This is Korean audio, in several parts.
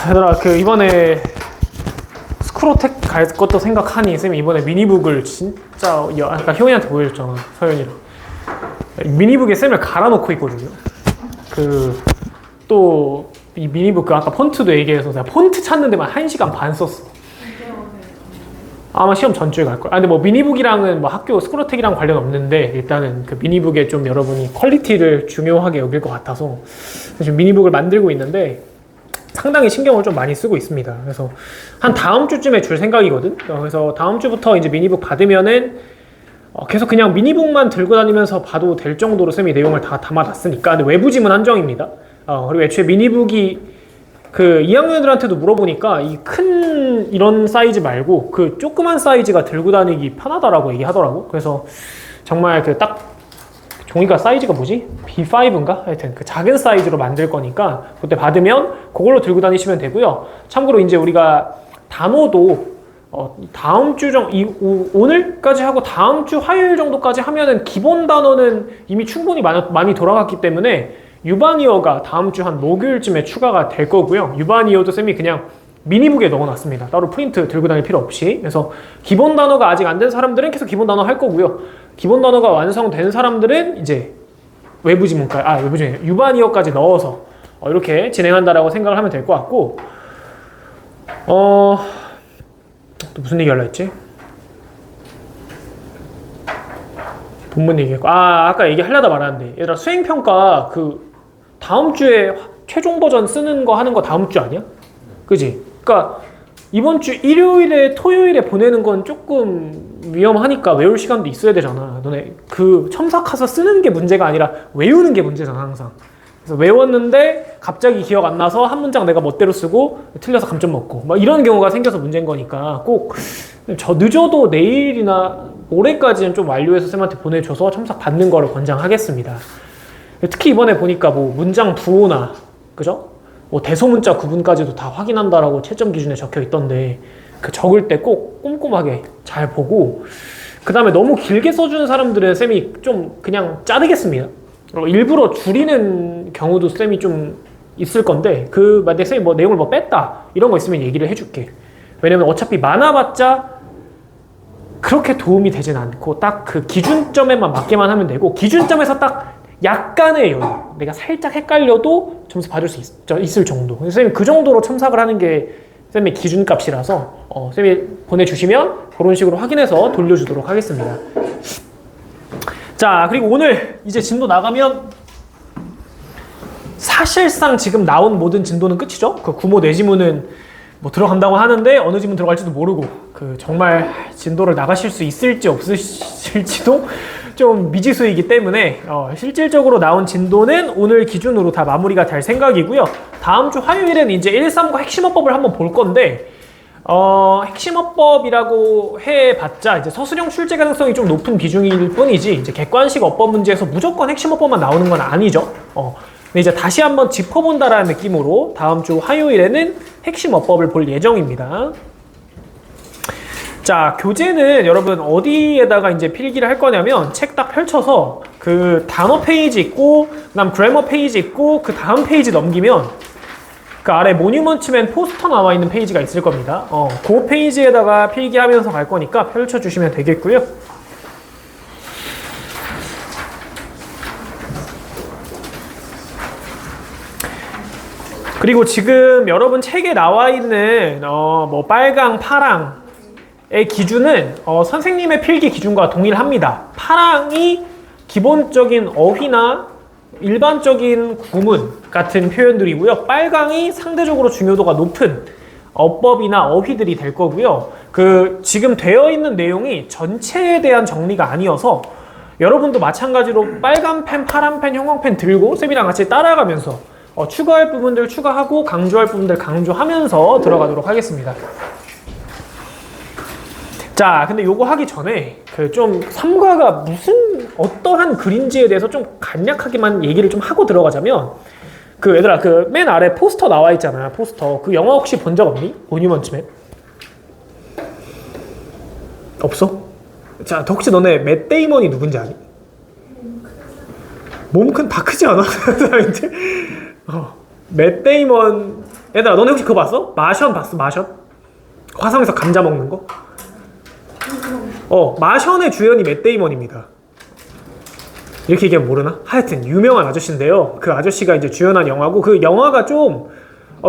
얘들아, 이번에 스크로텍 갈 것도 생각하니 쌤이 이번에 미니북을 진짜 아까 효연이한테 보여줬잖아, 서연이랑. 미니북에 쌤을 갈아놓고 있거든요. 또 이 미니북 아까 폰트도 얘기해서 내가 폰트 찾는 데만 1시간 반 썼어. 아마 시험 전주에 갈걸. 근데 뭐 미니북이랑은 뭐 학교 스크로텍이랑 관련 없는데 일단은 그 미니북에 좀 여러분이 퀄리티를 중요하게 여길 것 같아서 지금 미니북을 만들고 있는데 상당히 신경을 좀 많이 쓰고 있습니다. 그래서 한 다음 주쯤에 줄 생각이거든. 그래서 다음 주부터 이제 미니북 받으면은 계속 그냥 미니북만 들고 다니면서 봐도 될 정도로 쌤이 내용을 다 담아놨으니까. 근데 외부 지문 한정입니다. 그리고 애초에 미니북이 2학년들한테도 물어보니까 이 큰 이런 사이즈 말고 조그만 사이즈가 들고 다니기 편하다라고 얘기하더라고. 그래서 정말 딱 종이가 사이즈가 뭐지? B5인가? 하여튼 작은 사이즈로 만들 거니까 그때 받으면 그걸로 들고 다니시면 되고요. 참고로 이제 우리가 단어도 다음 주 오늘까지 하고 다음 주 화요일 정도까지 하면은 기본 단어는 이미 충분히 많이 돌아갔기 때문에 유반이어가 다음 주 한 목요일쯤에 추가가 될 거고요. 유반이어도 쌤이 그냥 미니북에 넣어놨습니다. 따로 프린트 들고 다닐 필요 없이. 그래서 기본 단어가 아직 안 된 사람들은 계속 기본 단어 할 거고요. 기본 단어가 완성된 사람들은 이제 외부 지문까지, 유반이어까지 넣어서 이렇게 진행한다라고 생각을 하면 될 것 같고, 또 무슨 얘기 하려 했지? 본문 얘기했고, 아까 얘기하려다 말았는데, 얘들아 수행평가 다음 주에 최종 버전 쓰는 거 하는 거 다음 주 아니야? 그지? 그러니까 이번 주 일요일에 토요일에 보내는 건 조금 위험하니까 외울 시간도 있어야 되잖아. 너네 첨삭해서 쓰는 게 문제가 아니라 외우는 게 문제잖아, 항상. 그래서 외웠는데 갑자기 기억 안 나서 한 문장 내가 멋대로 쓰고 틀려서 감점 먹고 막 이런 경우가 생겨서 문제인 거니까 꼭 늦어도 내일이나 모레까지는 좀 완료해서 쌤한테 보내줘서 첨삭 받는 거를 권장하겠습니다. 특히 이번에 보니까 뭐 문장 부호나 그죠? 뭐 대소문자 구분까지도 다 확인한다라고 채점 기준에 적혀 있던데 적을 때 꼭 꼼꼼하게 잘 보고, 그 다음에 너무 길게 써주는 사람들은 쌤이 좀 그냥 자르겠습니다. 일부러 줄이는 경우도 쌤이 좀 있을 건데 만약에 쌤이 뭐 내용을 뺐다 이런 거 있으면 얘기를 해줄게. 왜냐면 어차피 많아봤자 그렇게 도움이 되진 않고 딱 기준점에만 맞게만 하면 되고, 기준점에서 딱 약간의 여유, 내가 살짝 헷갈려도 점수 받을 수 있을 정도. 쌤이 그 정도로 첨삭을 하는 게 쌤의 기준값이라서 쌤이 보내주시면 그런 식으로 확인해서 돌려주도록 하겠습니다. 자, 그리고 오늘 이제 진도 나가면 사실상 지금 나온 모든 진도는 끝이죠. 구모 내지문은 뭐 들어간다고 하는데 어느 지문 들어갈지도 모르고 정말 진도를 나가실 수 있을지 없으실지도 좀 미지수이기 때문에 실질적으로 나온 진도는 오늘 기준으로 다 마무리가 될 생각이고요. 다음 주 화요일에는 이제 1.3과 핵심어법을 한번 볼 건데 핵심어법이라고 해봤자 이제 서술형 출제 가능성이 좀 높은 비중일 뿐이지 이제 객관식 어법 문제에서 무조건 핵심어법만 나오는 건 아니죠. 근데 이제 다시 한번 짚어본다라는 느낌으로 다음 주 화요일에는 핵심어법을 볼 예정입니다. 자, 교재는 여러분 어디에다가 이제 필기를 할 거냐면 책 딱 펼쳐서 단어 페이지 있고 그다음 그래머 페이지 있고 그 다음 페이지 넘기면 아래 모뉴먼트맨 포스터 나와 있는 페이지가 있을 겁니다. 그 페이지에다가 필기하면서 갈 거니까 펼쳐주시면 되겠고요. 그리고 지금 여러분 책에 나와 있는 뭐 빨강, 파랑 의 기준은 선생님의 필기 기준과 동일합니다. 파랑이 기본적인 어휘나 일반적인 구문 같은 표현들이고요. 빨강이 상대적으로 중요도가 높은 어법이나 어휘들이 될 거고요. 지금 되어 있는 내용이 전체에 대한 정리가 아니어서 여러분도 마찬가지로 빨간 펜, 파란 펜, 형광 펜 들고 쌤이랑 같이 따라가면서 추가할 부분들 추가하고 강조할 부분들 강조하면서 들어가도록 하겠습니다. 자, 근데 요거 하기 전에 좀 삼가가 어떠한 글인지에 대해서 좀 간략하게만 얘기를 좀 하고 들어가자면 얘들아 맨 아래 포스터 나와 있잖아. 포스터 영화 혹시 본 적 없니? 모뉴먼트맨? 없어? 자, 혹시 너네 맷 데이먼이 누군지 아니? 몸 다 크지 않아? 사람인데? 맷 데이먼. 얘들아, 너네 혹시 그거 봤어? 마션 봤어? 마션? 화성에서 감자 먹는 거? 마션의 주연이 맷 데이먼입니다. 이렇게 얘기하면 모르나? 하여튼 유명한 아저씨인데요. 그 아저씨가 이제 주연한 영화고, 그 영화가 좀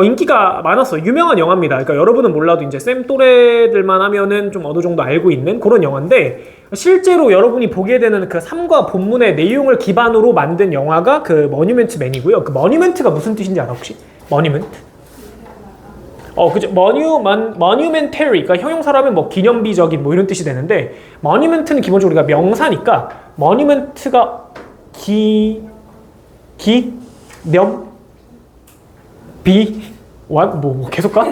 인기가 많았어. 유명한 영화입니다. 그러니까 여러분은 몰라도 이제 쌤 또래들만 하면은 좀 어느 정도 알고 있는 그런 영화인데, 실제로 여러분이 보게 되는 그 3과 본문의 내용을 기반으로 만든 영화가 그 머니먼트 맨이고요. 그 머니먼트가 무슨 뜻인지 알아 혹시? 머니먼트? 그죠. monumentary, 그러니까 형용사라면 뭐 기념비적인 뭐 이런 뜻이 되는데, monument는 기본적으로 우리가 명사니까 monument가 뭐 계속 가?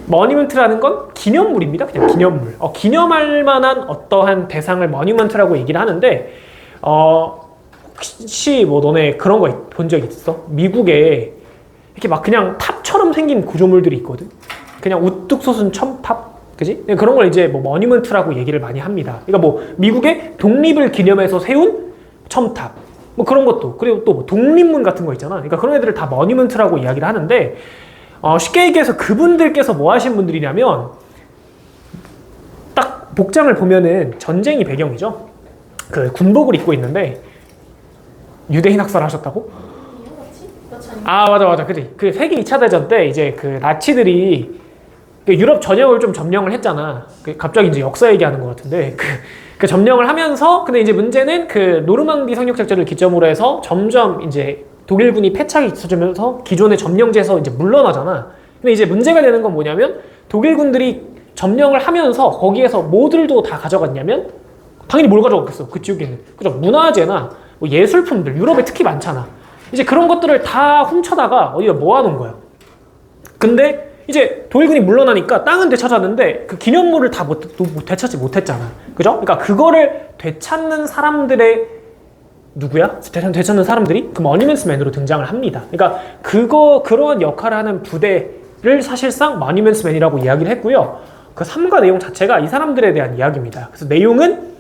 monument라는 건 기념물입니다. 그냥 기념물. 기념할 만한 어떠한 대상을 monument라고 얘기를 하는데, 혹시 뭐 너네 그런 거 본 적 있어? 미국에 이렇게 막 그냥 탑처럼 생긴 구조물들이 있거든. 그냥 우뚝 솟은 첨탑, 그지? 그런 걸 이제 뭐 머니먼트라고 얘기를 많이 합니다. 그러니까 뭐 미국의 독립을 기념해서 세운 첨탑, 뭐 그런 것도, 그리고 또 뭐 독립문 같은 거 있잖아. 그러니까 그런 애들을 다 머니먼트라고 이야기를 하는데, 쉽게 얘기해서 그분들께서 뭐 하신 분들이냐면, 딱 복장을 보면은 전쟁이 배경이죠. 그 군복을 입고 있는데, 유대인 학살을 하셨다고? 맞아. 그치. 그 세계 2차 대전 때 이제 그 나치들이 그 유럽 전역을 좀 점령을 했잖아. 갑자기 이제 역사 얘기하는 것 같은데, 그 점령을 하면서, 근데 이제 문제는 그 노르망디 상륙 작전을 기점으로 해서 점점 이제 독일군이 패착이 있어지면서 기존의 점령지에서 이제 물러나잖아. 근데 이제 문제가 되는 건 뭐냐면, 독일군들이 점령을 하면서 거기에서 뭐들도 다 가져갔냐면, 당연히 뭘 가져갔겠어, 그 지역에는. 그죠? 문화재나 뭐 예술품들, 유럽에 특히 많잖아. 이제 그런 것들을 다 훔쳐다가 어디다 모아놓은 거야. 근데 이제 독일군이 물러나니까 땅은 되찾았는데 그 기념물을 다 되찾지 못했잖아. 그죠? 그러니까 그거를 되찾는 사람들의 누구야? 되찾는 사람들이 그 머니먼트맨으로 등장을 합니다. 그러니까 그러한 역할을 하는 부대를 사실상 머니먼트맨이라고 이야기를 했고요. 그 3과 내용 자체가 이 사람들에 대한 이야기입니다. 그래서 내용은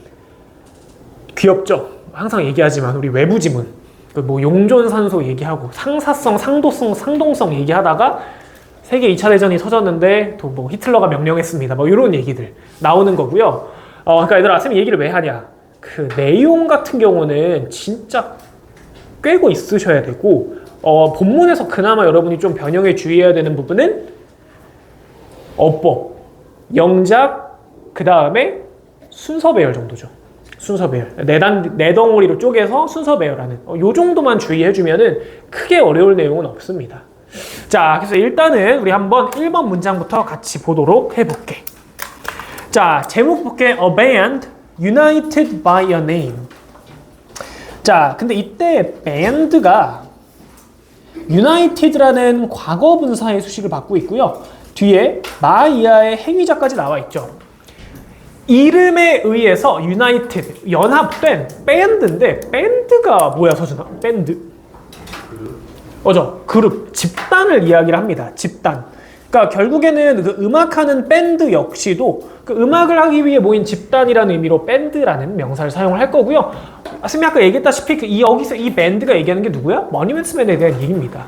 귀엽죠? 항상 얘기하지만 우리 외부 지문, 뭐 용존산소 얘기하고 상사성, 상도성, 상동성 얘기하다가 세계 2차 대전이 터졌는데 또 뭐 히틀러가 명령했습니다. 뭐 이런 얘기들 나오는 거고요. 그러니까 얘들아, 쌤이 얘기를 왜 하냐? 그 내용 같은 경우는 진짜 꿰고 있으셔야 되고, 본문에서 그나마 여러분이 좀 변형에 주의해야 되는 부분은 어법, 영작, 그 다음에 순서 배열 정도죠. 순서 배열. 네 덩어리로 쪼개서 순서 배열하는, 요 정도만 주의해주면은 크게 어려울 내용은 없습니다. 자, 그래서 일단은 우리 한번 1번 문장부터 같이 보도록 해볼게. 자, 제목 볼게. A band united by a name. 자, 근데 이때 band가 united라는 과거 분사의 수식을 받고 있고요. 뒤에 by 이하의 행위자까지 나와 있죠. 이름에 의해서 united, 연합된 밴드인데, 밴드가 뭐야, 서준아? 밴드? 그룹, 집단을 이야기를 합니다. 집단. 그러니까 결국에는 그 음악하는 밴드 역시도 그 음악을 하기 위해 모인 집단이라는 의미로 밴드라는 명사를 사용을 할 거고요. 쌤이 아까 얘기했다시피 여기서 이 밴드가 얘기하는 게 누구야? 머니먼트맨에 대한 얘기입니다.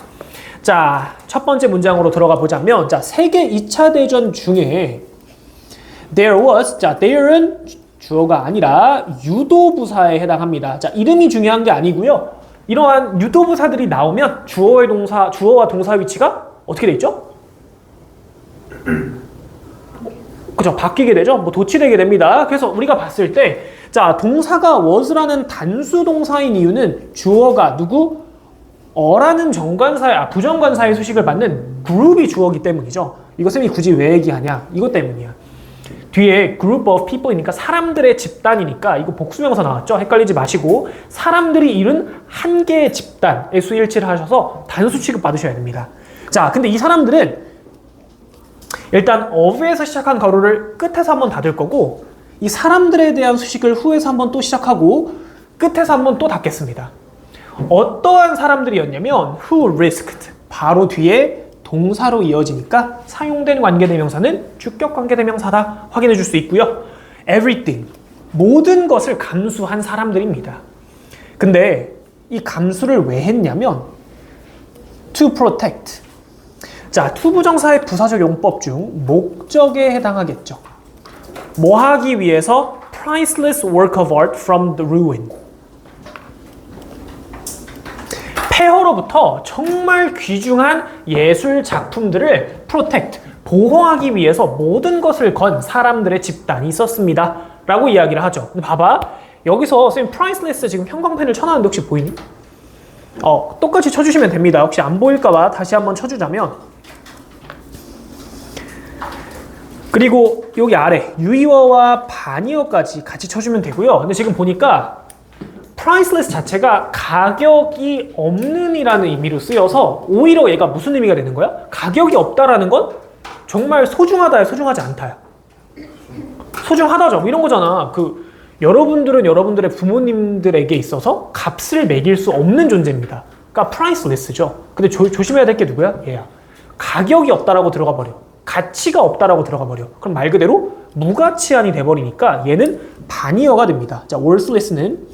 자, 첫 번째 문장으로 들어가 보자면, 자, 세계 2차 대전 중에 there was, 자, there은 주어가 아니라 유도부사에 해당합니다. 자, 이름이 중요한 게 아니고요. 이러한 유도부사들이 나오면 주어와 동사 위치가 어떻게 돼 있죠? 그죠? 바뀌게 되죠? 뭐 도치되게 됩니다. 그래서 우리가 봤을 때, 자, 동사가 was라는 단수 동사인 이유는 주어가 누구? 어라는 부정관사의 수식을 받는 그룹이 주어기 때문이죠. 이거 쌤이 굳이 왜 얘기하냐? 이것 때문이야. 뒤에 group of people이니까 사람들의 집단이니까, 이거 복수명사 나왔죠? 헷갈리지 마시고, 사람들이 이룬 한 개의 집단에 수일치를 하셔서 단수 취급 받으셔야 됩니다. 자, 근데 이 사람들은 일단 of에서 시작한 가로를 끝에서 한번 닫을 거고, 이 사람들에 대한 수식을 후에서 한번 또 시작하고 끝에서 한번 또 닫겠습니다. 어떠한 사람들이었냐면 who risked, 바로 뒤에 동사로 이어지니까 사용된 관계대명사는 주격 관계대명사다 확인해 줄 수 있고요. everything, 모든 것을 감수한 사람들입니다. 근데 이 감수를 왜 했냐면 to protect. 자, to 부정사의 부사적 용법 중 목적에 해당하겠죠. 뭐 하기 위해서? priceless work of art from the ruin. 폐허로부터 정말 귀중한 예술 작품들을 protect, 보호하기 위해서 모든 것을 건 사람들의 집단이 있었습니다. 라고 이야기를 하죠. 근데 봐봐. 여기서 선생님 priceless 지금 형광펜을 쳐놨는데 혹시 보이니? 똑같이 쳐주시면 됩니다. 혹시 안 보일까봐 다시 한번 쳐주자면, 그리고 여기 아래 유의어와 반의어까지 같이 쳐주면 되고요. 근데 지금 보니까 priceless 자체가 가격이 없는 이라는 의미로 쓰여서 오히려 얘가 무슨 의미가 되는 거야? 가격이 없다라는 건 정말 소중하다야, 소중하지 않다야? 소중하다죠. 이런 거잖아. 여러분들은 여러분들의 부모님들에게 있어서 값을 매길 수 없는 존재입니다. 그러니까 priceless죠. 근데 조심해야 될 게 누구야? 얘야. 가격이 없다라고 들어가 버려. 가치가 없다라고 들어가 버려. 그럼 말 그대로 무가치한이 돼버리니까 얘는 반의어가 됩니다. 자, worthless는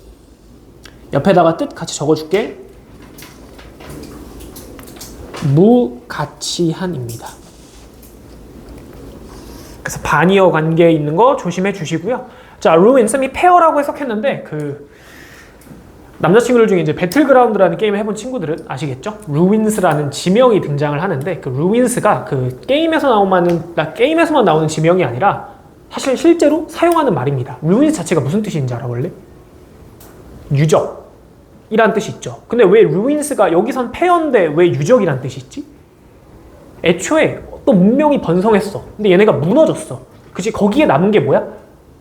옆에다가 뜻 같이 적어줄게. 무가치한입니다. 그래서 반의어 관계에 있는 거 조심해 주시고요. 자, ruin, 쌤이 폐허라고 해석했는데 남자친구들 중에 이제 배틀그라운드라는 게임을 해본 친구들은 아시겠죠? ruins라는 지명이 등장을 하는데 그 ruins가 게임에서만 나오는 지명이 아니라 사실 실제로 사용하는 말입니다. ruins 자체가 무슨 뜻인지 알아 원래? 유적이란 뜻이 있죠. 근데 왜 ruins가 여기선 폐허인데 왜 유적이란 뜻이 있지? 애초에 어떤 문명이 번성했어. 근데 얘네가 무너졌어. 그치? 거기에 남은 게 뭐야?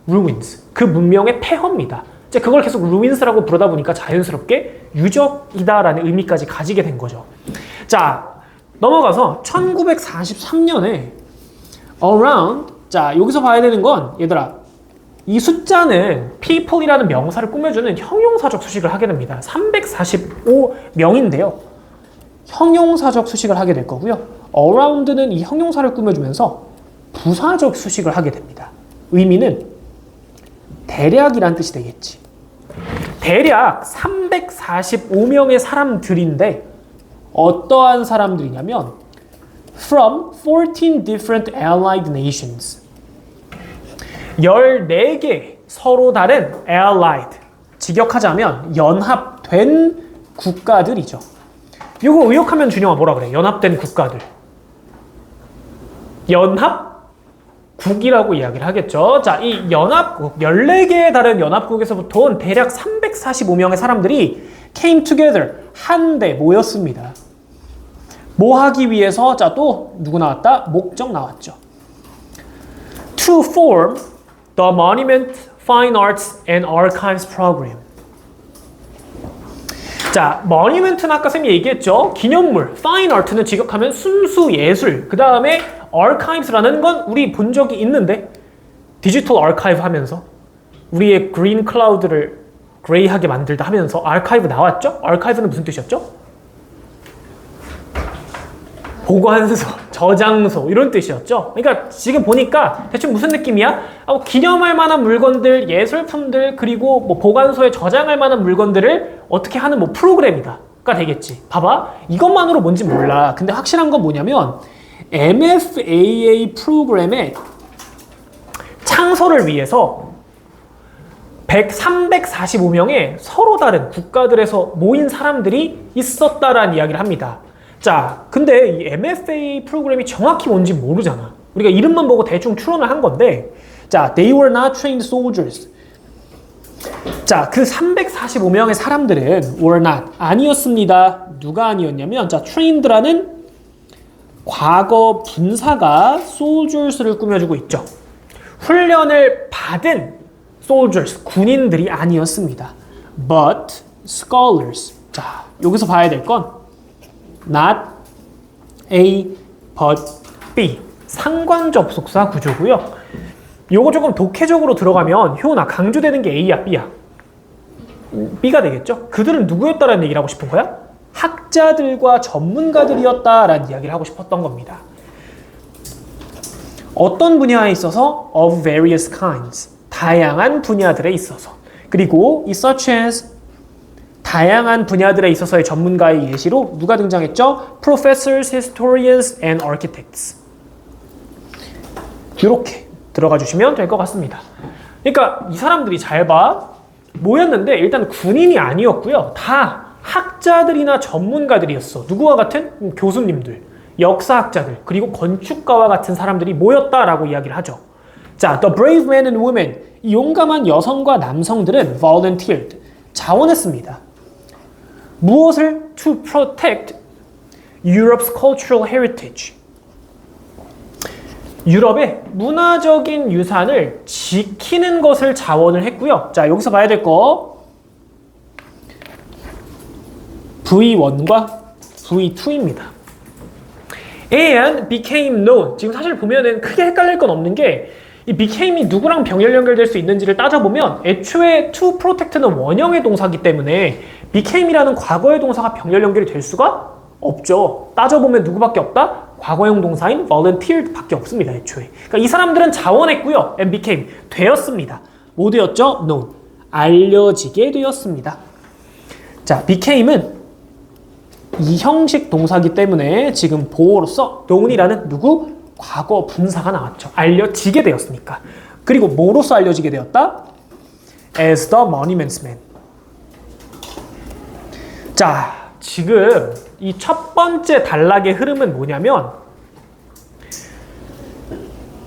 ruins. 그 문명의 폐허입니다. 이제 그걸 계속 ruins라고 부르다 보니까 자연스럽게 유적이다라는 의미까지 가지게 된 거죠. 자, 넘어가서 1943년에 around, 자, 여기서 봐야 되는 건 얘들아, 이 숫자는 people이라는 명사를 꾸며주는 형용사적 수식을 하게 됩니다. 345명인데요. 형용사적 수식을 하게 될 거고요. around는 이 형용사를 꾸며주면서 부사적 수식을 하게 됩니다. 의미는 대략이란 뜻이 되겠지. 대략 345명의 사람들인데 어떠한 사람들이냐면 from 14 different allied nations. 14개 서로 다른 allied, 직역하자면 연합된 국가들이죠. 이거 의역하면 준영아 뭐라 그래? 연합된 국가들. 연합국이라고 이야기를 하겠죠. 자, 이 연합국, 14개의 다른 연합국에서부터 온 대략 345명의 사람들이 came together, 한데 모였습니다. 뭐 하기 위해서? 자, 또 누구 나왔다? 목적 나왔죠. To form the Monument, Fine Arts and Archives Program. 자, monument는 아까 쌤이 얘기했죠. 기념물, fine art는 직역하면 순수 예술. 그 다음에 archives라는 건 우리 본 적이 있는데 디지털 아카이브 하면서 우리의 그린 클라우드를 그레이하게 만들다 하면서 아카이브 나왔죠? 아카이브는 무슨 뜻이었죠? 보관소, 저장소 이런 뜻이었죠. 그러니까 지금 보니까 대충 무슨 느낌이야? 기념할 만한 물건들, 예술품들, 그리고 뭐 보관소에 저장할 만한 물건들을 어떻게 하는 뭐 프로그램이다가 되겠지. 봐봐, 이것만으로 뭔지 몰라. 근데 확실한 건 뭐냐면 MFAA 프로그램의 창설을 위해서 345명의 서로 다른 국가들에서 모인 사람들이 있었다라는 이야기를 합니다. 자, 근데 이 MFA 프로그램이 정확히 뭔지 모르잖아. 우리가 이름만 보고 대충 추론을 한 건데, 자, they were not trained soldiers. 자, 그 345명의 사람들은 were not, 아니었습니다. 누가 아니었냐면, 자, trained라는 과거 분사가 soldiers를 꾸며주고 있죠. 훈련을 받은 soldiers, 군인들이 아니었습니다. but scholars. 자, 여기서 봐야 될 건 not A, but B. 상관접속사 구조고요. 요거 조금 독해적으로 들어가면 효나 강조되는 게 A야, B야? B가 되겠죠? 그들은 누구였다라는 얘기를 하고 싶은 거야? 학자들과 전문가들이었다라는 이야기를 하고 싶었던 겁니다. 어떤 분야에 있어서? Of various kinds. 다양한 분야들에 있어서. 그리고 이 such as 다양한 분야들에 있어서의 전문가의 예시로 누가 등장했죠? Professors, Historians, and Architects. 이렇게 들어가 주시면 될 것 같습니다. 그러니까 이 사람들이 잘 봐. 뭐였는데 일단 군인이 아니었고요. 다 학자들이나 전문가들이었어. 누구와 같은? 교수님들, 역사학자들, 그리고 건축가와 같은 사람들이 모였다라고 이야기를 하죠. 자, the brave men and women, 이 용감한 여성과 남성들은 volunteered, 자원했습니다. 무엇을? To protect Europe's cultural heritage. 유럽의 문화적인 유산을 지키는 것을 자원을 했고요. 자, 여기서 봐야 될 거 V1과 V2입니다. And became known. 지금 사실 보면은 크게 헷갈릴 건 없는 게 이 became이 누구랑 병렬 연결될 수 있는지를 따져보면 애초에 to protect는 원형의 동사이기 때문에 became이라는 과거의 동사가 병렬 연결이 될 수가 없죠. 따져보면 누구밖에 없다? 과거형 동사인 volunteered 밖에 없습니다. 애초에. 그러니까 이 사람들은 자원했고요. and became, 되었습니다. 뭐 되었죠? known, 알려지게 되었습니다. 자, became은 이 형식 동사이기 때문에 지금 보어로서 known이라는 누구? 과거 분사가 나왔죠. 알려지게 되었으니까. 그리고 뭐로서 알려지게 되었다? as the monuments man. 자, 지금 이 첫 번째 단락의 흐름은 뭐냐면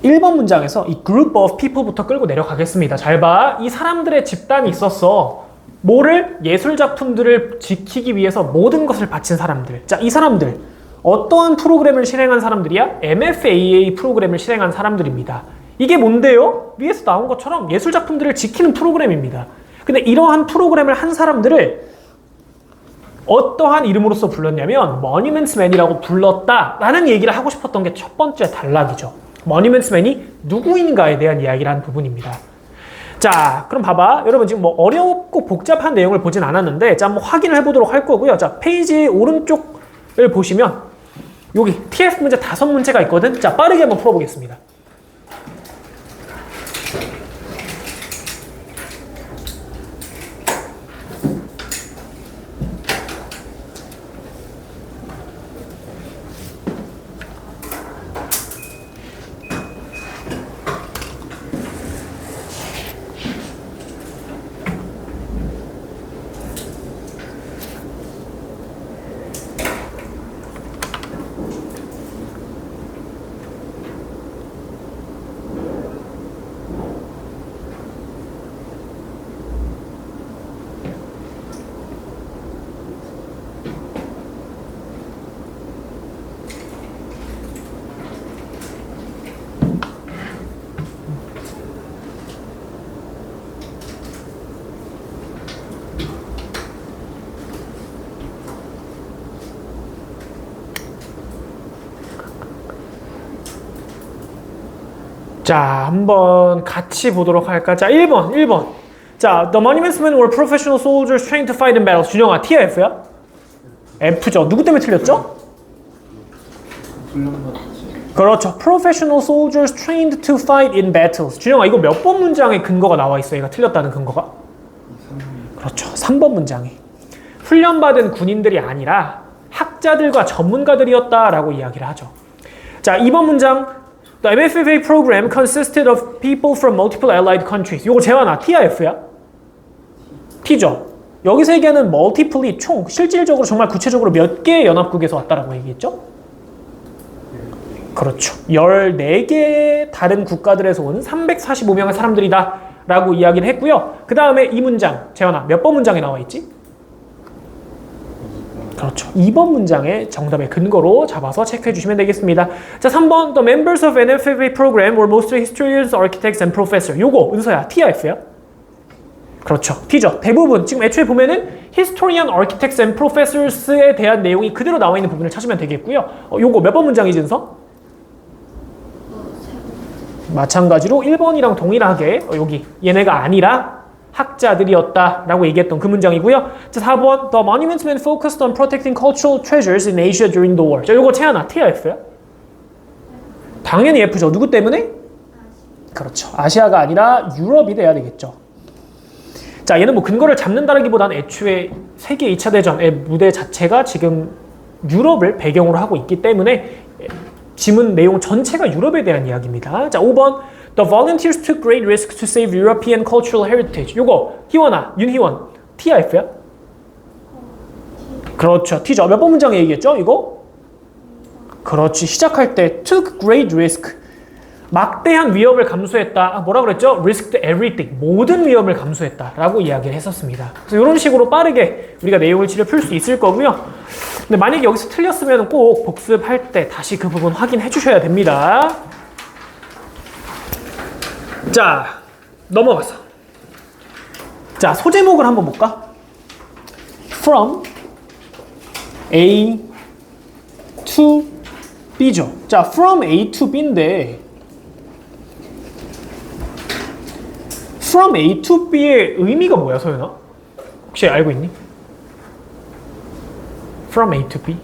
1번 문장에서 이 group of people부터 끌고 내려가겠습니다. 잘 봐. 이 사람들의 집단이 있었어. 뭐를? 예술작품들을 지키기 위해서 모든 것을 바친 사람들. 자, 이 사람들 어떠한 프로그램을 실행한 사람들이야? MFAA 프로그램을 실행한 사람들입니다. 이게 뭔데요? 위에서 나온 것처럼 예술작품들을 지키는 프로그램입니다. 근데 이러한 프로그램을 한 사람들을 어떠한 이름으로서 불렀냐면 Monuments Man이라고 불렀다라는 얘기를 하고 싶었던 게 첫 번째 단락이죠. Monuments Man이 누구인가에 대한 이야기를 한 부분입니다. 자, 그럼 봐봐. 여러분 지금 뭐 어렵고 복잡한 내용을 보진 않았는데 자, 한번 확인을 해보도록 할 거고요. 자, 페이지 오른쪽을 보시면 여기 TF 문제 5문제가 있거든. 자, 빠르게 한번 풀어보겠습니다. 자, 한번 같이 보도록 할까? 자, 1번. 자, the monuments men were professional soldiers trained to fight in battles. 준영아, T야 F야? F죠. 누구 때문에 틀렸죠? 그렇죠. Professional soldiers trained to fight in battles. 준영아, 이거 몇 번 문장에 근거가 나와 있어? 얘가 틀렸다는 근거가? 그렇죠. 3번 문장에. 훈련받은 군인들이 아니라 학자들과 전문가들이었다라고 이야기를 하죠. 자, 2번 문장. The MFA program consisted of people from multiple allied countries. 요거 재환아, T야 F야? T죠. 여기서 얘기하는 multiple이 총, 실질적으로 정말 구체적으로 몇 개의 연합국에서 왔다라고 얘기했죠? 그렇죠. 14개의 다른 국가들에서 온 345명의 사람들이다 라고 이야기를 했고요. 그 다음에 이 문장, 재환아, 몇 번 문장에 나와 있지? 그렇죠. 2번 문장의 정답의 근거로 잡아서 체크해 주시면 되겠습니다. 자, 3번. The members of NFFA program were mostly historians, architects, and professors. 요거 은서야, T야 F야? 그렇죠. T죠. 대부분 지금 애초에 보면은 historian, architects, and professors에 대한 내용이 그대로 나와 있는 부분을 찾으면 되겠고요. 요거 몇 번 문장이지 은서? 마찬가지로 1번이랑 동일하게 여기 얘네가 아니라 학자들이었다라고 얘기했던 그 문장이고요. 자, 4번. The monuments men focused on protecting cultural treasures in Asia during the war. 자, 요거 채연아, T야 F야? 당연히 F죠. 누구 때문에? 그렇죠. 아시아가 아니라 유럽이 돼야 되겠죠. 자, 얘는 뭐 근거를 잡는다라기보단 애초에 세계 2차 대전의 무대 자체가 지금 유럽을 배경으로 하고 있기 때문에 지문 내용 전체가 유럽에 대한 이야기입니다. 자, 5번. The volunteers took great risks to save European cultural heritage. 요거 희원아, 윤희원. TIF야? 그렇죠. T죠. 몇 번 문장에 얘기했죠? 이거? 그렇지. 시작할 때 took great risk. 막대한 위협을 감수했다. 아, 뭐라 그랬죠? risked everything. 모든 위험을 감수했다. 라고 이야기를 했었습니다. 그래서 이런 식으로 빠르게 우리가 내용을 풀 수 있을 거고요. 근데 만약에 여기서 틀렸으면 꼭 복습할 때 다시 그 부분 확인해 주셔야 됩니다. 자, 넘어가서. 자, 소제목을 한번 볼까? From A to B죠. 자, from A to B인데 from A to B의 의미가 뭐야, 소연아? 혹시 알고 있니? From A to B.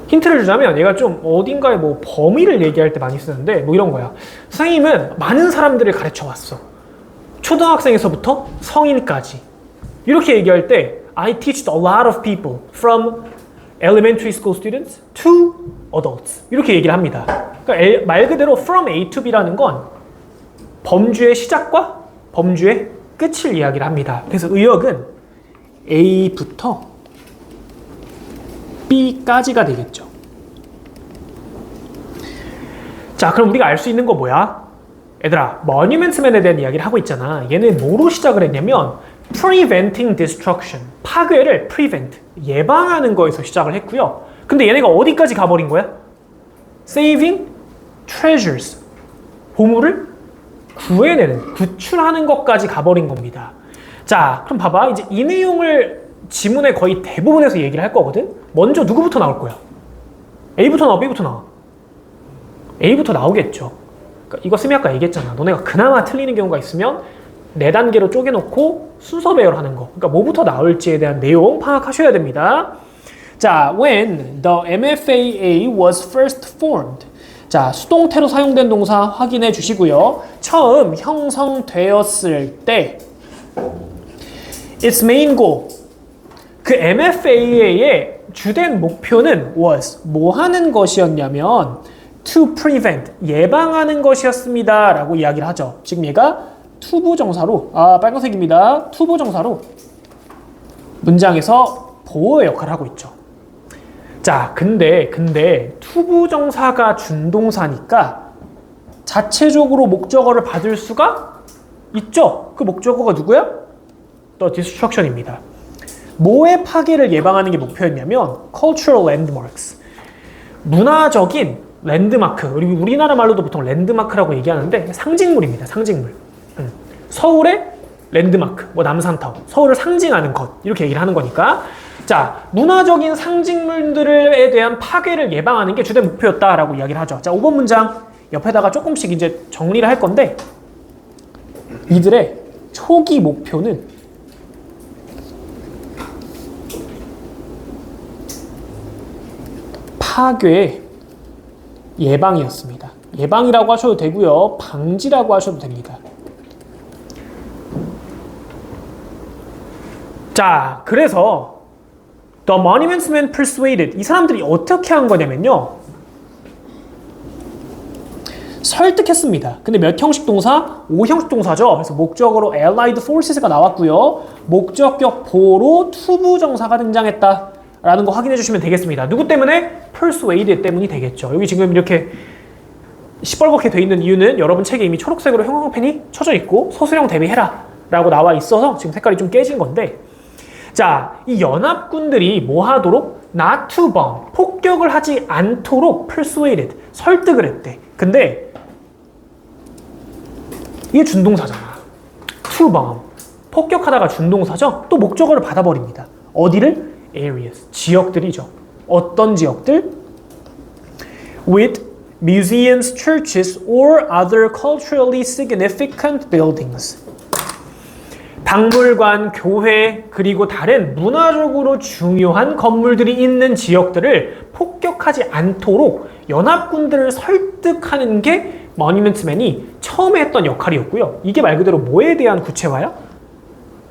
힌트를 주자면 얘가 좀 어딘가에 뭐 범위를 얘기할 때 많이 쓰는데 뭐 이런 거야. 선생님은 많은 사람들을 가르쳐 왔어. 초등학생에서부터 성인까지. 이렇게 얘기할 때 I teached a lot of people from elementary school students to adults. 이렇게 얘기를 합니다. 그러니까 말 그대로 from A to B라는 건 범주의 시작과 범주의 끝을 이야기를 합니다. 그래서 의역은 A부터 B까지가 되겠죠. 자, 그럼 우리가 알 수 있는 거 뭐야? 얘들아, 머니먼트맨에 대한 이야기를 하고 있잖아. 얘는 뭐로 시작을 했냐면 preventing destruction, 파괴를 prevent, 예방하는 거에서 시작을 했고요. 근데 얘네가 어디까지 가버린 거야? saving treasures, 보물을 구해내는, 구출하는 것까지 가버린 겁니다. 자, 그럼 봐봐. 이제 이 내용을 지문의 거의 대부분에서 얘기를 할 거거든? 먼저 누구부터 나올 거야? A부터 나와, B부터 나와? A부터 나오겠죠. 그러니까 이거 쌤이 아까 얘기했잖아. 너네가 그나마 틀리는 경우가 있으면 4단계로 쪼개놓고 순서 배열하는 거. 그러니까 뭐부터 나올지에 대한 내용 파악하셔야 됩니다. 자, when the MFAA was first formed. 자, 수동태로 사용된 동사 확인해 주시고요. 처음 형성되었을 때 its main goal. 그 MFAA의 주된 목표는 was 뭐 하는 것이었냐면 to prevent 예방하는 것이었습니다 라고 이야기를 하죠. 지금 얘가 투부정사로 빨간색입니다. 투부정사로 문장에서 보호의 역할을 하고 있죠. 자, 근데 투부정사가 준동사니까 자체적으로 목적어를 받을 수가 있죠. 그 목적어가 누구야? The destruction입니다. 뭐의 파괴를 예방하는 게 목표였냐면 cultural landmarks, 문화적인 랜드마크, 우리나라 말로도 보통 랜드마크라고 얘기하는데 상징물입니다. 상징물. 서울의 랜드마크, 뭐 남산타워, 서울을 상징하는 것 이렇게 얘기를 하는 거니까. 자, 문화적인 상징물들에 대한 파괴를 예방하는 게 주된 목표였다라고 이야기를 하죠. 자, 5번 문장 옆에다가 조금씩 이제 정리를 할 건데 이들의 초기 목표는 파괴의 예방이었습니다. 예방이라고 하셔도 되고요. 방지라고 하셔도 됩니다. 자, 그래서 The monuments men persuaded. 이 사람들이 어떻게 한 거냐면요. 설득했습니다. 근데 몇 형식 동사? 5형식 동사죠. 그래서 목적어로 allied forces가 나왔고요. 목적격 보로 투부정사가 등장했다. 라는 거 확인해 주시면 되겠습니다. 누구 때문에? persuaded 때문이 되겠죠. 여기 지금 이렇게 시뻘겋게 돼 있는 이유는 여러분 책에 이미 초록색으로 형광펜이 쳐져 있고 서술형 대비해라 라고 나와 있어서 지금 색깔이 좀 깨진 건데, 자, 이 연합군들이 뭐 하도록? not to bomb, 폭격을 하지 않도록 persuaded, 설득을 했대. 근데 이게 준동사잖아. to bomb, 폭격하다가 준동사죠? 또 목적어를 받아버립니다. 어디를? areas, 지역들이죠. 어떤 지역들? with museums, churches, or other culturally significant buildings. 박물관, 교회, 그리고 다른 문화적으로 중요한 건물들이 있는 지역들을 폭격하지 않도록 연합군들을 설득하는 게 머니먼트맨이 처음에 했던 역할이었고요. 이게 말 그대로 뭐에 대한 구체화야?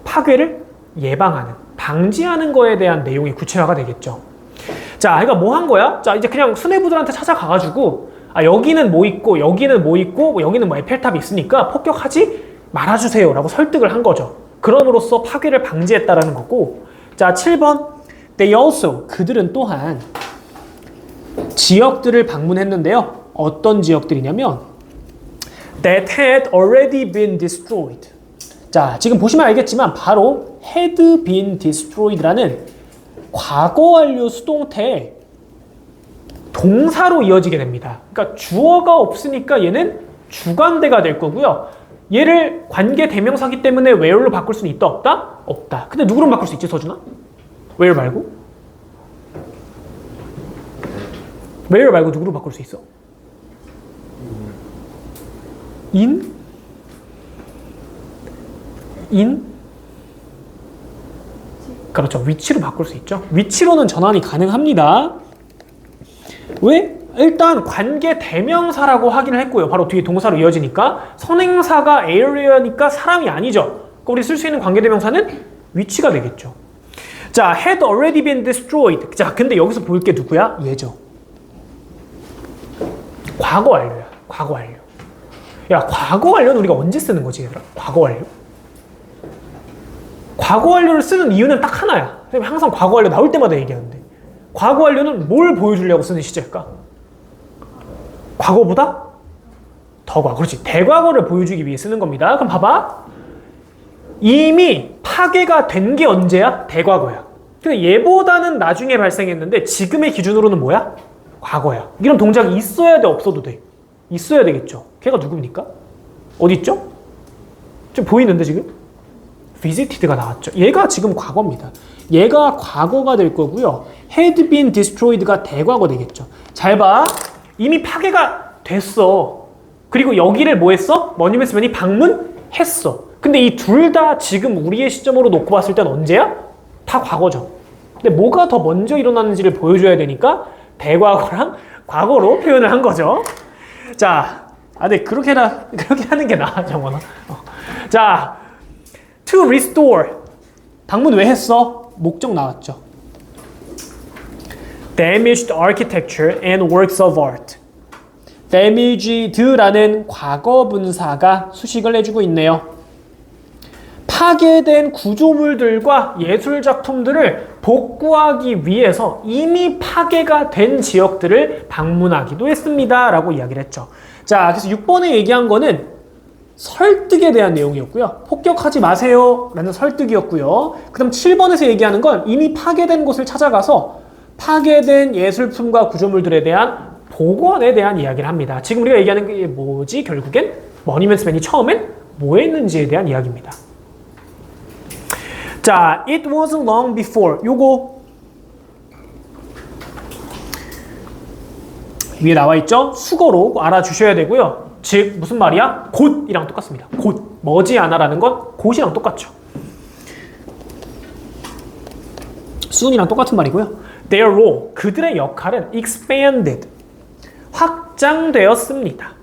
파괴를 예방하는, 방지하는 거에 대한 내용이 구체화가 되겠죠. 자, 그러니까 뭐 한 거야? 자, 이제 그냥 수뇌부들한테 찾아가가지고 여기는 뭐 있고 여기는 뭐 있고 뭐 여기는 뭐 에펠탑이 있으니까 폭격하지 말아주세요 라고 설득을 한 거죠. 그럼으로써 파괴를 방지했다라는 거고. 자, 7번 They also, 그들은 또한 지역들을 방문했는데요. 어떤 지역들이냐면 that had already been destroyed. 자, 지금 보시면 알겠지만 바로 had been destroyed라는 과거 완료 수동태 동사로 이어지게 됩니다. 그러니까 주어가 없으니까 얘는 주관대가 될 거고요. 얘를 관계 대명사기 때문에 where로 바꿀 수는 있다 없다? 없다. 근데 누구로 바꿀 수 있지, 서준아? where 말고? where 말고 누구로 바꿀 수 있어? in? 그렇죠. 위치로 바꿀 수 있죠. 위치로는 전환이 가능합니다. 왜? 일단 관계 대명사라고 하기는 했고요. 바로 뒤에 동사로 이어지니까 선행사가 area니까 사람이 아니죠. 그러니까 우리 쓸 수 있는 관계 대명사는 위치가 되겠죠. 자, had already been destroyed. 자, 근데 여기서 볼 게 누구야? 얘죠. 과거 완료야. 과거 완료. 야, 과거 완료는 우리가 언제 쓰는 거지, 얘들아? 과거 완료? 과거 완료를 쓰는 이유는 딱 하나야. 선생님 항상 과거 완료 나올 때마다 얘기하는데. 과거 완료는 뭘 보여주려고 쓰는 시제일까? 과거보다 더 과거. 그렇지. 대과거를 보여주기 위해 쓰는 겁니다. 그럼 봐봐. 이미 파괴가 된 게 언제야? 대과거야. 근데 얘보다는 나중에 발생했는데 지금의 기준으로는 뭐야? 과거야. 이런 동작이 있어야 돼, 없어도 돼? 있어야 되겠죠. 걔가 누굽니까? 어디 있죠? 좀 보이는데 지금? visited가 나왔죠. 얘가 지금 과거입니다. 얘가 과거가 될 거고요. had been destroyed가 대과거 되겠죠. 잘 봐. 이미 파괴가 됐어. 그리고 여기를 뭐 했어? 머니먼트맨이 방문했어. 근데 이 둘 다 지금 우리의 시점으로 놓고 봤을 땐 언제야? 다 과거죠. 근데 뭐가 더 먼저 일어났는지를 보여줘야 되니까 대과거랑 과거로 표현을 한 거죠. 자, 근데 그렇게 하는 게 나아, 정원아. 자, to restore. 방문 왜 했어? 목적 나왔죠. damaged architecture and works of art. damaged라는 과거 분사가 수식을 해주고 있네요. 파괴된 구조물들과 예술 작품들을 복구하기 위해서 이미 파괴가 된 지역들을 방문하기도 했습니다. 라고 이야기를 했죠. 자, 그래서 6번에 얘기한 거는 설득에 대한 내용이었고요. 폭격하지 마세요 라는 설득이었고요. 그 다음 7번에서 얘기하는 건 이미 파괴된 곳을 찾아가서 파괴된 예술품과 구조물들에 대한 복원에 대한 이야기를 합니다. 지금 우리가 얘기하는 게 뭐지? 결국엔 머니먼트맨이 처음엔 뭐 했는지에 대한 이야기입니다. 자, it wasn't long before. 요거 위에 나와 있죠? 수거로 알아주셔야 되고요. 즉 무슨 말이야? 곧이랑 똑같습니다. 곧, 머지않아라는 건 곧이랑 똑같죠. soon이랑 똑같은 말이고요. Their role, 그들의 역할은 expanded, 확장되었습니다.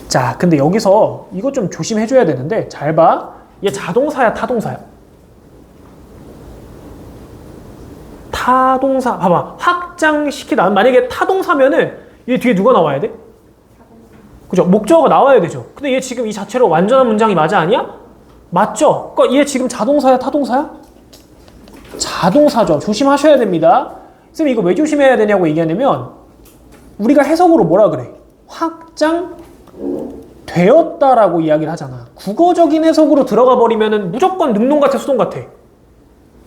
자, 근데 여기서 이거 좀 조심해줘야 되는데 잘 봐. 얘 자동사야, 타동사야? 타동사. 봐봐. 확장시키다. 만약에 타동사면은 얘 뒤에 누가 나와야 돼? 그죠? 목적어가 나와야 되죠. 근데 얘 지금 이 자체로 완전한 문장이 맞아, 아니야? 맞죠? 그러니까 얘 지금 자동사야, 타동사야? 자동사죠. 조심하셔야 됩니다. 쌤이 이거 왜 조심해야 되냐고 얘기하냐면 우리가 해석으로 뭐라 그래? 확장되었다라고 이야기를 하잖아. 국어적인 해석으로 들어가 버리면은 무조건 능동 같아, 수동 같아?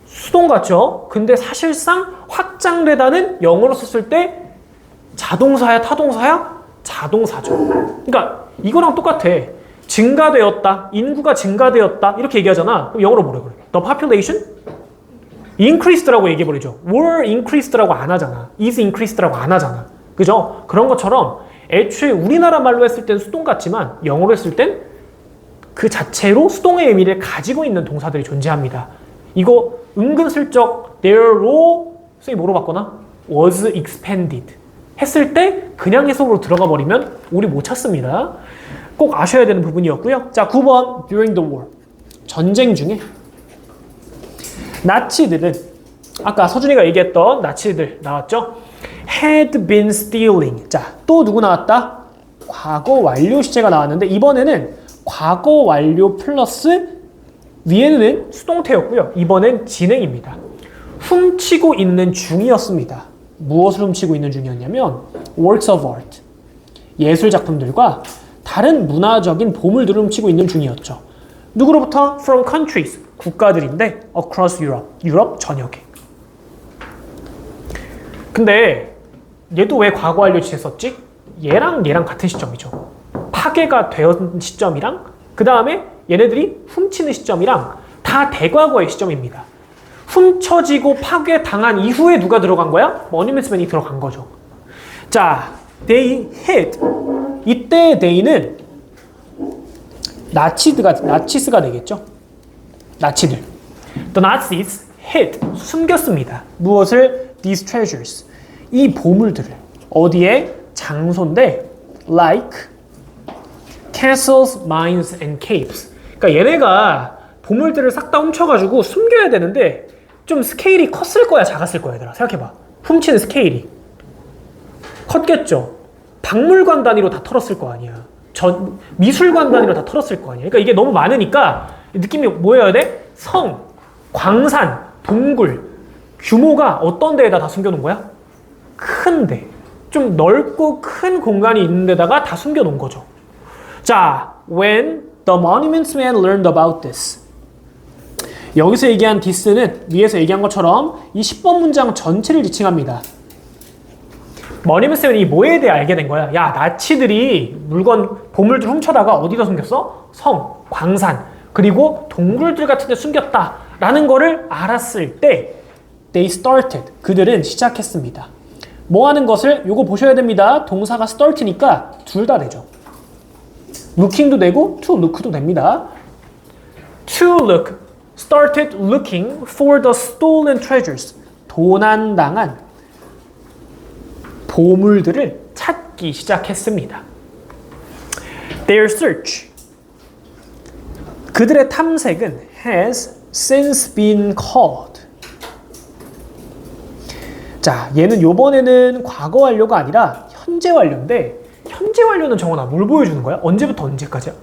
수동 같죠? 근데 사실상 확장되다는 영어로 썼을 때 자동사야, 타동사야? 자동사죠. 그러니까 이거랑 똑같아. 증가되었다, 인구가 증가되었다 이렇게 얘기하잖아. 그럼 영어로 뭐라 그래? The population increased라고 얘기해버리죠. were increased라고 안 하잖아. is increased라고 안 하잖아. 그죠? 그런 것처럼 애초에 우리나라 말로 했을 땐 수동 같지만 영어로 했을 땐 그 자체로 수동의 의미를 가지고 있는 동사들이 존재합니다. 이거 은근슬쩍 their role 선생님 뭐로 바꿔나? was expanded. 했을 때 그냥 해석으로 들어가 버리면 우리 못 찾습니다. 꼭 아셔야 되는 부분이었고요. 자, 9번 during the war. 전쟁 중에 나치들은 아까 서준이가 얘기했던 나치들 나왔죠? had been stealing. 자, 또 누구 나왔다? 과거 완료 시제가 나왔는데 이번에는 과거 완료 플러스 위에는 수동태였고요. 이번엔 진행입니다. 훔치고 있는 중이었습니다. 무엇을 훔치고 있는 중이었냐면 works of art. 예술 작품들과 다른 문화적인 보물들을 훔치고 있는 중이었죠. 누구로부터? From countries. 국가들인데 across Europe. 유럽 전역에. 근데 얘도 왜 과거 완료 시제 썼지? 얘랑 같은 시점이죠. 파괴가 된 시점이랑 그 다음에 얘네들이 훔치는 시점이랑 다 대과거의 시점입니다. 훔쳐지고 파괴당한 이후에 누가 들어간 거야? 머니먼스맨이 들어간 거죠. 자, they hid. 이때 they는 나치스가 되겠죠. 나치들. The Nazis hid. 숨겼습니다. 무엇을? These treasures. 이 보물들을. 어디에? 장소인데 like castles, mines and caves. 그러니까 얘네가 보물들을 싹 다 훔쳐가지고 숨겨야 되는데 좀 스케일이 컸을 거야, 작았을 거야, 얘들아. 생각해봐. 훔치는 스케일이 컸겠죠. 박물관 단위로 다 털었을 거 아니야. 미술관 단위로 다 털었을 거 아니야. 그러니까 이게 너무 많으니까 느낌이 뭐여야 돼? 성, 광산, 동굴, 규모가 어떤 데에다 다 숨겨놓은 거야? 큰데. 좀 넓고 큰 공간이 있는 데다가 다 숨겨놓은 거죠. 자, when the monuments man learned about this. 여기서 얘기한 this는 위에서 얘기한 것처럼 이 10번 문장 전체를 지칭합니다. 머니먼스맨이 뭐에 대해 알게 된 거야? 야, 나치들이 보물들 훔쳐다가 어디다 숨겼어? 성, 광산, 그리고 동굴들 같은 데 숨겼다 라는 거를 알았을 때 they started. 그들은 시작했습니다. 뭐 하는 것을? 요거 보셔야 됩니다. 동사가 start니까 둘 다 되죠. looking도 되고 to look도 됩니다. to look, started looking for the stolen treasures. 도난당한 보물들을 찾기 시작했습니다. Their search. 그들의 탐색은 has since been called. 자, 얘는 요번에는 과거 완료가 아니라 현재 완료인데 현재 완료는 정원아 뭘 보여주는 거야? 언제부터 언제까지야?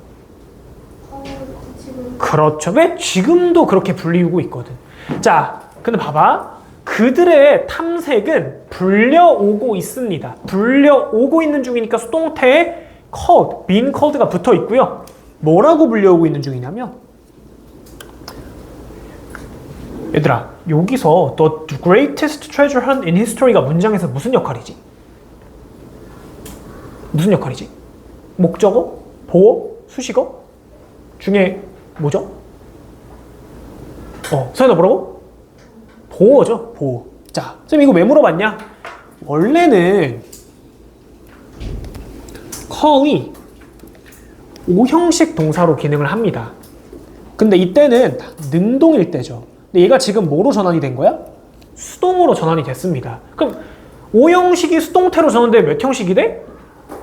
지금. 그렇죠. 왜? 지금도 그렇게 불리우고 있거든. 자, 근데 봐봐. 그들의 탐색은 불려오고 있습니다. 불려오고 있는 중이니까 수동태에 called, been called가 붙어 있고요. 뭐라고 불려오고 있는 중이냐면 얘들아, 여기서 the greatest treasure hunt in history가 문장에서 무슨 역할이지? 무슨 역할이지? 목적어? 보어? 수식어? 중에 뭐죠? 서연아 뭐라고? 보어죠, 보어. 자, 쌤 이거 왜 물어봤냐? 원래는 call이 오형식 동사로 기능을 합니다. 근데 이때는 능동일 때죠. 근데 얘가 지금 뭐로 전환이 된 거야? 수동으로 전환이 됐습니다. 그럼 오형식이 수동태로 전환돼 몇 형식이 돼?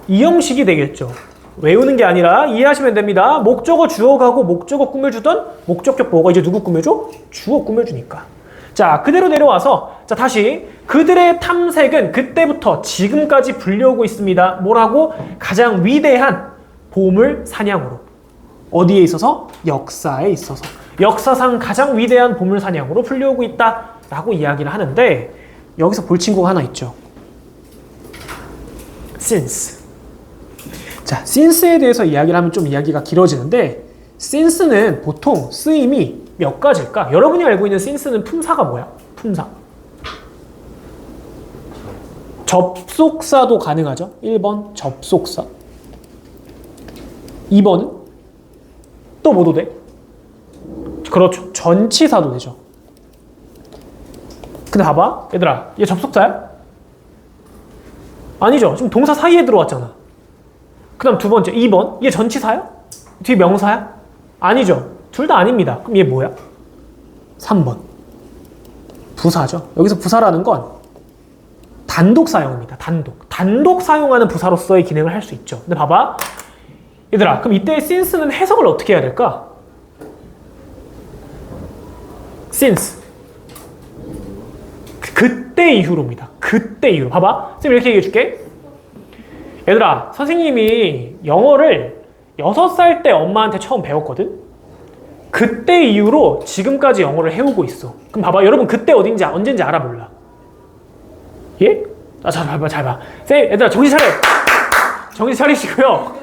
2형식이 되겠죠. 외우는 게 아니라 이해하시면 됩니다. 목적어 주어가고 목적어 꾸며주던 목적격 보어가 이제 누구 꾸며줘? 주어 꾸며주니까. 자, 그대로 내려와서 자 다시 그들의 탐색은 그때부터 지금까지 불려오고 있습니다. 뭐라고? 가장 위대한 보물 사냥으로. 어디에 있어서? 역사에 있어서. 역사상 가장 위대한 보물 사냥으로 불려오고 있다라고 이야기를 하는데 여기서 볼 친구가 하나 있죠. since. 자, since에 대해서 이야기를 하면 좀 이야기가 길어지는데 since는 보통 쓰임이 몇 가지일까? 여러분이 알고 있는 since는 품사가 뭐야? 품사. 접속사도 가능하죠. 1번 접속사. 2번은 또 뭐도 돼? 그렇죠. 전치사도 되죠. 근데 봐봐. 얘들아, 얘 접속사야? 아니죠. 지금 동사 사이에 들어왔잖아. 그 다음 두 번째, 2번. 얘 전치사야? 뒤에 명사야? 아니죠. 둘 다 아닙니다. 그럼 얘 뭐야? 3번. 부사죠. 여기서 부사라는 건 단독 사용입니다. 단독. 단독 사용하는 부사로서의 기능을 할 수 있죠. 근데 봐봐. 얘들아, 그럼 이때 since는 해석을 어떻게 해야 될까? since. 그때 이후로입니다. 그때 이후로. 봐봐. 쌤 이렇게 얘기해 줄게. 얘들아, 선생님이 영어를 6살 때 엄마한테 처음 배웠거든? 그때 이후로 지금까지 영어를 해오고 있어. 그럼 봐봐. 여러분 그때 어딘지 언젠지 알아 몰라? 예? 잘 봐봐. 잘 봐. 쌤, 얘들아 정신 차려. 정신 차리시고요.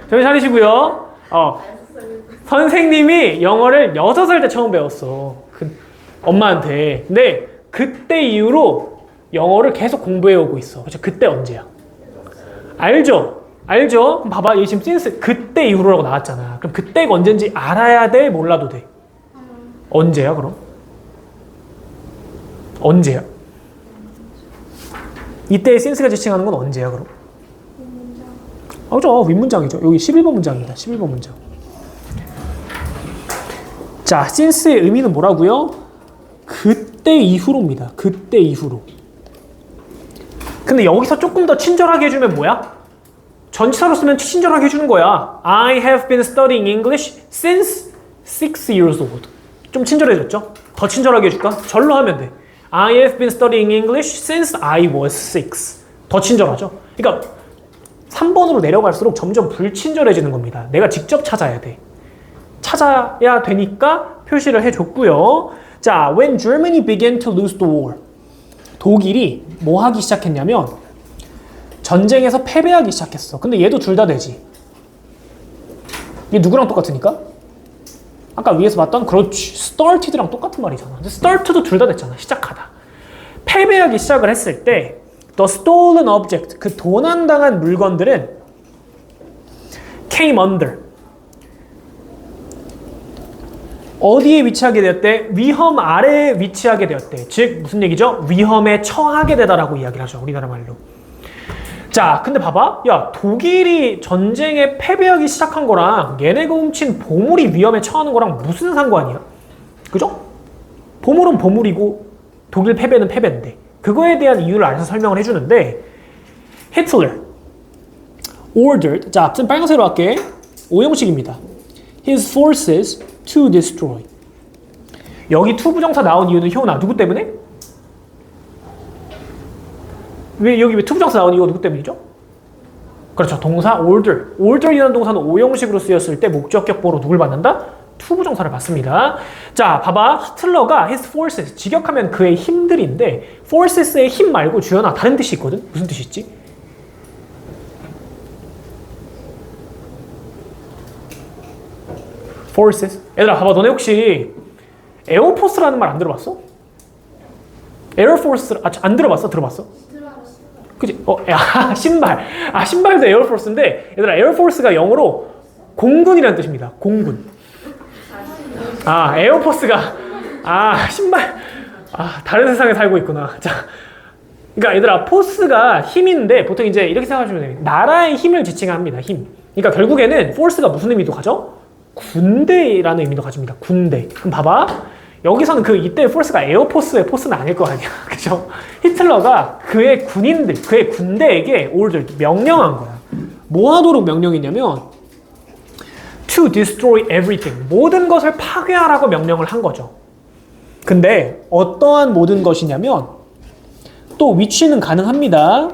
정신 차리시고요. 선생님이 영어를 6살 때 처음 배웠어. 엄마한테. 근데 그때 이후로 영어를 계속 공부해오고 있어. 그렇죠? 그때 언제야? 알죠? 알죠? 그럼 봐봐. 얘 지금 since 그때 이후로라고 나왔잖아. 그럼 그때가 언젠지 알아야 돼? 몰라도 돼? 언제야 그럼? 언제야? 이때 since가 지칭하는 건 언제야 그럼? 그죠? 윗문장이죠. 여기 11번 문장입니다. 11번 문장. 자, since의 의미는 뭐라고요? 그때 이후로입니다. 그때 이후로. 근데 여기서 조금 더 친절하게 해주면 뭐야? 전치사로 쓰면 친절하게 해주는 거야. I have been studying English since 6 years old. 좀 친절해졌죠? 더 친절하게 해줄까? 절로 하면 돼. I have been studying English since I was 6. 더 친절하죠? 그러니까 3번으로 내려갈수록 점점 불친절해지는 겁니다. 내가 직접 찾아야 돼. 찾아야 되니까 표시를 해줬고요. 자, when Germany began to lose the war. 독일이 뭐 하기 시작했냐면 전쟁에서 패배하기 시작했어. 근데 얘도 둘 다 되지. 이게 누구랑 똑같으니까? 아까 위에서 봤던 그렇지. started랑 똑같은 말이잖아. 근데 start도 둘 다 됐잖아. 시작하다. 패배하기 시작을 했을 때 the stolen object, 그 도난당한 물건들은 came under. 어디에 위치하게 되었대? 위험 아래에 위치하게 되었대. 즉 무슨 얘기죠? 위험에 처하게 되다라고 이야기를 하죠. 우리나라 말로. 자, 근데 봐봐. 야, 독일이 전쟁에 패배하기 시작한 거랑 얘네가 훔친 보물이 위험에 처하는 거랑 무슨 상관이야? 그죠? 보물은 보물이고 독일 패배는 패배인데 그거에 대한 이유를 알아서 설명을 해주는데 Hitler ordered, 자, 지금 빨간색으로 할게. 오형식입니다. His forces to destroy. 여기 to 부정사 나온 이유는 효나 누구 때문에? 왜 여기 왜 to 부정사 나온 이유가 누구 때문이죠? 그렇죠. 동사 order. order이라는 동사는 오형식으로 쓰였을 때 목적격보로 누굴 받는다? to 부정사를 받습니다. 자, 봐봐. 히틀러가 his forces, 직역하면 그의 힘들인데 forces의 힘 말고 주연아 다른 뜻이 있거든? 무슨 뜻이 있지? forces. 얘들아 봐봐. 너네 혹시 에어포스라는 말 안 들어봤어? 에어포스 안 들어봤어? 들어봤어? 그치? 신발. 신발도 에어포스인데 얘들아 에어포스가 영어로 공군이라는 뜻입니다. 공군. 에어포스가 신발. 다른 세상에 살고 있구나. 자, 그러니까 얘들아 포스가 힘인데 보통 이제 이렇게 생각하시면 돼요. 나라의 힘을 지칭합니다. 힘. 그러니까 결국에는 force가 무슨 의미도 가져? 군대라는 의미도 가집니다. 군대. 그럼 봐봐. 여기서는 이때 force가 에어포스의 포스는 아닐 거 아니야. 그죠? 히틀러가 그의 군인들, 그의 군대에게 order, 명령한 거야. 뭐 하도록 명령했냐면 to destroy everything. 모든 것을 파괴하라고 명령을 한 거죠. 근데 어떠한 모든 것이냐면 또 위치는 가능합니다.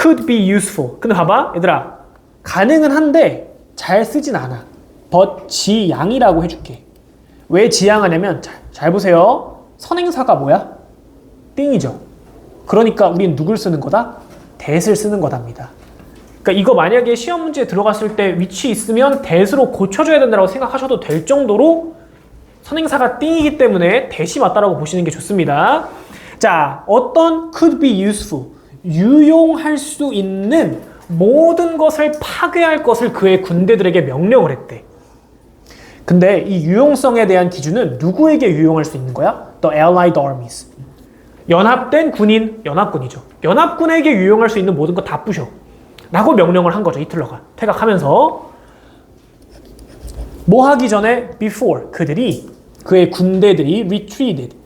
could be useful. 근데 봐봐. 얘들아. 가능은 한데 잘 쓰진 않아. but 지양이라고 해줄게. 왜 지양하냐면 잘 보세요. 선행사가 뭐야? 띵이죠. 그러니까 우린 누굴 쓰는 거다? that을 쓰는 거답니다. 그러니까 이거 만약에 시험 문제에 들어갔을 때 위치 있으면 that으로 고쳐줘야 된다고 생각하셔도 될 정도로 선행사가 띵이기 때문에 that이 맞다라고 보시는 게 좋습니다. 자, 어떤 could be useful, 유용할 수 있는 모든 것을 파괴할 것을 그의 군대들에게 명령을 했대. 근데 이 유용성에 대한 기준은 누구에게 유용할 수 있는 거야? The Allied Armies. 연합된 군인, 연합군이죠. 연합군에게 유용할 수 있는 모든 거 다 부셔. 라고 명령을 한 거죠. 히틀러가. 퇴각하면서 뭐 하기 전에? Before. 그의 군대들이 retreated.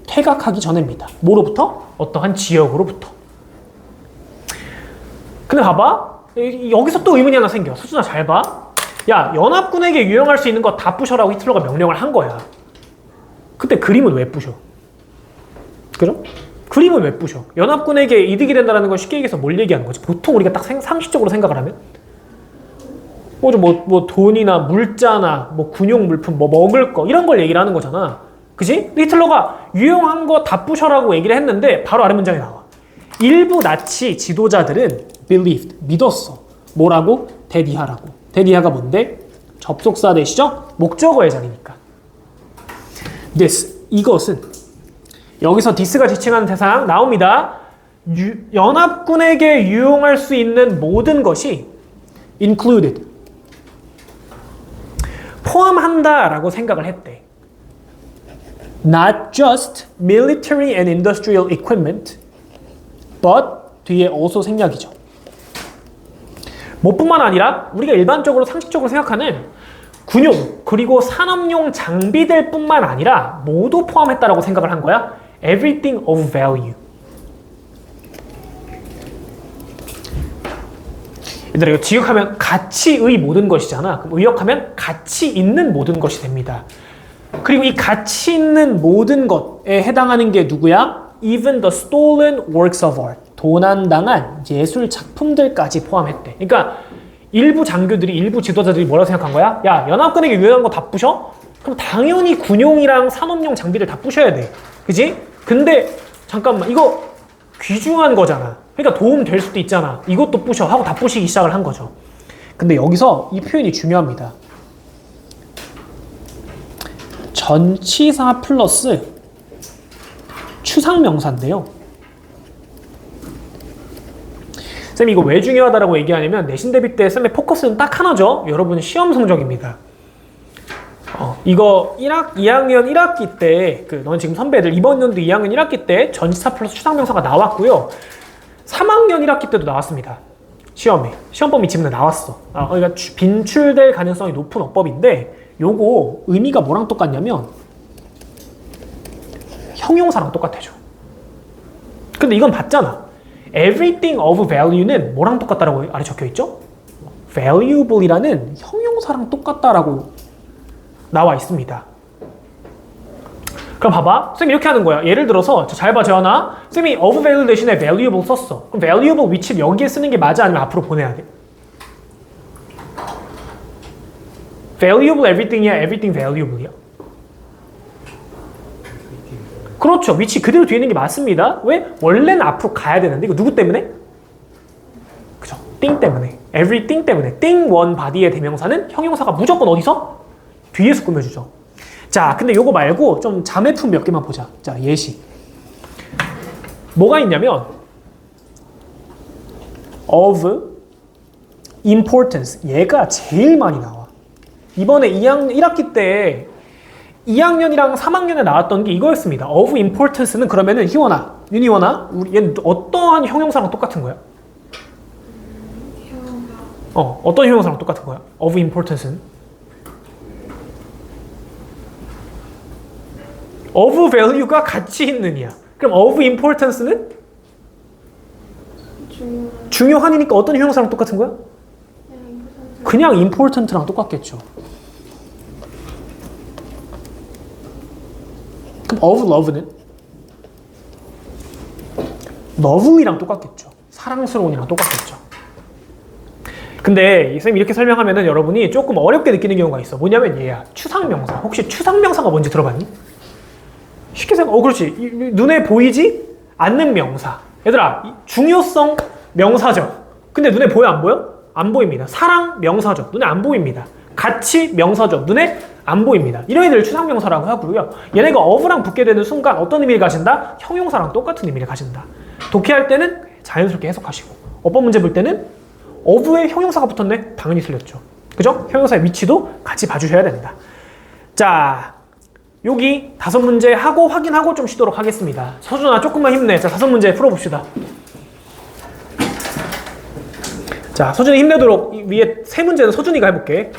퇴각하기 전입니다. 뭐로부터? 어떠한 지역으로부터. 근데 봐봐. 여기서 또 의문이 하나 생겨. 수준아 잘 봐. 야, 연합군에게 유용할 수 있는 거 다 부셔라고 히틀러가 명령을 한 거야. 그때 그림은 왜 부셔? 그죠? 그림은 왜 부셔? 연합군에게 이득이 된다는 건 쉽게 얘기해서 뭘 얘기하는 거지? 보통 우리가 딱 상식적으로 생각을 하면 뭐 돈이나 물자나 뭐 군용 물품, 뭐 먹을 거 이런 걸 얘기를 하는 거잖아. 그지? 히틀러가 유용한 거 다 부셔라고 얘기를 했는데 바로 아래 문장에 나와. 일부 나치 지도자들은 believed, 믿었어. 뭐라고? 대디하라고. 대디하가 뭔데? 접속사 대시죠? 목적어의 자리니까. this, 이것은 여기서 this가 지칭하는 대상 나옵니다. 연합군에게 유용할 수 있는 모든 것이 included, 포함한다라고 생각을 했대. Not just military and industrial equipment, but 뒤에 also 생략이죠. 뭐뿐만 아니라 우리가 일반적으로 상식적으로 생각하는 군용 그리고 산업용 장비들 뿐만 아니라 모두 포함했다라고 생각을 한 거야. Everything of value. 얘들아 이거 지역하면 가치의 모든 것이잖아. 그럼 의역하면 가치 있는 모든 것이 됩니다. 그리고 이 가치 있는 모든 것에 해당하는 게 누구야? Even the stolen works of art. 도난당한 예술 작품들까지 포함했대. 그러니까 일부 장교들이, 일부 지도자들이 뭐라고 생각한 거야? 야, 연합군에게 유용한 거 다 부셔? 그럼 당연히 군용이랑 산업용 장비들 다 부셔야 돼. 그지? 근데 잠깐만, 이거 귀중한 거잖아. 그러니까 도움 될 수도 있잖아. 이것도 부셔 하고 다 부시기 시작을 한 거죠. 근데 여기서 이 표현이 중요합니다. 전치사 플러스 추상명사인데요. 쌤이 이거 왜 중요하다고 얘기하냐면 내신 대비 때 쌤의 포커스는 딱 하나죠. 여러분 시험 성적입니다. 이거 2학년 1학기 때 넌 지금 선배들 이번 연도 2학년 1학기 때 전치사 플러스 추상명사가 나왔고요. 3학년 1학기 때도 나왔습니다. 시험에. 시험범위 지문에 나왔어. 그러니까 빈출될 가능성이 높은 어법인데 요거 의미가 뭐랑 똑같냐면 형용사랑 똑같아져. 근데 이건 봤잖아. Everything of value는 뭐랑 똑같다라고 아래 적혀있죠? valuable이라는 형용사랑 똑같다라고 나와 있습니다. 그럼 봐봐. 쌤이 이렇게 하는 거야. 예를 들어서 잘 봐, 재현아. 쌤이 of value 대신에 valuable 썼어. 그럼 valuable 위치를 여기에 쓰는 게 맞아? 아니면 앞으로 보내야 돼? valuable everything이야? everything valuable이야? 그렇죠. 위치 그대로 뒤에 있는 게 맞습니다. 왜? 원래는 앞으로 가야 되는데 이거 누구 때문에? 그죠. thing 때문에. everything 때문에. thing one body의 대명사는 형용사가 무조건 어디서? 뒤에서 꾸며주죠. 자, 근데 요거 말고 좀 자매품 몇 개만 보자. 자, 예시. 뭐가 있냐면 of importance. 얘가 제일 많이 나와. 이번에 1학기 때 2학년이랑 3학년에 나왔던 게 이거였습니다. of importance는 그러면은 희원아, 윤희원아, 얘는 어떠한 형용사랑 똑같은 거야? 어떤 형용사랑 똑같은 거야? of importance는? of value가 가치 있는이야. 그럼 of importance는? 중요한이니까 어떤 형용사랑 똑같은 거야? 그냥 important랑 똑같겠죠. 그럼 of love는? lovely랑 똑같겠죠. 사랑스러운이랑 똑같겠죠. 근데 쌤이 이렇게 설명하면은 여러분이 조금 어렵게 느끼는 경우가 있어. 뭐냐면 얘야. 추상명사. 혹시 추상명사가 뭔지 들어봤니? 쉽게 생각, 그렇지. 눈에 보이지 않는 명사. 얘들아, 중요성 명사적. 근데 눈에 보여, 안 보여? 안 보입니다. 사랑 명사적. 눈에 안 보입니다. 가치 명사적. 눈에 안 보입니다. 이런 애들 추상명사라고 하고요. 얘네가 of랑 붙게 되는 순간 어떤 의미를 가진다? 형용사랑 똑같은 의미를 가진다. 독해할 때는 자연스럽게 해석하시고, 어법 문제 볼 때는 of에 형용사가 붙었네? 당연히 틀렸죠. 그죠? 형용사의 위치도 같이 봐주셔야 됩니다. 자, 여기 5문제 하고 확인하고 좀 쉬도록 하겠습니다. 서준아 조금만 힘내. 자, 5문제 풀어봅시다. 자, 서준이 힘내도록 위에 3문제는 서준이가 해볼게.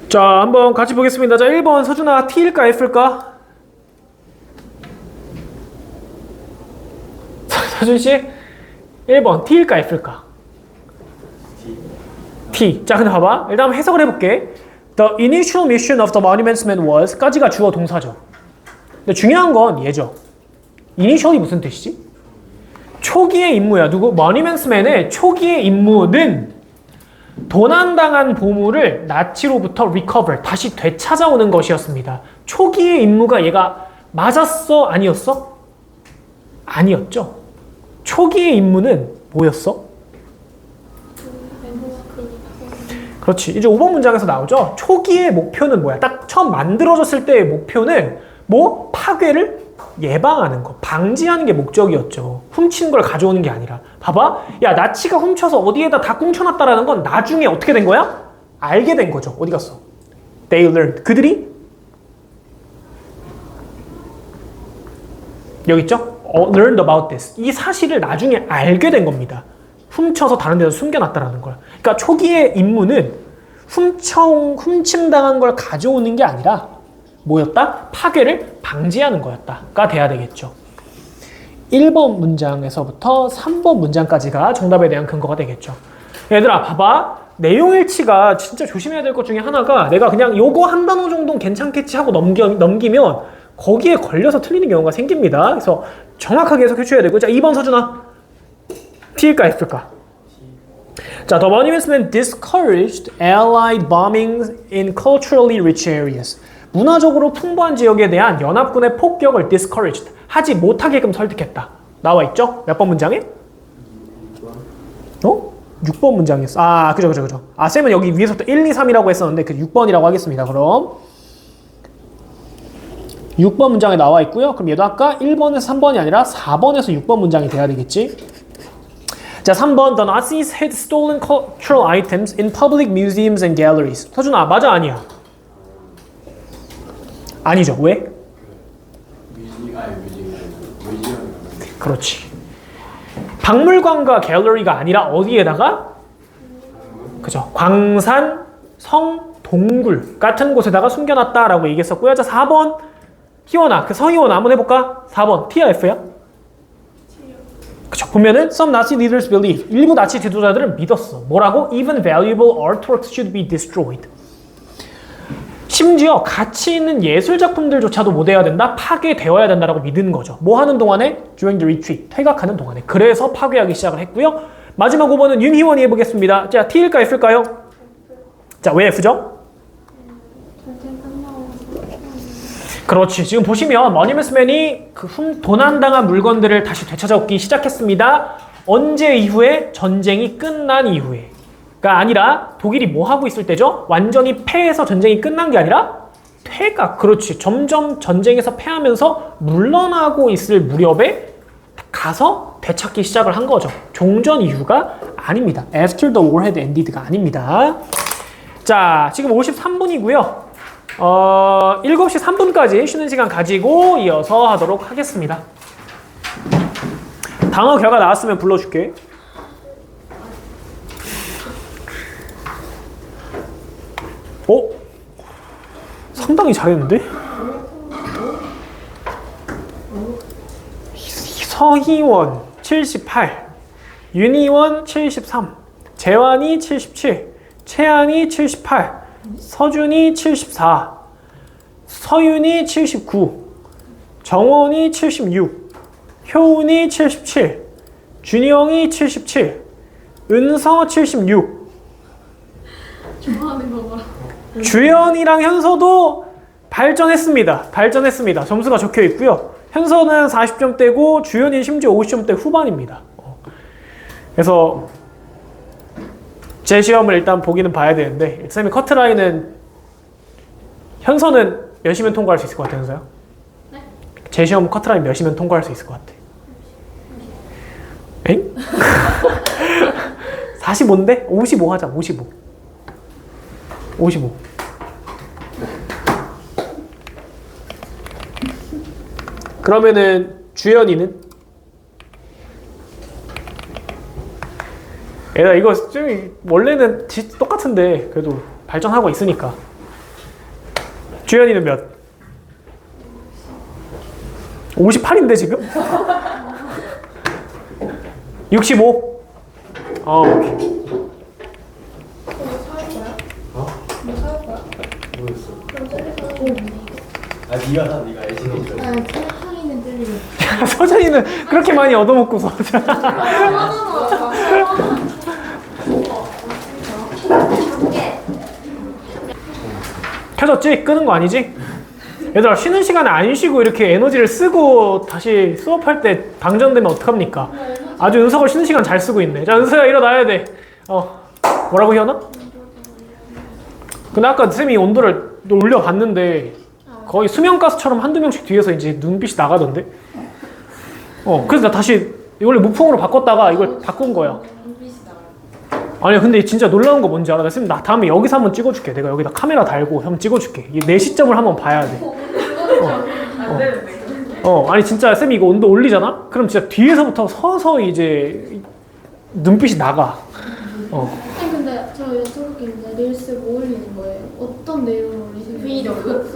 자, 한번 같이 보겠습니다. 자, 1번 서준아, T일까 F일까? 서준씨, 1번 T일까 F일까? T. 자, 근데 봐봐. 일단 한번 해석을 해볼게. The initial mission of the Monuments Men was 까지가 주어 동사죠. 근데 중요한 건 얘죠. initial이 무슨 뜻이지? 초기의 임무야. 누구? Monuments Men의 초기의 임무는 도난당한 보물을 나치로부터 recover, 다시 되찾아오는 것이었습니다. 초기의 임무가 얘가 맞았어? 아니었어? 아니었죠. 초기의 임무는 뭐였어? 그렇지. 이제 5번 문장에서 나오죠. 초기의 목표는 뭐야? 딱 처음 만들어졌을 때의 목표는 뭐? 파괴를 예방하는 거, 방지하는 게 목적이었죠. 훔친 걸 가져오는 게 아니라. 봐봐. 야, 나치가 훔쳐서 어디에다 다 꽁쳐놨다라는 건 나중에 어떻게 된 거야? 알게 된 거죠. 어디 갔어? They learned. 그들이 여기 있죠? learned about this. 이 사실을 나중에 알게 된 겁니다. 훔쳐서 다른 데서 숨겨놨다라는 걸. 그러니까 초기의 임무는 훔침당한 걸 가져오는 게 아니라 뭐였다? 파괴를 방지하는 거였다가 돼야 되겠죠. 1번 문장에서부터 3번 문장까지가 정답에 대한 근거가 되겠죠. 얘들아 봐봐. 내용일치가 진짜 조심해야 될 것 중에 하나가 내가 그냥 요거 한 단어 정도는 괜찮겠지 하고 넘기면 거기에 걸려서 틀리는 경우가 생깁니다. 그래서 정확하게 해석해 줘야 되고. 자, 2번 서준아. T일까 F일까? 자, the Monuments Men discouraged Allied bombings in culturally rich areas. 문화적으로 풍부한 지역에 대한 연합군의 폭격을 discouraged, 하지 못하게끔 설득했다. 나와 있죠? 몇 번 문장에? 6번 문장이었어. 아, 그죠. 아, 쌤은 여기 위에서부터 1, 2, 3이라고 했었는데 그 6번이라고 하겠습니다. 그럼 6번 문장에 나와 있고요. 그럼 얘도 아까 1번에서 3번이 아니라 4번에서 6번 문장이 돼야 되겠지? 자, 3번. The Nazis had stolen cultural items in public museums and galleries. 서준아, 맞아 아니야? 아니죠. 왜? 그렇지. 박물관과 갤러리가 아니라 어디에다가? 그죠. 광산, 성, 동굴 같은 곳에다가 숨겨놨다라고 얘기했었고요. 자, 4번. 희원아, 그 서희원 한번 해볼까? 4번. T야 F야? 그쵸. 보면은 some Nazi leaders believe. 일부 나치 지도자들은 믿었어. 뭐라고? Even valuable artworks should be destroyed. 심지어 가치 있는 예술 작품들조차도 뭐 돼야 된다? 파괴되어야 된다라고 믿는 거죠. 뭐 하는 동안에? During the retreat. 퇴각하는 동안에. 그래서 파괴하기 시작을 했고요. 마지막 5번은 윤희원이 해보겠습니다. 자, T일까 F일까요? 자, 왜 F죠? 그렇지. 지금 보시면 머니먼스맨이 그 도난당한 물건들을 다시 되찾아오기 시작했습니다. 언제 이후에? 전쟁이 끝난 이후에. 가 아니라 독일이 뭐 하고 있을 때죠? 완전히 패해서 전쟁이 끝난 게 아니라 퇴각. 그렇지. 점점 전쟁에서 패하면서 물러나고 있을 무렵에 가서 되찾기 시작을 한 거죠. 종전 이후가 아닙니다. After the war had ended가 아닙니다. 자, 지금 53분이고요. 7시 3분까지 쉬는 시간 가지고 이어서 하도록 하겠습니다. 단어 결과 나왔으면 불러줄게. 상당히 잘했는데? 서희원 78, 윤희원 73, 재환이 77, 채안이 78, 서준이 74, 서윤이 79, 정원이 76, 효운이 77, 준영이 77, 은서 76. 좋아하는 거 봐. 주연이랑 현서도 발전했습니다. 점수가 적혀 있고요. 현서는 40점대고 주연이 심지어 50점대 후반입니다. 그래서 제 시험을 일단 보기는 봐야 되는데 쌤이 커트라인은 현서는 몇이면 통과할 수 있을 것 같아요, 현서요? 네? 제 시험 커트라인 몇이면 통과할 수 있을 것 같아? 엥? 45인데? 55 하자, 55. 그러면은 주연이는? 얘들아 이거 좀 원래는 똑같은데 그래도 발전하고 있으니까. 주연이는 몇? 58인데 지금? 65? 오케이. 모르겠어. 그럼 셀렉션. 네가 애신이 줘. 셀렉션이는 들리고. 서준이는 그렇게 많이 얻어먹고서. 켜졌지? 끄는 거 아니지? 얘들아 쉬는 시간에 안 쉬고 이렇게 에너지를 쓰고 다시 수업할 때 방전되면 어떡합니까? 아주 은서가 쉬는 시간 잘 쓰고 있네. 자 은서야 일어나야 돼. 뭐라고 희연아? 근데 아까 쌤이 온도를 올려봤는데 거의 수면가스처럼 한두 명씩 뒤에서 이제 눈빛이 나가던데? 그래서 나 다시 원래 무풍으로 바꿨다가 이걸 바꾼 거야. 아니야 근데 진짜 놀라운 거 뭔지 알아? 나 쌤 나 다음에 여기서 한번 찍어줄게. 내가 여기다 카메라 달고 한번 찍어줄게. 내 시점을 한번 봐야 돼. 안 되는데. 아니 진짜 쌤이 이거 온도 올리잖아? 그럼 진짜 뒤에서부터 서서히 이제 눈빛이 나가. 아니 근데 저 여쭤볼 게 있는데 릴스 뭐 올리는 거예요? 어떤 내용을 올리시는 거예요? 브이로그?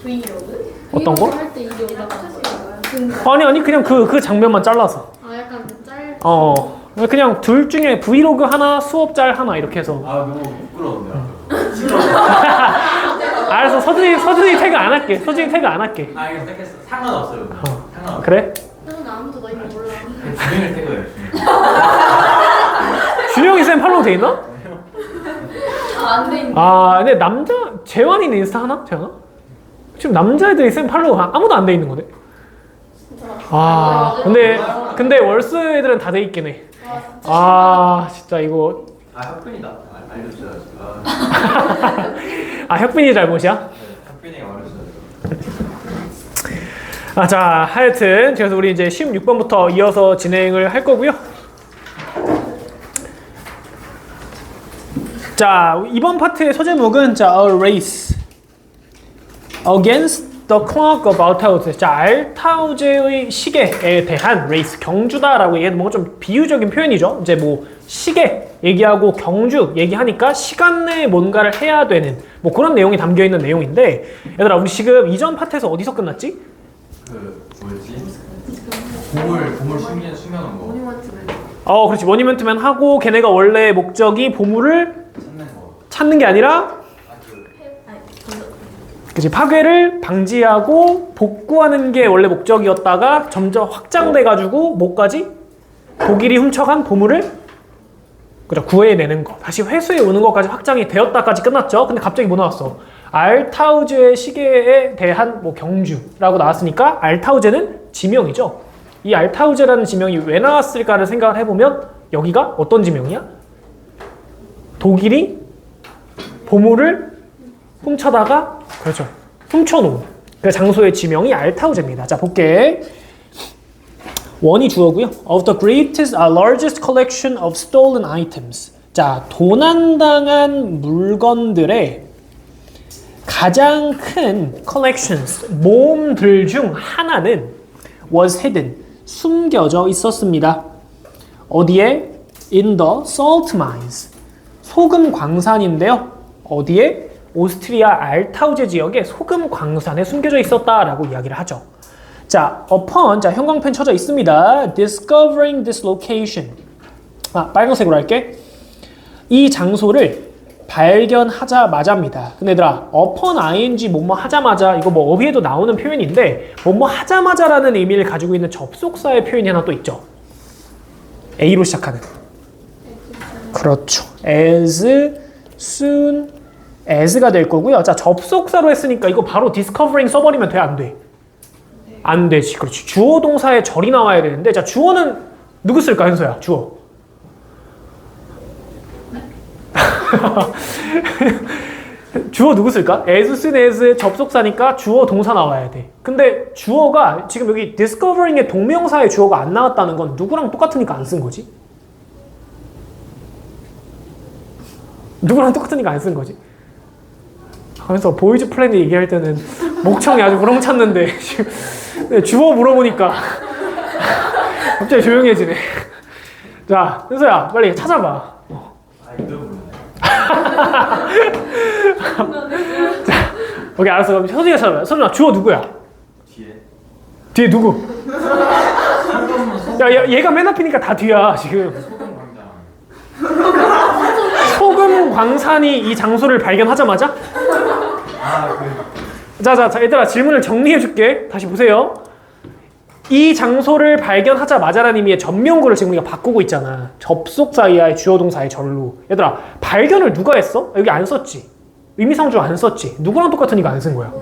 브이로그? 어떤 거? 할때 이게 올라가는 아니 그냥 그 장면만 잘라서. 약간 짧. 그냥 둘 중에 브이로그 하나, 수업 짤 하나 이렇게 해서. 너무 부끄러운데. 알았어 서준이 태그 안 할게. 이거 택했어. 상관없어요. 상관없어. 그래? 저는 아무도 너 이거 몰라. 주민을 태그해. 준영이 쌤 팔로우 돼 있나? 안 돼 있는. 근데 재환이는 인스타 하나? 재환아? 지금 남자애들이 쌤 팔로우 아무도 안 돼 있는 거네. 근데 월수 애들은 다 돼 있긴 해. 진짜 이거. 혁빈이다. 알려줘야지. 혁빈이 잘못이야? 혁빈이가 말해줘야지. 자, 하여튼 그래서 우리 이제 16번부터 이어서 진행을 할 거고요. 자, 이번 파트의 소제목은 A race against the clock of 알타우제. 자, 알타우제의 시계에 대한 레이스, 경주다라고 얘기해도 뭔가 좀 비유적인 표현이죠. 이제 뭐 시계 얘기하고 경주 얘기하니까 시간 내에 뭔가를 해야 되는 뭐 그런 내용이 담겨 있는 내용인데, 얘들아 우리 지금 이전 파트에서 어디서 끝났지? 보물 숨겨놓은 거. 그렇지. 모니먼트맨 하고 걔네가 원래 목적이 보물을 찾는 게 아니라 그치, 파괴를 방지하고 복구하는 게 원래 목적이었다가 점점 확장돼가지고 뭐까지? 독일이 훔쳐간 보물을 구해내는 거, 다시 회수해 오는 것까지 확장이 되었다까지 끝났죠. 근데 갑자기 뭐 나왔어? 알타우제의 시계에 대한 뭐 경주라고 나왔으니까 알타우제는 지명이죠. 이 알타우제라는 지명이 왜 나왔을까를 생각을 해보면 여기가 어떤 지명이야? 독일이 보물을 훔쳐다가 그렇죠. 훔쳐놓은 그 장소의 지명이 알타우제입니다. 자, 볼게. 원이 주어고요. Of the largest collection of stolen items. 자, 도난당한 물건들의 가장 큰 collections, 모음들 중 하나는 was hidden, 숨겨져 있었습니다. 어디에? In the salt mines. 소금 광산인데요. 어디에? 오스트리아 알타우제 지역의 소금 광산에 숨겨져 있었다라고 이야기를 하죠. 자, upon, 자, 형광펜 쳐져 있습니다. Discovering this location. 빨간색으로 할게. 이 장소를 발견하자마자입니다. 근데 얘들아, upon ing 뭐뭐 하자마자 이거 뭐 어휘에도 나오는 표현인데 뭐뭐 하자마자라는 의미를 가지고 있는 접속사의 표현이 하나 또 있죠. A로 시작하는. 그렇죠. as soon as가 될 거고요. 자, 접속사로 했으니까 이거 바로 discovering 써버리면 돼, 안 돼? 안 되지. 그렇지. 주어 동사에 절이 나와야 되는데, 자, 주어는 누구 쓸까, 현서야? 주어. 주어 누구 쓸까? as soon as 접속사니까 주어 동사 나와야 돼. 근데 주어가 지금 여기 discovering의 동명사의 주어가 안 나왔다는 건 누구랑 똑같으니까 안 쓴 거지? 누구랑 똑같으니까 안 쓴 거지? 하면서 보이즈 플랜 얘기할 때는 목청이 아주 우렁찼는데 주어 물어보니까 갑자기 조용해지네. 자, 현서야 빨리 찾아봐. 이거 모르네. 자, 오케이 알았어. 그럼 서준이가 찾아봐. 서준아 주어 누구야? 뒤에 누구? 야, 얘가 맨 앞이니까 다 뒤야 지금. 소금 광산이 이 장소를 발견하자마자? 자, 얘들아 질문을 정리해줄게. 다시 보세요. 이 장소를 발견하자마자라는 의미의 전명구를 지금 우리가 바꾸고 있잖아. 접속사 이하의 주어 동사의 절로. 얘들아 발견을 누가 했어? 여기 안 썼지. 의미상주 안 썼지. 누구랑 똑같으니까 안 쓴 거야.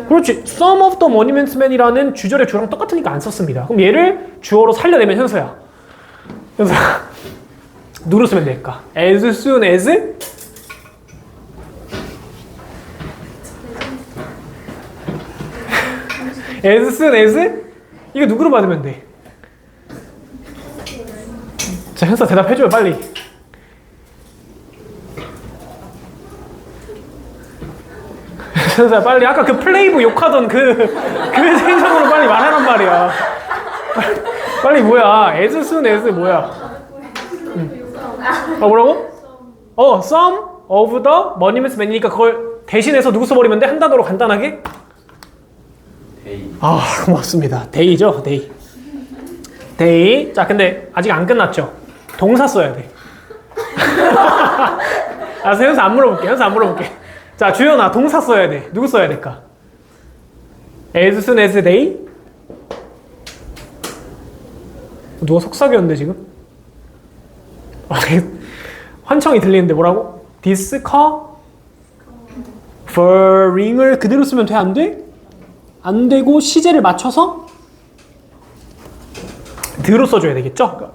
그렇지. Some of the Monuments Men이라는 주절의 주랑 똑같으니까 안 썼습니다. 그럼 얘를 주어로 살려내면 현서야. 누구로 쓰면 될까? As soon as as soon as 이거 누구로 받으면 돼? 자, 현서 대답해줘요 빨리. 현서야 빨리 아까 그 플레이브 욕하던 그 생각으로 빨리 말하란 말이야. 빨리 뭐야? as soon as 뭐야? 뭐라고? some of the monuments men이니까 그걸 대신해서 누구 써버리면 돼? 한 단어로 간단하게? 데이. 고맙습니다. 데이죠, 데이. 데이. 자, 근데 아직 안 끝났죠? 동사 써야 돼. 알았어, 현서 안 물어볼게. 자, 주연아, 동사 써야 돼. 누구 써야 될까? as soon as they? 누가 속삭였는데 지금? 환청이 들리는데 뭐라고? discovering을 그대로 쓰면 돼? 안 돼? 안 되고 시제를 맞춰서 드로 써줘야 되겠죠?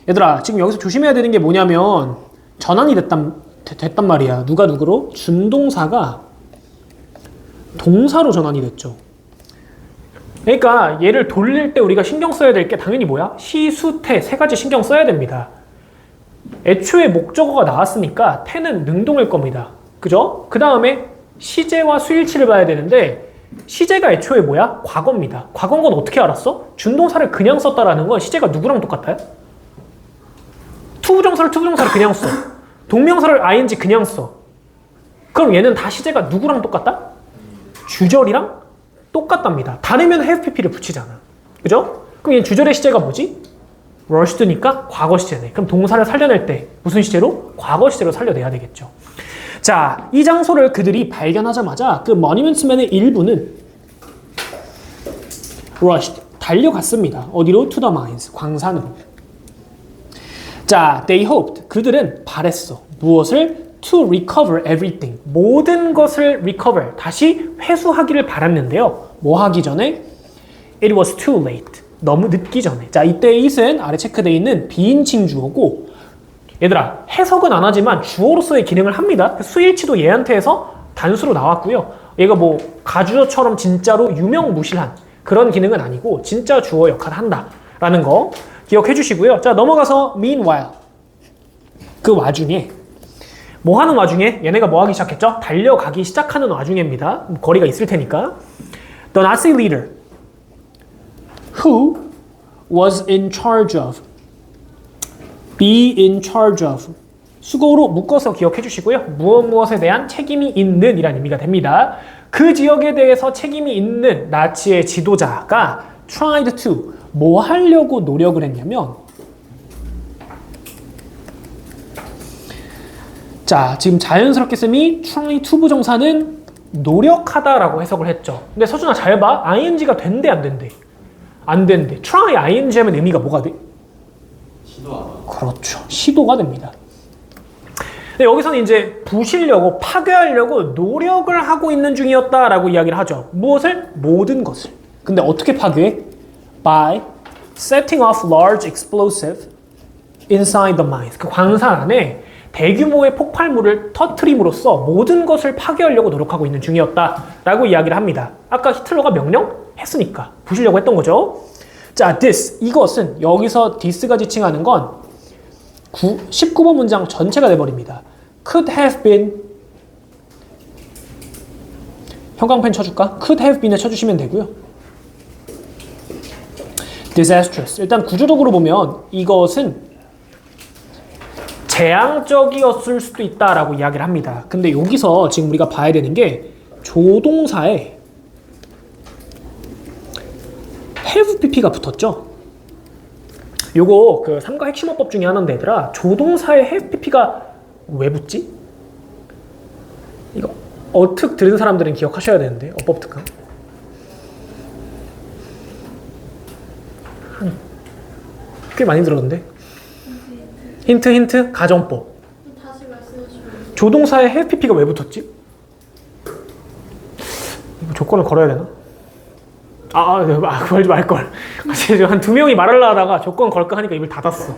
얘들아 지금 여기서 조심해야 되는 게 뭐냐면 전환이 됐단 말이야. 누가 누구로? 준동사가 동사로 전환이 됐죠. 그러니까 얘를 돌릴 때 우리가 신경 써야 될 게 당연히 뭐야? 시, 수, 태 세 가지 신경 써야 됩니다. 애초에 목적어가 나왔으니까 태는 능동일 겁니다. 그죠? 그 다음에 시제와 수일치를 봐야 되는데 시제가 애초에 뭐야? 과거입니다. 과거인 건 어떻게 알았어? 준동사를 그냥 썼다라는 건 시제가 누구랑 똑같아요? 투부정사를 그냥 써. 동명사를 ing 그냥 써. 그럼 얘는 다 시제가 누구랑 똑같다? 주절이랑 똑같답니다. 다르면 have pp를 붙이잖아. 그죠? 그럼 얘 주절의 시제가 뭐지? rushed니까 과거 시제네. 그럼 동사를 살려낼 때 무슨 시제로? 과거 시제로 살려내야 되겠죠. 자, 이 장소를 그들이 발견하자마자 그 Monuments Men의 일부는 rushed, 달려갔습니다. 어디로? To the mines, 광산으로. 자, they hoped, 그들은 바랬어. 무엇을? To recover everything, 모든 것을 recover, 다시 회수하기를 바랐는데요. 뭐 하기 전에? It was too late, 너무 늦기 전에. 자, 이때 it은 아래 체크되어 있는 비인칭 주어고 얘들아 해석은 안 하지만 주어로서의 기능을 합니다. 수일치도 얘한테 해서 단수로 나왔고요. 얘가 뭐 가주어처럼 진짜로 유명무실한 그런 기능은 아니고 진짜 주어 역할을 한다라는 거 기억해 주시고요. 자, 넘어가서 meanwhile, 그 와중에 뭐 하는 와중에? 얘네가 뭐 하기 시작했죠? 달려가기 시작하는 와중에입니다. 거리가 있을 테니까. The Nazi leader who was in charge of, be in charge of, 수거로 묶어서 기억해 주시고요. 무엇에 대한 책임이 있는 이란 의미가 됩니다. 그 지역에 대해서 책임이 있는 나치의 지도자가 tried to, 뭐 하려고 노력을 했냐면 자, 지금 자연스럽게 쌤이 try to 부정사는 노력하다라고 해석을 했죠. 근데 서준아 잘 봐. ing가 된대 안 된대? 안 된대. try ing 하면 의미가 뭐가 돼? 시도하다. 그렇죠. 시도가 됩니다. 근데 여기서는 이제 부시려고 파괴하려고 노력을 하고 있는 중이었다라고 이야기를 하죠. 무엇을? 모든 것을. 근데 어떻게 파괴해? By setting off large explosive inside the mines. 그 광산 안에 대규모의 폭발물을 터트림으로써 모든 것을 파괴하려고 노력하고 있는 중이었다라고 이야기를 합니다. 아까 히틀러가 명령했으니까 부시려고 했던 거죠. 자, this 이것은 여기서 this가 지칭하는 건 19번 문장 전체가 돼버립니다. could have been 형광펜 쳐줄까? could have been을 쳐주시면 되고요. disastrous 일단 구조적으로 보면 이것은 재앙적이었을 수도 있다라고 이야기를 합니다. 근데 여기서 지금 우리가 봐야 되는 게 조동사에 have pp가 붙었죠. 요거 그 삼가 핵심 어법 중에 하나인데 얘들아 조동사에 have pp가 왜 붙지? 이거 어특 들은 사람들은 기억하셔야 되는데 어법 특강 꽤 많이 들었는데 힌트 가정법 다시 말씀해 주시면. 조동사에 have pp가 왜 붙었지? 이거 조건을 걸어야 되나? 걸지 말걸. 지금 한 2명이 말하려 하다가 조건 걸까 하니까 입을 닫았어.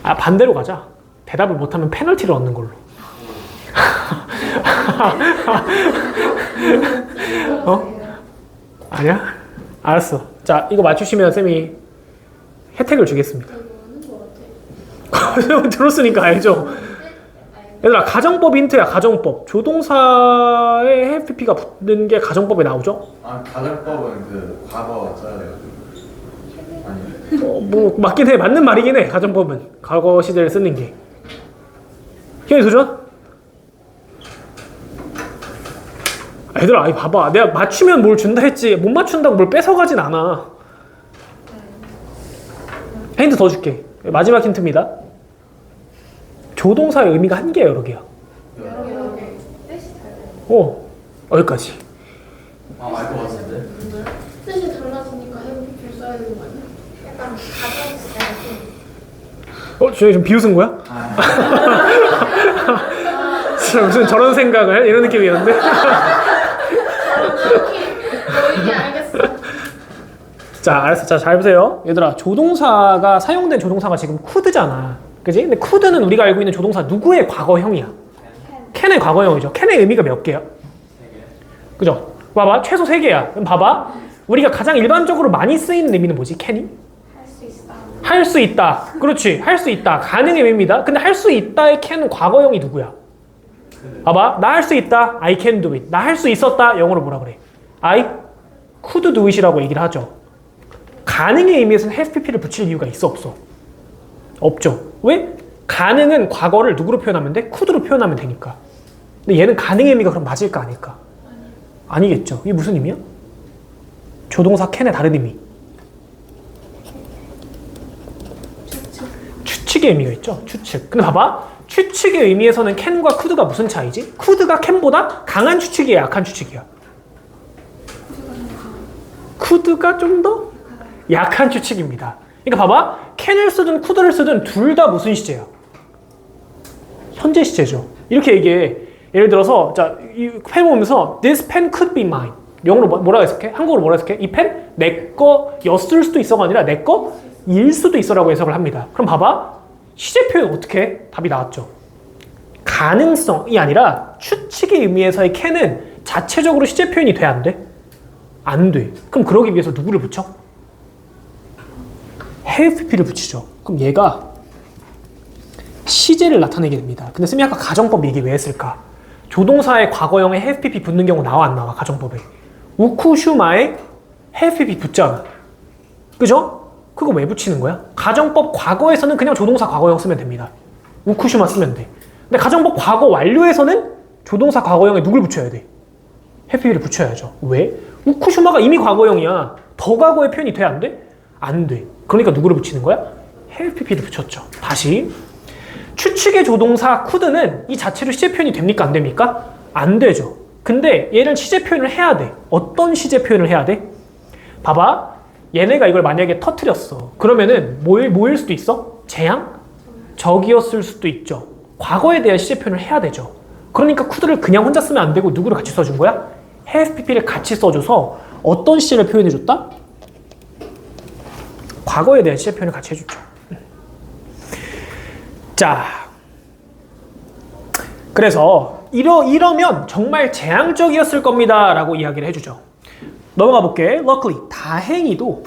반대로 가자. 대답을 못하면 페널티를 얻는 걸로. 아니야? 알았어. 자, 이거 맞추시면 쌤이 혜택을 주겠습니다. 들었으니까 알죠? 얘들아, 가정법 힌트야, 가정법. 조동사에 have pp가 붙는 게 가정법에 나오죠? 가정법은 그 과거 써야 돼가지고. 아니. 맞긴 해. 맞는 말이긴 해. 가정법은. 과거 시제를 쓰는 게. 희연이 도전? 얘들아, 이 봐봐. 내가 맞추면 뭘 준다 했지. 못 맞춘다고 뭘 뺏어가진 않아. 힌트 더 줄게. 마지막 힌트입니다. 조동사의 의미가 한 개야, 여러 개야. 여러 개. 뜻이 달라요. 여기까지. 알 것 같은데. 뜻이 달라지니까 해보기 써야 되는 거 아니야? 약간 가정 주영이 좀 비웃은 거야? 진짜 무슨 저런 생각을? 이런 느낌이었는데? 이게 알겠어. 자, 알았어. 자, 잘 보세요. 얘들아, 조동사가 사용된 조동사가 지금 could잖아. 그지? 근데 could는 우리가 알고 있는 조동사 누구의 과거형이야? 캔의 과거형이죠. 캔의 의미가 몇 개야? 그죠? 봐봐. 최소 3개야. 그럼 봐봐. 우리가 가장 일반적으로 많이 쓰이는 의미는 뭐지? 캔이? 할 수 있다. 할 수 있다. 그렇지. 할 수 있다. 가능의 의미입니다. 근데 할 수 있다의 캔은 과거형이 누구야? 봐봐. 나 할 수 있다. I can do it. 나 할 수 있었다. 영어로 뭐라 그래? I could do it이라고 얘기를 하죠. 가능의 의미에서는 have pp를 붙일 이유가 있어 없어? 없죠. 왜? 가능은 과거를 누구로 표현하면 돼? could로 표현하면 되니까. 근데 얘는 가능의 의미가 그럼 맞을까 아닐까? 아니겠죠. 이게 무슨 의미야? 조동사 can의 다른 의미. 추측의 의미가 있죠. 추측. 근데 봐봐. 추측의 의미에서는 can과 could가 무슨 차이지? could가 can보다 강한 추측이야, 약한 추측이야? could가 좀 더 약한 추측입니다. 그러니까 봐봐. can을 쓰든 could를 쓰든 둘 다 무슨 시제야? 현재 시제죠. 이렇게 얘기해. 예를 들어서 자, 이 펜 보면서 this pen could be mine. 영어로 뭐라 해석해? 한국어로 뭐라 해석해? 이 펜 내 거였을 수도 있어가 아니라 내 거일 수도 있어라고 해석을 합니다. 그럼 봐봐. 시제 표현 어떻게 해? 답이 나왔죠. 가능성이 아니라 추측의 의미에서의 can은 자체적으로 시제 표현이 돼? 안 돼? 안 돼. 그럼 그러기 위해서 누구를 붙여? have pp를 붙이죠. 그럼 얘가 시제를 나타내게 됩니다. 근데 쌤이 아까 가정법 얘기 왜 했을까? 조동사의 과거형에 have pp 붙는 경우 나와 안 나와? 가정법에. 우쿠슈마에 have pp 붙잖아. 그죠? 그거 왜 붙이는 거야? 가정법 과거에서는 그냥 조동사 과거형 쓰면 됩니다. 우쿠슈마 쓰면 돼. 근데 가정법 과거 완료에서는 조동사 과거형에 누굴 붙여야 돼? have pp를 붙여야죠. 왜? 우쿠슈마가 이미 과거형이야. 더 과거의 표현이 돼? 안 돼? 안 돼. 그러니까 누구를 붙이는 거야? have pp를 붙였죠. 다시. 추측의 조동사 could는 이 자체로 시제 표현이 됩니까? 안 됩니까? 안 되죠. 근데 얘를 시제 표현을 해야 돼. 어떤 시제 표현을 해야 돼? 봐봐. 얘네가 이걸 만약에 터뜨렸어. 그러면은 뭐일 수도 있어? 재앙? 적이었을 수도 있죠. 과거에 대한 시제 표현을 해야 되죠. 그러니까 could를 그냥 혼자 쓰면 안 되고 누구를 같이 써준 거야? have pp를 같이 써줘서 어떤 시제를 표현해줬다? 과거에 대한 시제 표현을 같이 해줬죠. 자, 그래서 이러면 정말 재앙적이었을 겁니다 라고 이야기를 해주죠. 넘어가 볼게. Luckily, 다행히도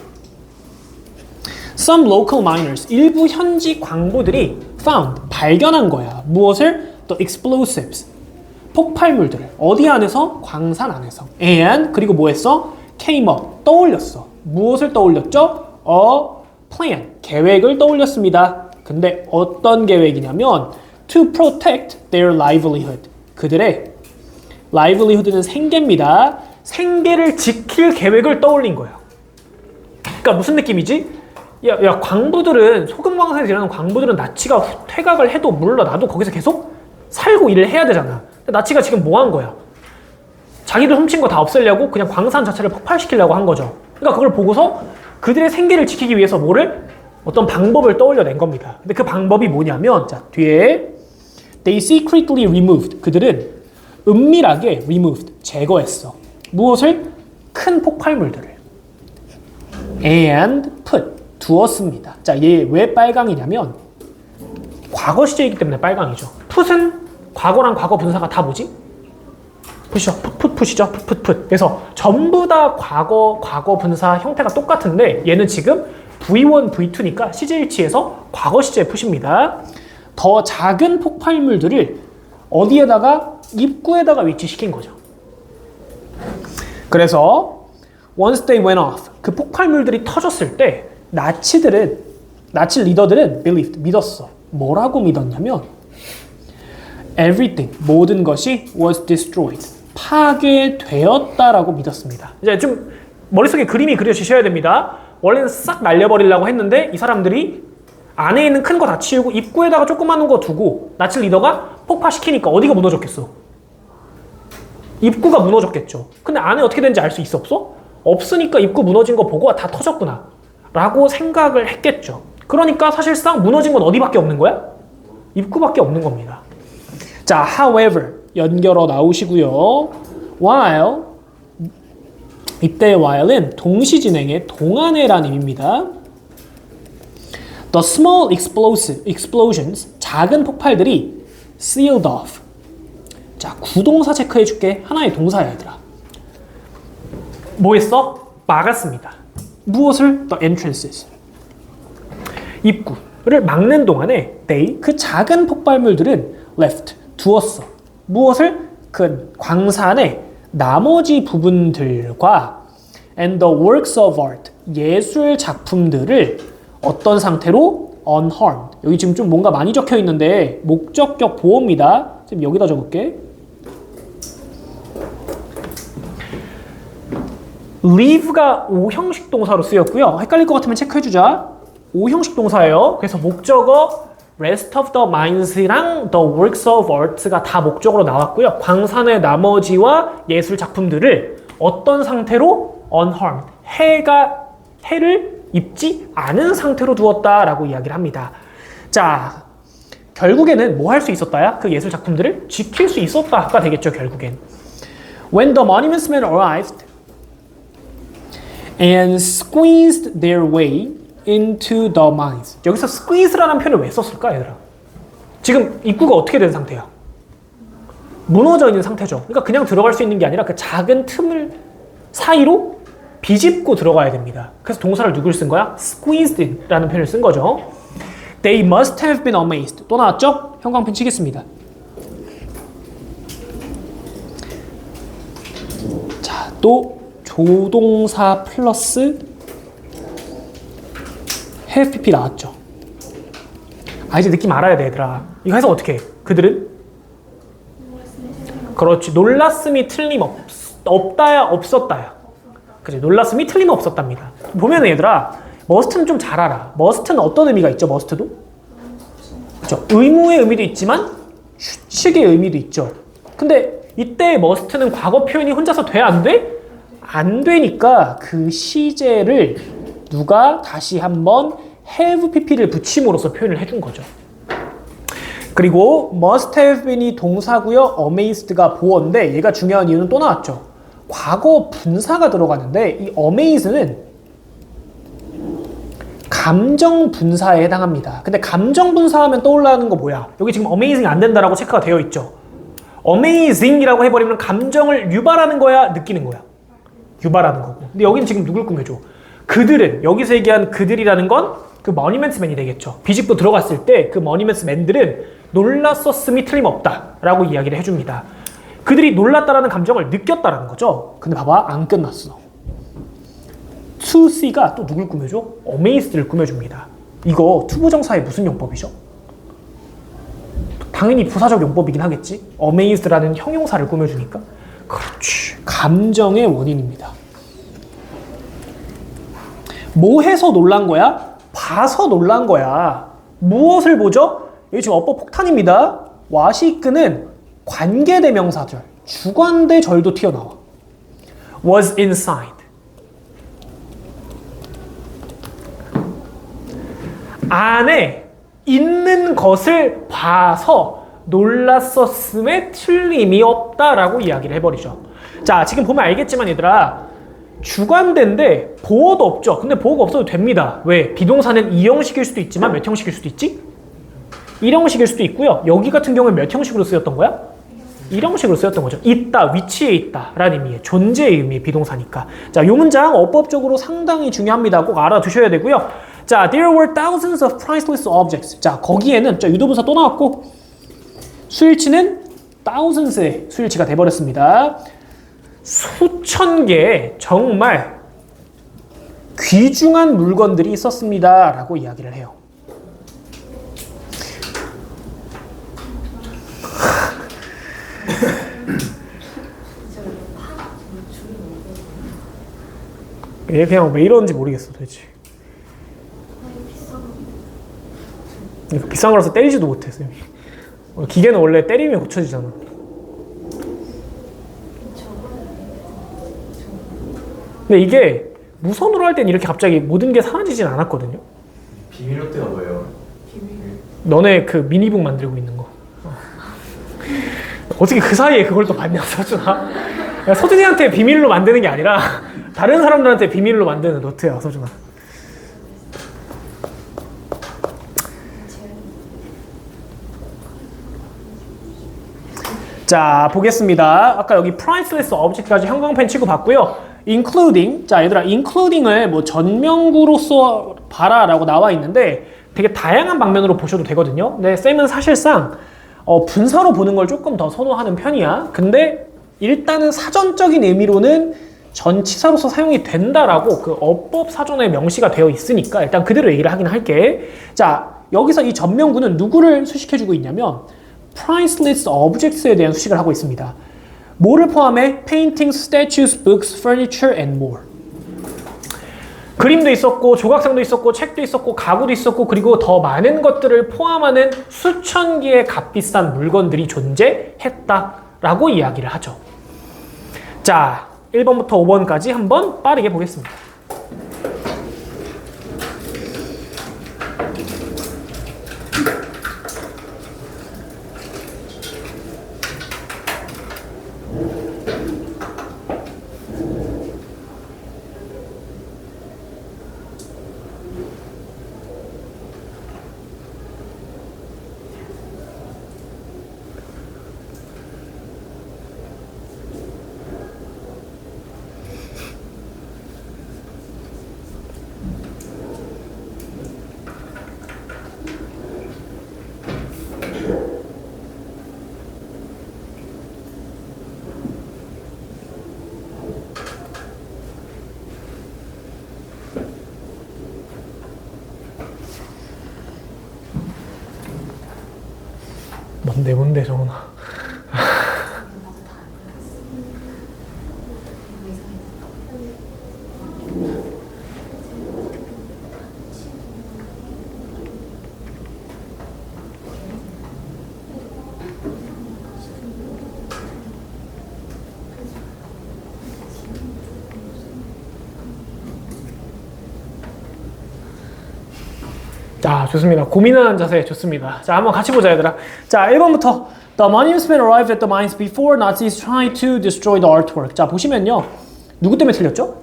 some local miners, 일부 현지 광부들이 found, 발견한 거야. 무엇을? The explosives, 폭발물들을. 어디 안에서? 광산 안에서. And, 그리고 뭐 했어? came up, 떠올렸어. 무엇을 떠올렸죠? A plan, 계획을 떠올렸습니다. 근데 어떤 계획이냐면 to protect their livelihood, 그들의 livelihood는 생계입니다. 생계를 지킬 계획을 떠올린 거야. 그러니까 무슨 느낌이지? 야 광부들은, 소금 광산에서 일하는 광부들은 나치가 퇴각을 해도 물론 나도 거기서 계속 살고 일을 해야 되잖아. 근데 나치가 지금 뭐 한 거야? 자기들 훔친 거 다 없애려고 그냥 광산 자체를 폭발시키려고 한 거죠. 그러니까 그걸 보고서 그들의 생계를 지키기 위해서 어떤 방법을 떠올려낸 겁니다. 근데 그 방법이 뭐냐면, 자, 뒤에 they secretly removed, 그들은 은밀하게 removed, 제거했어. 무엇을? 큰 폭발물들을. and put, 두었습니다. 자, 얘 왜 빨강이냐면 과거 시제이기 때문에 빨강이죠. put은 과거랑 과거 분사가 다 뭐지? 풋이죠. 풋이죠. 풋. 그래서 전부 다 과거 분사 형태가 똑같은데 얘는 지금 V1, V2니까 시제일치에서 과거 시제의 풋입니다. 더 작은 폭발물들을 어디에다가? 입구에다가 위치시킨 거죠. 그래서 once they went off, 그 폭발물들이 터졌을 때 나치 리더들은 believed, 믿었어. 뭐라고 믿었냐면 everything, 모든 것이 was destroyed, 파괴되었다라고 믿었습니다. 이제 좀 머릿속에 그림이 그려지셔야 됩니다. 원래는 싹 날려버리려고 했는데 이 사람들이 안에 있는 큰 거 다 치우고 입구에다가 조그마한 거 두고 나치 리더가 폭파시키니까 어디가 무너졌겠어? 입구가 무너졌겠죠. 근데 안에 어떻게 되는지 알 수 있어 없어? 없으니까 입구 무너진 거 보고 다 터졌구나 라고 생각을 했겠죠. 그러니까 사실상 무너진 건 어디밖에 없는 거야? 입구밖에 없는 겁니다. 자, however 연결어 나오시고요. while, 이때 while은 동시진행의 동안에라는 의미입니다. The small explosions, 작은 폭발들이 sealed off. 자, 구동사 체크해 줄게. 하나의 동사야, 얘들아. 뭐 했어? 막았습니다. 무엇을? The entrances. 입구를 막는 동안에 they, 그 작은 폭발물들은 left, 두었어. 무엇을? 그 광산의 나머지 부분들과 and the works of art, 예술 작품들을 어떤 상태로? unharmed. 여기 지금 좀 뭔가 많이 적혀 있는데 목적격 보호입니다. 지금 여기다 적을게. leave가 오형식 동사로 쓰였고요. 헷갈릴 것 같으면 체크해주자. 오형식 동사예요. 그래서 목적어 rest of the mines랑 the works of art가 다 목적으로 나왔고요. 광산의 나머지와 예술 작품들을 어떤 상태로? unharmed. 해를 입지 않은 상태로 두었다라고 이야기를 합니다. 자, 결국에는 뭐 할 수 있었다야? 그 예술 작품들을 지킬 수 있었다가 되겠죠, 결국엔. When the monuments men arrived and squeezed their way into the mines. 여기서 squeeze라는 표현을 왜 썼을까, 얘들아? 지금 입구가 어떻게 된 상태야? 무너져 있는 상태죠. 그러니까 그냥 들어갈 수 있는 게 아니라 그 작은 틈을 사이로 비집고 들어가야 됩니다. 그래서 동사를 누굴 쓴 거야? squeezed라는 표현을 쓴 거죠. They must have been amazed. 또 나왔죠? 형광펜 치겠습니다. 자, 또 조동사 플러스 have pp 나왔죠. 아, 이제 느낌 알아야 돼, 얘들아. 이거 해서 어떻게 해? 그들은? 그렇지. 놀랐음이 없다야 없었다야. 그치, 놀랐음이 그렇죠? 의무의 의미도 있지만 휴식의 의미도 있죠. 근데 이때 must는 과거 표현이 혼자서 돼? 안 돼? 안 되니까 그 시제를 누가 다시 한번 have pp를 붙임으로써 표현을 해준 거죠. 그리고 must have been이 동사고요. amazed가 보어인데 얘가 중요한 이유는 또 나왔죠. 과거 분사가 들어가는데 이 amaze는 감정 분사에 해당합니다. 근데 감정 분사하면 떠올라는 거 뭐야? 여기 지금 amazing 안 된다라고 체크가 되어 있죠. amazing이라고 해버리면 감정을 유발하는 거야? 느끼는 거야? 유발하는 거고. 근데 여기는 지금 누굴 꾸며줘? 그들은, 여기서 얘기한 그들이라는 건 그 머니먼스맨이 되겠죠. 비집고 들어갔을 때 그 머니먼스맨들은 놀랐었음이 틀림없다 라고 이야기를 해줍니다. 그들이 놀랐다라는 감정을 느꼈다라는 거죠. 근데 봐봐, 안 끝났어. to see가 또 누굴 꾸며줘? amazed를 꾸며줍니다. 이거 투부정사의 무슨 용법이죠? 당연히 부사적 용법이긴 하겠지. amazed라는 형용사를 꾸며주니까. 그렇지. 감정의 원인입니다. 뭐 해서 놀란 거야? 봐서 놀란 거야. 무엇을 보죠? 여기 지금 어법 폭탄입니다. what이 이끄는 관계대명사절, 주관대절도 튀어나와. was inside. 안에 있는 것을 봐서 놀랐었음에 틀림이 없다라고 이야기를 해버리죠. 자, 지금 보면 알겠지만 얘들아, 주관대인데 보어도 없죠. 근데 보어가 없어도 됩니다. 왜? 비동사는 이형식일 수도 있지만 몇 형식일 수도 있지? 일형식일 수도 있고요. 여기 같은 경우에 몇 형식으로 쓰였던 거야? 일형식으로 쓰였던 거죠. 있다, 위치에 있다 라는 의미의, 존재의 의미의 비동사니까. 자, 이 문장 어법적으로 상당히 중요합니다. 꼭 알아두셔야 되고요. 자, there were thousands of priceless objects. 자, 거기에는 유도부사 또 나왔고 수일치는 thousands의 수일치가 돼버렸습니다. 수천 개의 정말 귀중한 물건들이 있었습니다 라고 이야기를 해요. 얘 그냥 왜 이러는지 모르겠어 도대체. 비싼 거라서 때리지도 못해 쌤이. 기계는 원래 때리면 고쳐지잖아. 근데 이게 무선으로 할 땐 이렇게 갑자기 모든 게 사라지진 않았거든요. 비밀 노트가 뭐예요? 너네 그 미니북 만들고 있는 거. 어떻게 그 사이에 그걸 또 봤냐, 서준아. 서준이한테 비밀로 만드는 게 아니라 다른 사람들한테 비밀로 만드는 노트야, 서준아. 자, 보겠습니다. 아까 여기 priceless object까지 형광펜 치고 봤고요. including, 자 얘들아, including을 뭐 전명구로서 봐라라고 나와 있는데 되게 다양한 방면으로 보셔도 되거든요. 근데 쌤은 사실상 분사로 보는 걸 조금 더 선호하는 편이야. 근데 일단은 사전적인 의미로는 전치사로서 사용이 된다라고 그 어법 사전에 명시가 되어 있으니까 일단 그대로 얘기를 하긴 할게. 자, 여기서 이 전명구는 누구를 수식해주고 있냐면 priceless objects에 대한 수식을 하고 있습니다. 뭐를 포함해? paintings, statues, books, furniture, and more. 그림도 있었고 조각상도 있었고 책도 있었고 가구도 있었고 그리고 더 많은 것들을 포함하는 수천 개의 값비싼 물건들이 존재했다라고 이야기를 하죠. 자, 1번부터 5번까지 한번 빠르게 보겠습니다. 뭔데 정은아. 자, 좋습니다. 고민하는 자세 좋습니다. 자, 한번 같이 보자, 얘들아. 자, 1번부터 The monuments men arrived at the mines before Nazis tried to destroy the artwork. 자, 보시면요. 누구 때문에 틀렸죠?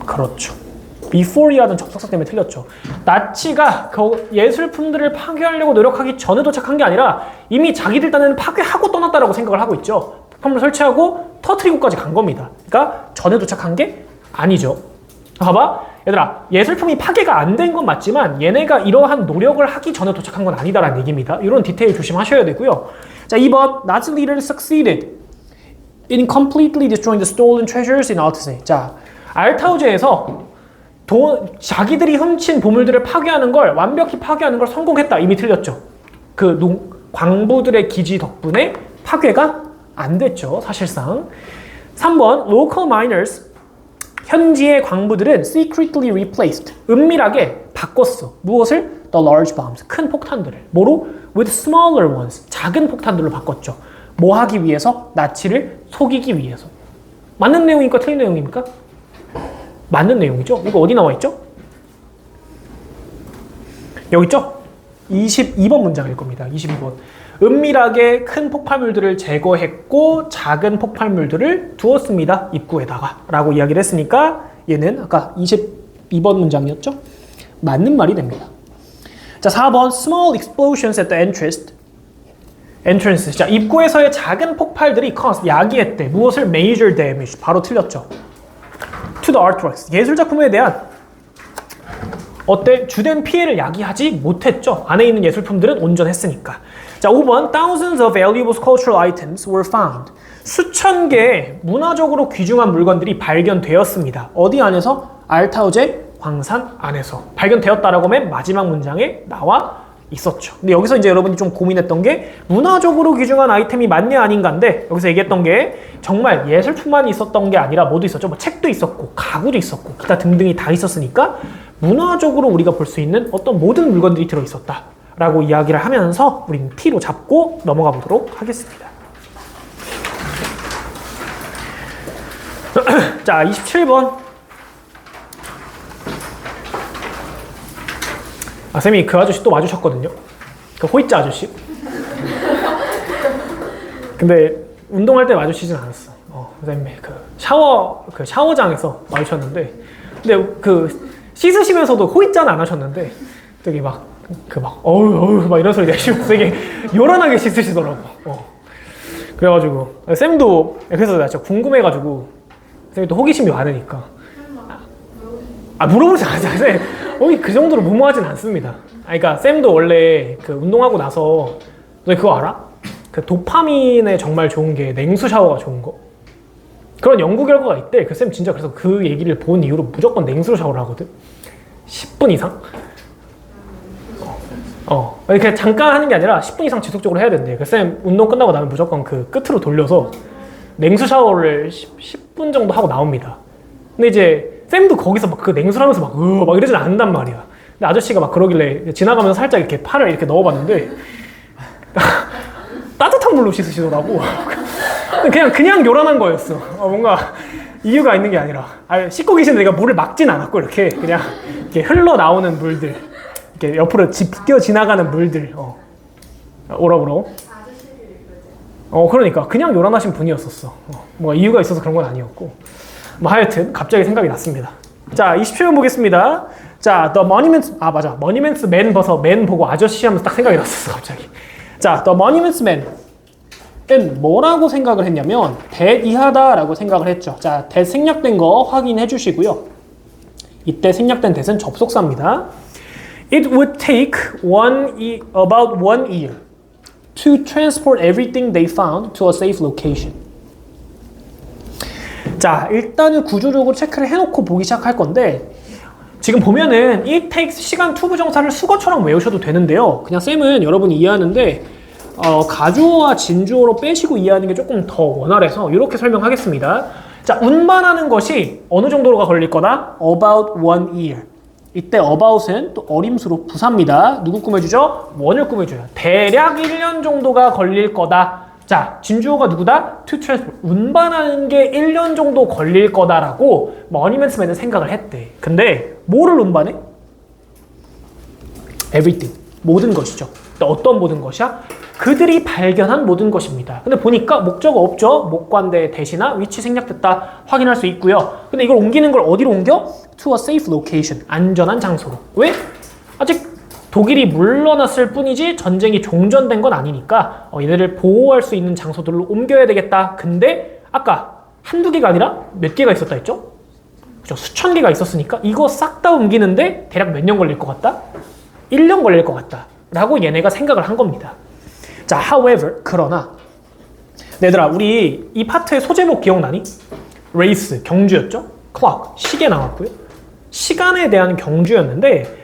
그렇죠. before이 하던 접속사 때문에 틀렸죠. 나치가 그 예술품들을 파괴하려고 노력하기 전에 도착한 게 아니라 이미 자기들 딴에는 파괴하고 떠났다라고 생각을 하고 있죠. 폭탄을 설치하고 터트리고까지 간 겁니다. 그러니까 전에 도착한 게 아니죠. 봐봐. 얘들아, 예술품이 파괴가 안 된 건 맞지만 얘네가 이러한 노력을 하기 전에 도착한 건 아니다라는 얘기입니다. 이런 디테일 조심하셔야 되고요. 자, 2번 Nazi leaders succeeded in completely destroying the stolen treasures in Althusser. 자, 알타우제에서 자기들이 훔친 보물들을 파괴하는 걸 완벽히 파괴하는 걸 성공했다. 이미 틀렸죠. 그 광부들의 기지 덕분에 파괴가 안 됐죠. 사실상. 3번 Local miners 현지의 광부들은 secretly replaced 은밀하게 바꿨어. 무엇을? The large bombs 큰 폭탄들을 뭐로? With smaller ones 작은 폭탄들로 바꿨죠. 뭐 하기 위해서? 나치를 속이기 위해서. 맞는 내용입니까? 틀린 내용입니까? 맞는 내용이죠. 이거 어디 나와 있죠? 여기 있죠? 22번 문장일 겁니다. 22번. 은밀하게 큰 폭발물들을 제거했고 작은 폭발물들을 두었습니다. 입구에다가 라고 이야기를 했으니까 얘는 아까 22번 문장이었죠? 맞는 말이 됩니다. 자, 4번 Small explosions at the entrance. 자, 입구에서의 작은 폭발들이 야기했대. 무엇을? Major damage. 바로 틀렸죠. To the artworks. 예술작품에 대한 어때? 주된 피해를 야기하지 못했죠. 안에 있는 예술품들은 온전했으니까. 자, 5번 Thousands of valuable cultural items were found. 수천 개의 문화적으로 귀중한 물건들이 발견되었습니다. 어디 안에서? 알타우제 광산 안에서. 발견되었다라고 맨 마지막 문장에 나와 있었죠. 근데 여기서 이제 여러분이 좀 고민했던 게 문화적으로 귀중한 아이템이 맞냐 아닌가인데 여기서 얘기했던 게 정말 예술품만 있었던 게 아니라 뭐도 있었죠. 뭐 책도 있었고 가구도 있었고 기타 등등이 다 있었으니까 문화적으로 우리가 볼 수 있는 어떤 모든 물건들이 들어있었다 라고 이야기를 하면서 우리는 T로 잡고 넘어가 보도록 하겠습니다. 자, 27번. 아, 쌤이 그 아저씨 또 와주셨거든요. 그 호이자 아저씨. 근데 운동할 때 마주치진 않았어. 그다음에 그 샤워장에서 마주쳤는데, 근데 그 씻으시면서도 호이자는 안 하셨는데, 되게 어우 막 이런 소리 내시고 되게 요란하게 씻으시더라고. 그래가지고 쌤도 그래서 나 진짜 궁금해가지고 쌤이 또 호기심이 많으니까. 물어보지 않았어요. 쌤, 그 정도로 무모하진 않습니다. 그러니까 쌤도 원래 그 운동하고 나서 너 그거 알아? 그 도파민에 정말 좋은 게 냉수 샤워가 좋은 거. 그런 연구 결과가 있대. 그 쌤 진짜 그래서 그 얘기를 본 이후로 무조건 냉수로 샤워를 하거든. 10분 이상. 그냥 잠깐 하는 게 아니라 10분 이상 지속적으로 해야 된대. 그 쌤 운동 끝나고 나면 무조건 그 끝으로 돌려서 냉수 샤워를 10분 정도 하고 나옵니다. 근데 이제 쌤도 거기서 막 그 냉수를 하면서 막 이러진 않는단 말이야. 근데 아저씨가 막 그러길래 지나가면서 살짝 이렇게 팔을 이렇게 넣어봤는데 따뜻한 물로 씻으시더라고. 그냥 요란한 거였어. 뭔가 이유가 있는 게 아니라 씻고 계시는데 내가 물을 막진 않았고 이렇게 그냥 이렇게 흘러나오는 물들 이렇게 옆으로 비껴 지나가는 물들 오라고. 그러니까 그냥 요란하신 분이었었어. 뭔가 이유가 있어서 그런 건 아니었고. 뭐 하여튼 갑자기 생각이 났습니다. 자, 27번 보겠습니다. 자, The Monuments 맞아. Monuments Men 봐서 맨 보고 아저씨 하면서 딱 생각이 났었어 갑자기. 자, The Monuments Men은 뭐라고 생각을 했냐면 that이하다라고 생각을 했죠. 자, that 생략된 거 확인해 주시고요. 이때 생략된 that은 접속사입니다. It would take about 1 year to transport everything they found to a safe location. 자, 일단은 구조적으로 체크를 해놓고 보기 시작할 건데 지금 보면은 it takes 시간 투부정사를 수거처럼 외우셔도 되는데요. 그냥 쌤은 여러분이 이해하는데 가주어와 진주어로 빼시고 이해하는 게 조금 더 원활해서 이렇게 설명하겠습니다. 자, 운반하는 것이 어느 정도가 걸릴 거다? About 1 year. 이때 about은 또 어림수로 부사입니다. 누구 꾸며주죠? 원을 꾸며줘요. 대략 1년 정도가 걸릴 거다 자, 진주어가 누구다? to transport. 운반하는 게 1년 정도 걸릴 거다라고 머니맨스맨은 생각을 했대. 근데 뭐를 운반해? everything. 모든 것이죠. 어떤 모든 것이야? 그들이 발견한 모든 것입니다. 근데 보니까 목적어 없죠? 목관대 대시나 위치 생략됐다 확인할 수 있고요. 근데 이걸 옮기는 걸 어디로 옮겨? to a safe location. 안전한 장소로. 왜? 아직 독일이 물러났을 뿐이지 전쟁이 종전된 건 아니니까 얘네를 보호할 수 있는 장소들로 옮겨야 되겠다. 근데 아까 한두 개가 아니라 몇 개가 있었다 했죠? 그죠? 수천 개가 있었으니까 이거 싹 다 옮기는데 대략 몇 년 걸릴 것 같다? 1년 걸릴 것 같다. 라고 얘네가 생각을 한 겁니다. 자, however, 그러나 얘들아, 우리 이 파트의 소제목 기억나니? race, 경주였죠? clock, 시계 나왔고요. 시간에 대한 경주였는데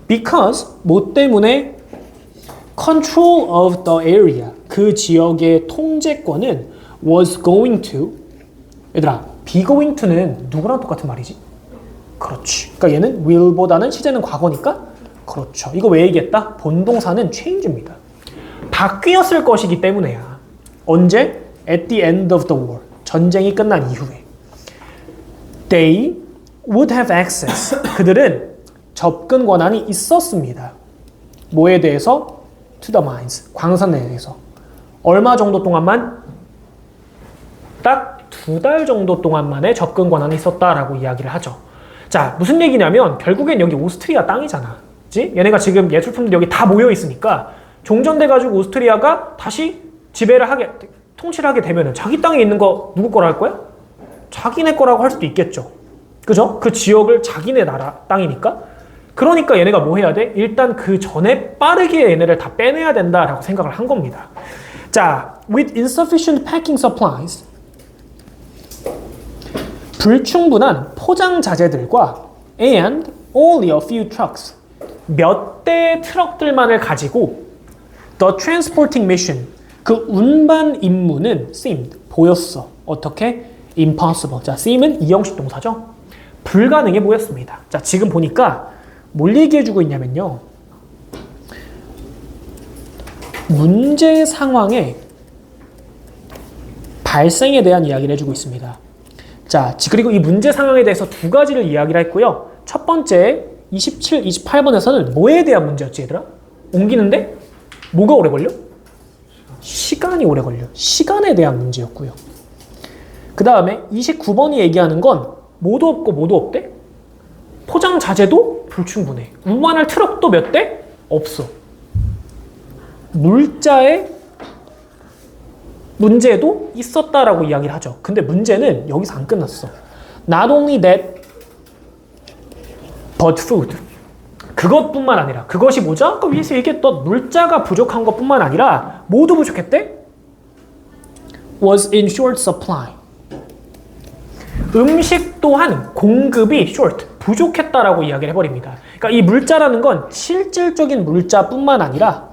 because, 뭐 때문에 control of the area, 그 지역의 통제권은 was going to, 얘들아, be going to는 누구랑 똑같은 말이지? 그렇지. 그러니까 얘는 will보다는 시제는 과거니까 그렇죠. 이거 왜 얘기했다? 본동사는 change입니다. 바뀌었을 것이기 때문에야. 언제? At the end of the war. 전쟁이 끝난 이후에. They would have access. 그들은 접근 권한이 있었습니다. 뭐에 대해서? To the mines. 광산에 대해서. 얼마 정도 동안만? 딱 2달 정도 동안만에 접근 권한이 있었다라고 이야기를 하죠. 자, 무슨 얘기냐면 결국엔 여기 오스트리아 땅이잖아. 그치? 얘네가 지금 예술품들 여기 다 모여 있으니까 종전돼가지고 오스트리아가 다시 지배를 하게, 통치를 하게 되면 자기 땅에 있는 거 누구 거라 할 거야? 자기네 거라고 할 수도 있겠죠. 그죠? 그 지역을 자기네 나라 땅이니까. 그러니까 얘네가 뭐 해야 돼? 일단 그 전에 빠르게 얘네를 다 빼내야 된다라고 생각을 한 겁니다. 자, with insufficient packing supplies, 불충분한 포장 자재들과 and only a few trucks, 몇 대의 트럭들만을 가지고 the transporting mission, 그 운반 임무는 seemed, 보였어. 어떻게? impossible. 자, seem은 이형식 동사죠. 불가능해 보였습니다. 자, 지금 보니까 뭘 얘기해주고 있냐면요. 문제 상황의 발생에 대한 이야기를 해주고 있습니다. 자, 그리고 이 문제 상황에 대해서 두 가지를 이야기를 했고요. 첫 번째 27, 28번에서는 뭐에 대한 문제였지 얘들아? 옮기는데 뭐가 오래 걸려? 시간이 오래 걸려. 시간에 대한 문제였고요. 그 다음에 29번이 얘기하는 건 뭐도 없고 뭐도 없대? 포장 자재도 불충분해. 운반할 트럭도 몇 대? 없어. 물자의 문제도 있었다라고 이야기를 하죠. 근데 문제는 여기서 안 끝났어. Not only that, but food. 그것뿐만 아니라, 그것이 뭐죠? 아까 위에서 얘기했던 물자가 부족한 것뿐만 아니라 모두 부족했대? Was in short supply. 음식 또한 공급이 short, 부족했다라고 이야기를 해버립니다. 그러니까 이 물자라는 건 실질적인 물자뿐만 아니라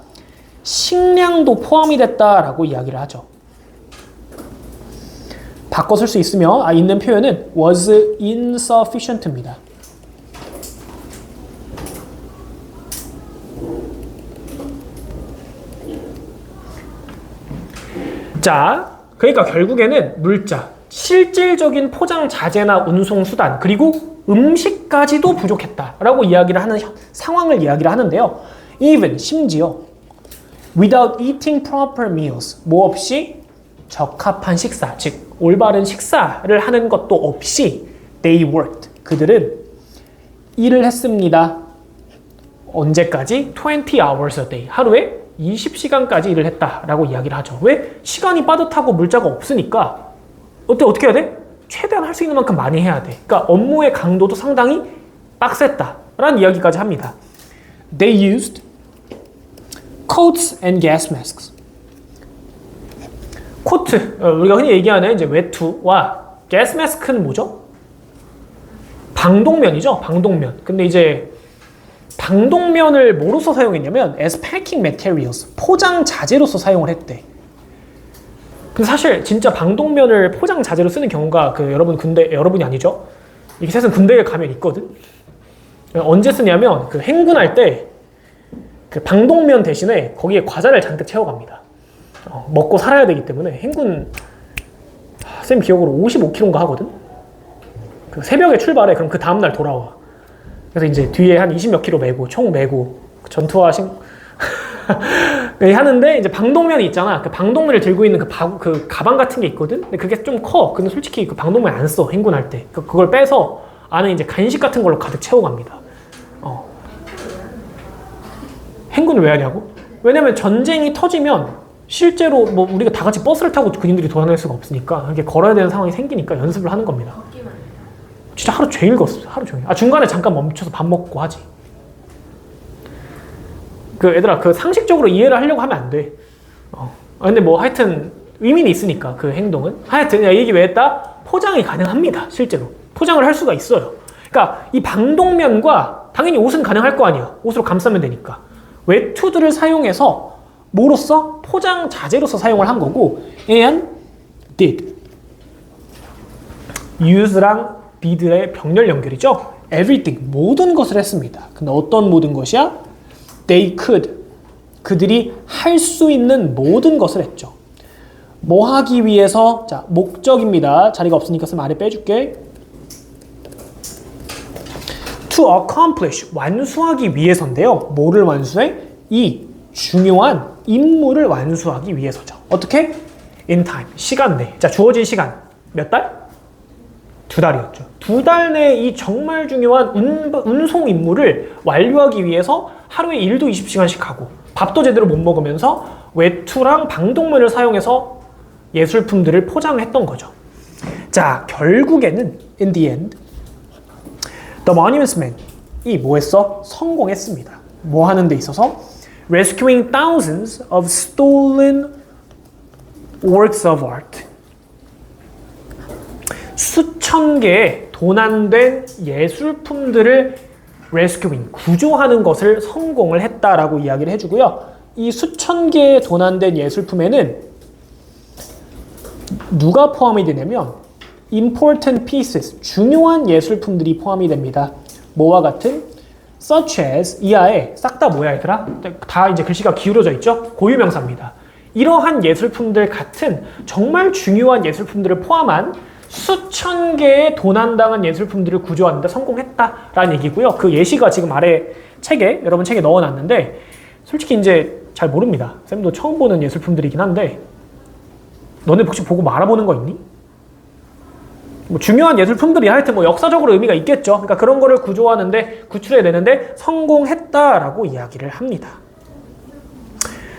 식량도 포함이 됐다라고 이야기를 하죠. 바꿔 쓸 수 있으며 있는 표현은 was insufficient입니다. 자, 그러니까 결국에는 물자, 실질적인 포장 자재나 운송 수단, 그리고 음식까지도 부족했다라고 이야기를 하는 상황을 이야기를 하는데요. Even, 심지어 without eating proper meals, 뭐 없이 적합한 식사, 즉 올바른 식사를 하는 것도 없이 they worked, 그들은 일을 했습니다. 언제까지? 20 hours a day, 하루에 20시간까지 일을 했다라고 이야기를 하죠. 왜? 시간이 빠듯하고 물자가 없으니까 어떻게 해야 돼? 최대한 할 수 있는 만큼 많이 해야 돼. 그러니까 업무의 강도도 상당히 빡셌다라는 이야기까지 합니다. They used coats and gas masks. 코트, 우리가 흔히 얘기하는 이제 외투와 가스 마스크는 뭐죠? 방독면이죠. 방독면. 근데 이제 방독면을 뭐로서 사용했냐면 as packing materials, 포장 자재로서 사용을 했대. 근데 사실 진짜 방독면을 포장 자재로 쓰는 경우가 여러분이 아니죠? 이게 사실 군대에 가면 있거든. 언제 쓰냐면 그 행군할 때 그 방독면 대신에 거기에 과자를 잔뜩 채워갑니다. 먹고 살아야 되기 때문에 행군 쌤 기억으로 55km인가 하거든. 그 새벽에 출발해. 그럼 그 다음날 돌아와. 그래서 이제 뒤에 한 20몇 킬로 메고 총 메고 전투화 네, 하는데 이제 방독면이 있잖아. 그 방독면을 들고 있는 그 가방 같은 게 있거든. 근데 그게 좀 커. 근데 솔직히 그 방독면 안 써. 행군할 때. 그걸 빼서 안에 이제 간식 같은 걸로 가득 채워갑니다. 행군을 왜 하냐고? 왜냐면 전쟁이 터지면 실제로 뭐 우리가 다 같이 버스를 타고 군인들이 돌아다닐 수가 없으니까 이렇게 걸어야 되는 상황이 생기니까 연습을 하는 겁니다. 진짜 하루 종일 걷었어요. 하루 종일. 중간에 잠깐 멈춰서 밥 먹고 하지. 그 얘들아 그 상식적으로 이해를 하려고 하면 안 돼. 근데 뭐 하여튼 의미는 있으니까 그 행동은. 하여튼 이 얘기 왜 했다? 포장이 가능합니다. 실제로. 포장을 할 수가 있어요. 그러니까 이 방독면과 당연히 옷은 가능할 거 아니야. 옷으로 감싸면 되니까. 외투들을 사용해서 뭐로써? 포장 자재로서 사용을 한 거고 and did. use랑 did의 병렬 연결이죠. everything, 모든 것을 했습니다. 근데 어떤 모든 것이야? They could. 그들이 할 수 있는 모든 것을 했죠. 뭐 하기 위해서? 자, 목적입니다. 자리가 없으니까 쌤 아래 빼줄게. To accomplish, 완수하기 위해서인데요. 뭐를 완수해? 이 중요한 임무를 완수하기 위해서죠. 어떻게? In time, 시간 내. 자, 주어진 시간 몇 달? 2달이었죠. 2달 내에 이 정말 중요한 운송 임무를 완료하기 위해서 하루에 일도 20시간씩 하고 밥도 제대로 못 먹으면서 외투랑 방독면을 사용해서 예술품들을 포장했던 거죠. 자, 결국에는 in the end The Monuments Men 이 뭐 했어? 성공했습니다. 뭐 하는 데 있어서? Rescuing thousands of stolen works of art. 수천 개의 도난된 예술품들을 rescuing, 구조하는 것을 성공을 했다라고 이야기를 해주고요. 이 수천 개의 도난된 예술품에는 누가 포함이 되냐면 important pieces, 중요한 예술품들이 포함이 됩니다. 뭐와 같은? such as, 이하에 싹 다 뭐야 얘들아? 다 이제 글씨가 기울어져 있죠? 고유명사입니다. 이러한 예술품들 같은 정말 중요한 예술품들을 포함한 수천 개의 도난당한 예술품들을 구조하는 데 성공했다라는 얘기고요. 그 예시가 지금 아래 책에, 여러분 책에 넣어놨는데 솔직히 이제 잘 모릅니다. 쌤도 처음 보는 예술품들이긴 한데 너네 혹시 보고 말아보는 거 있니? 뭐 중요한 예술품들이 하여튼 뭐 역사적으로 의미가 있겠죠. 그러니까 그런 거를 구조하는데, 구출해내는데 성공했다라고 이야기를 합니다.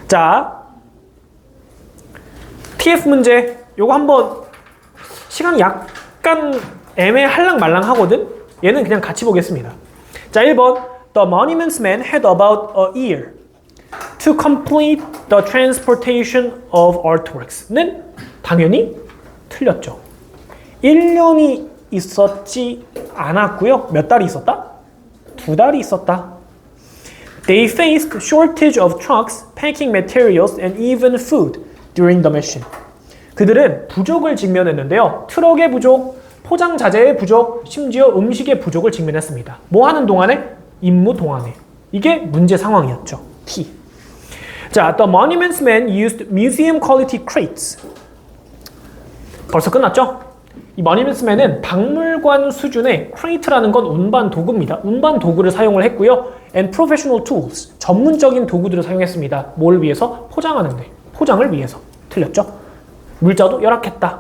자, TF 문제 요거 한번 시간이 약간 애매할랑 말랑 하거든? 얘는 그냥 같이 보겠습니다. 자, 1번 The Monuments Men had about a year to complete the transportation of artworks는 당연히 틀렸죠. 1년이 있었지 않았고요. 몇 달이 있었다? 2달이 있었다. They faced shortage of trucks, packing materials, and even food during the mission. 그들은 부족을 직면했는데요. 트럭의 부족, 포장 자재의 부족, 심지어 음식의 부족을 직면했습니다. 뭐 하는 동안에? 임무 동안에. 이게 문제 상황이었죠. T. 자, the Monuments Men used museum quality crates. 벌써 끝났죠? 이 Monuments Men은 박물관 수준의 crate라는 건 운반 도구입니다. 운반 도구를 사용을 했고요. and professional tools. 전문적인 도구들을 사용했습니다. 뭘 위해서? 포장하는데. 포장을 위해서. 틀렸죠? 물자도 열악했다.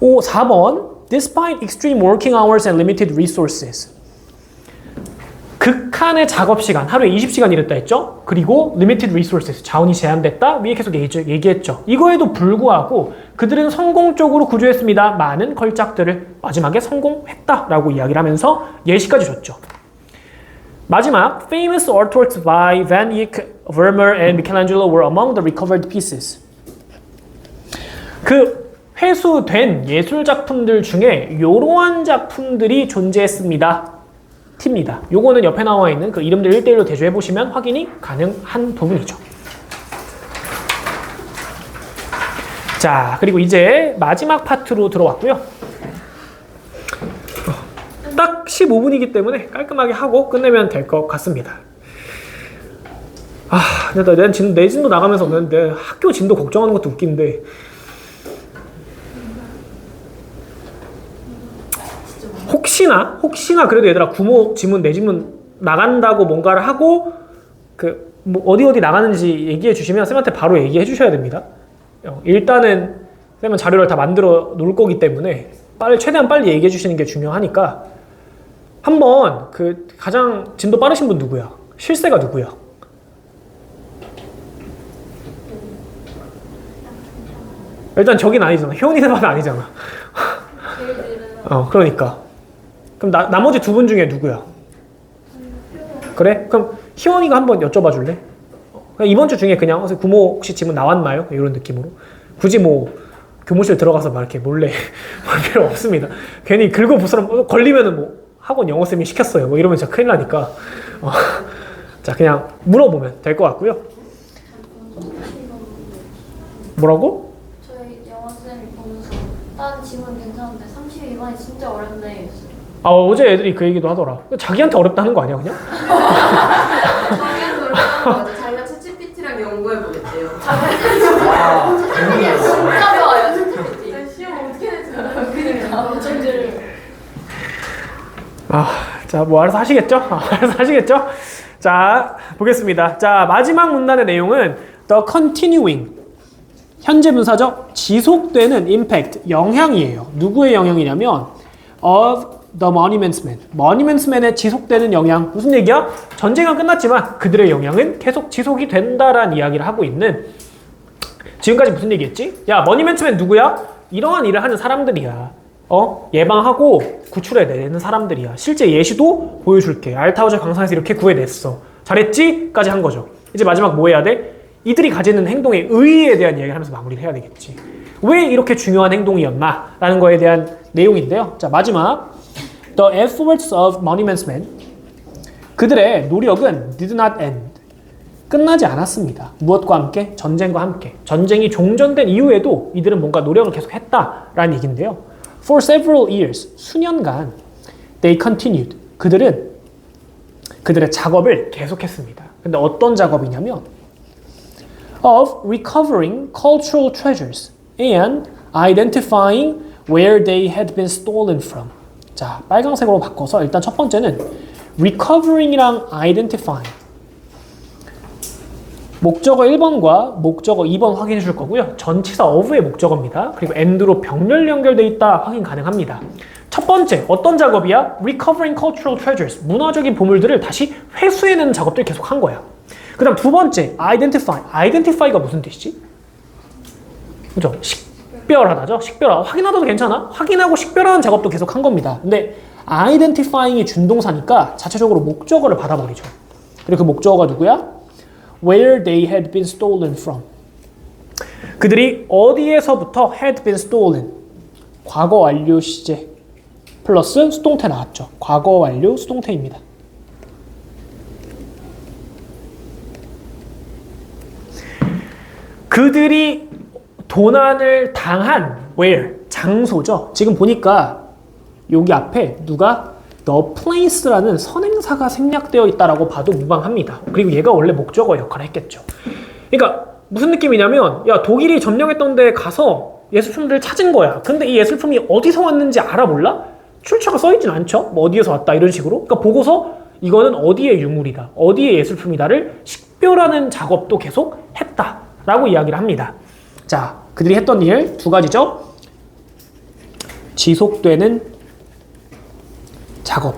4번 Despite extreme working hours and limited resources. 극한의 작업 시간, 하루에 20시간 일했다 했죠? 그리고 limited resources, 자원이 제한됐다? 위에 계속 얘기했죠. 이거에도 불구하고 그들은 성공적으로 구조했습니다. 많은 걸작들을 마지막에 성공했다라고 이야기를 하면서 예시까지 줬죠. 마지막 famous artworks by Van Eyck, Vermeer, and Michelangelo were among the recovered pieces. 그 회수된 예술작품들 중에 이러한 작품들이 존재했습니다. T입니다. 요거는 옆에 나와 있는 그 이름들 1대1로 대조해 보시면 확인이 가능한 부분이죠. 자, 그리고 이제 마지막 파트로 들어왔고요. 딱 15분이기 때문에 깔끔하게 하고 끝내면 될 것 같습니다. 근데 내 진도 나가면서 내 학교 진도 걱정하는 것도 웃긴데. 혹시나 그래도 얘들아 구모 지문 내 지문 나간다고 뭔가를 하고 뭐 어디 나가는지 얘기해 주시면 쌤한테 바로 얘기해 주셔야 됩니다. 일단은 쌤은 자료를 다 만들어 놓을 거기 때문에 최대한 빨리 얘기해 주시는 게 중요하니까 한번 가장 진도 빠르신 분 누구야? 실세가 누구야? 일단 저긴 아니잖아. 효은이 쌤은 아니잖아. 그러니까. 그럼 나머지 두 분 중에 누구야? 그래? 그럼 희원이가 한번 여쭤봐 줄래? 이번 주 중에 그냥 구모 혹시 지문 나왔나요? 이런 느낌으로. 굳이 뭐 교무실 들어가서 막 이렇게 몰래 할 필요 없습니다. 괜히 긁어 부스럼 걸리면은 뭐 학원 영어쌤이 시켰어요. 뭐 이러면 진짜 큰일 나니까. 자, 그냥 물어보면 될 것 같고요. 뭐라고? 저희 영어쌤이 보면서 다른 지문 괜찮은데 32번이 진짜 어렵네. 어제 애들이 그 얘기도 하더라. 자기한테 어렵다는 거 아니야 그냥? 자기한테 어렵다는 거 맞아. 자기가 챗GPT랑 연구해보겠대요. 진짜 좋아요, 챗GPT. 시험 어떻게 낼지 알아요. 그니까. 자, 뭐 알아서 하시겠죠? 알아서 하시겠죠? 자, 보겠습니다. 자, 마지막 문단의 내용은 the continuing 현재 분사죠? 지속되는 impact, 영향이에요. 누구의 영향이냐면 of the monuments men. monuments men의 지속되는 영향. 무슨 얘기야? 전쟁은 끝났지만 그들의 영향은 계속 지속이 된다라는 이야기를 하고 있는 지금까지 무슨 얘기했지? 야, monuments men 누구야? 이러한 일을 하는 사람들이야. 예방하고 구출해내는 사람들이야. 실제 예시도 보여줄게. 알타우저 강산에서 이렇게 구해냈어. 잘했지? 까지 한 거죠. 이제 마지막 뭐 해야 돼? 이들이 가지는 행동의 의의에 대한 이야기를 하면서 마무리를 해야 되겠지. 왜 이렇게 중요한 행동이었나? 라는 거에 대한 내용인데요. 자, 마지막 The efforts of monuments men 그들의 노력은 did not end 끝나지 않았습니다. 무엇과 함께? 전쟁과 함께. 전쟁이 종전된 이후에도 이들은 뭔가 노력을 계속했다라는 얘기인데요. For several years 수년간 they continued 그들은 그들의 작업을 계속했습니다. 근데 어떤 작업이냐면 of recovering cultural treasures and identifying where they had been stolen from. 자, 빨강색으로 바꿔서 일단 첫 번째는 recovering이랑 identifying 목적어 1번과 목적어 2번 확인해 줄 거고요. 전치사 of의 목적어입니다. 그리고 and로 병렬 연결돼 있다 확인 가능합니다. 첫 번째, 어떤 작업이야? recovering cultural treasures 문화적인 보물들을 다시 회수해내는 작업들을 계속 한 거야. 그 다음 두 번째, identify가 무슨 뜻이지? 그죠? 식별하다죠? 식별하다. 확인하다도 괜찮아? 확인하고 식별하는 작업도 계속 한 겁니다. 근데 identifying이 준동사니까 자체적으로 목적어를 받아버리죠. 그리고 그 목적어가 누구야? Where they had been stolen from. 그들이 어디에서부터 had been stolen. 과거 완료 시제 플러스 수동태 나왔죠. 과거 완료 수동태입니다. 그들이 도난을 당한 where 장소죠. 지금 보니까 여기 앞에 누가 the place라는 선행사가 생략되어 있다라고 봐도 무방합니다. 그리고 얘가 원래 목적어 역할을 했겠죠. 그러니까 무슨 느낌이냐면 야, 독일이 점령했던 데 가서 예술품들을 찾은 거야. 근데 이 예술품이 어디서 왔는지 알아 몰라? 출처가 써있진 않죠. 뭐 어디에서 왔다 이런 식으로. 그러니까 보고서 이거는 어디의 유물이다, 어디의 예술품이다를 식별하는 작업도 계속 했다라고 이야기를 합니다. 자, 그들이 했던 일 두 가지죠. 지속되는 작업.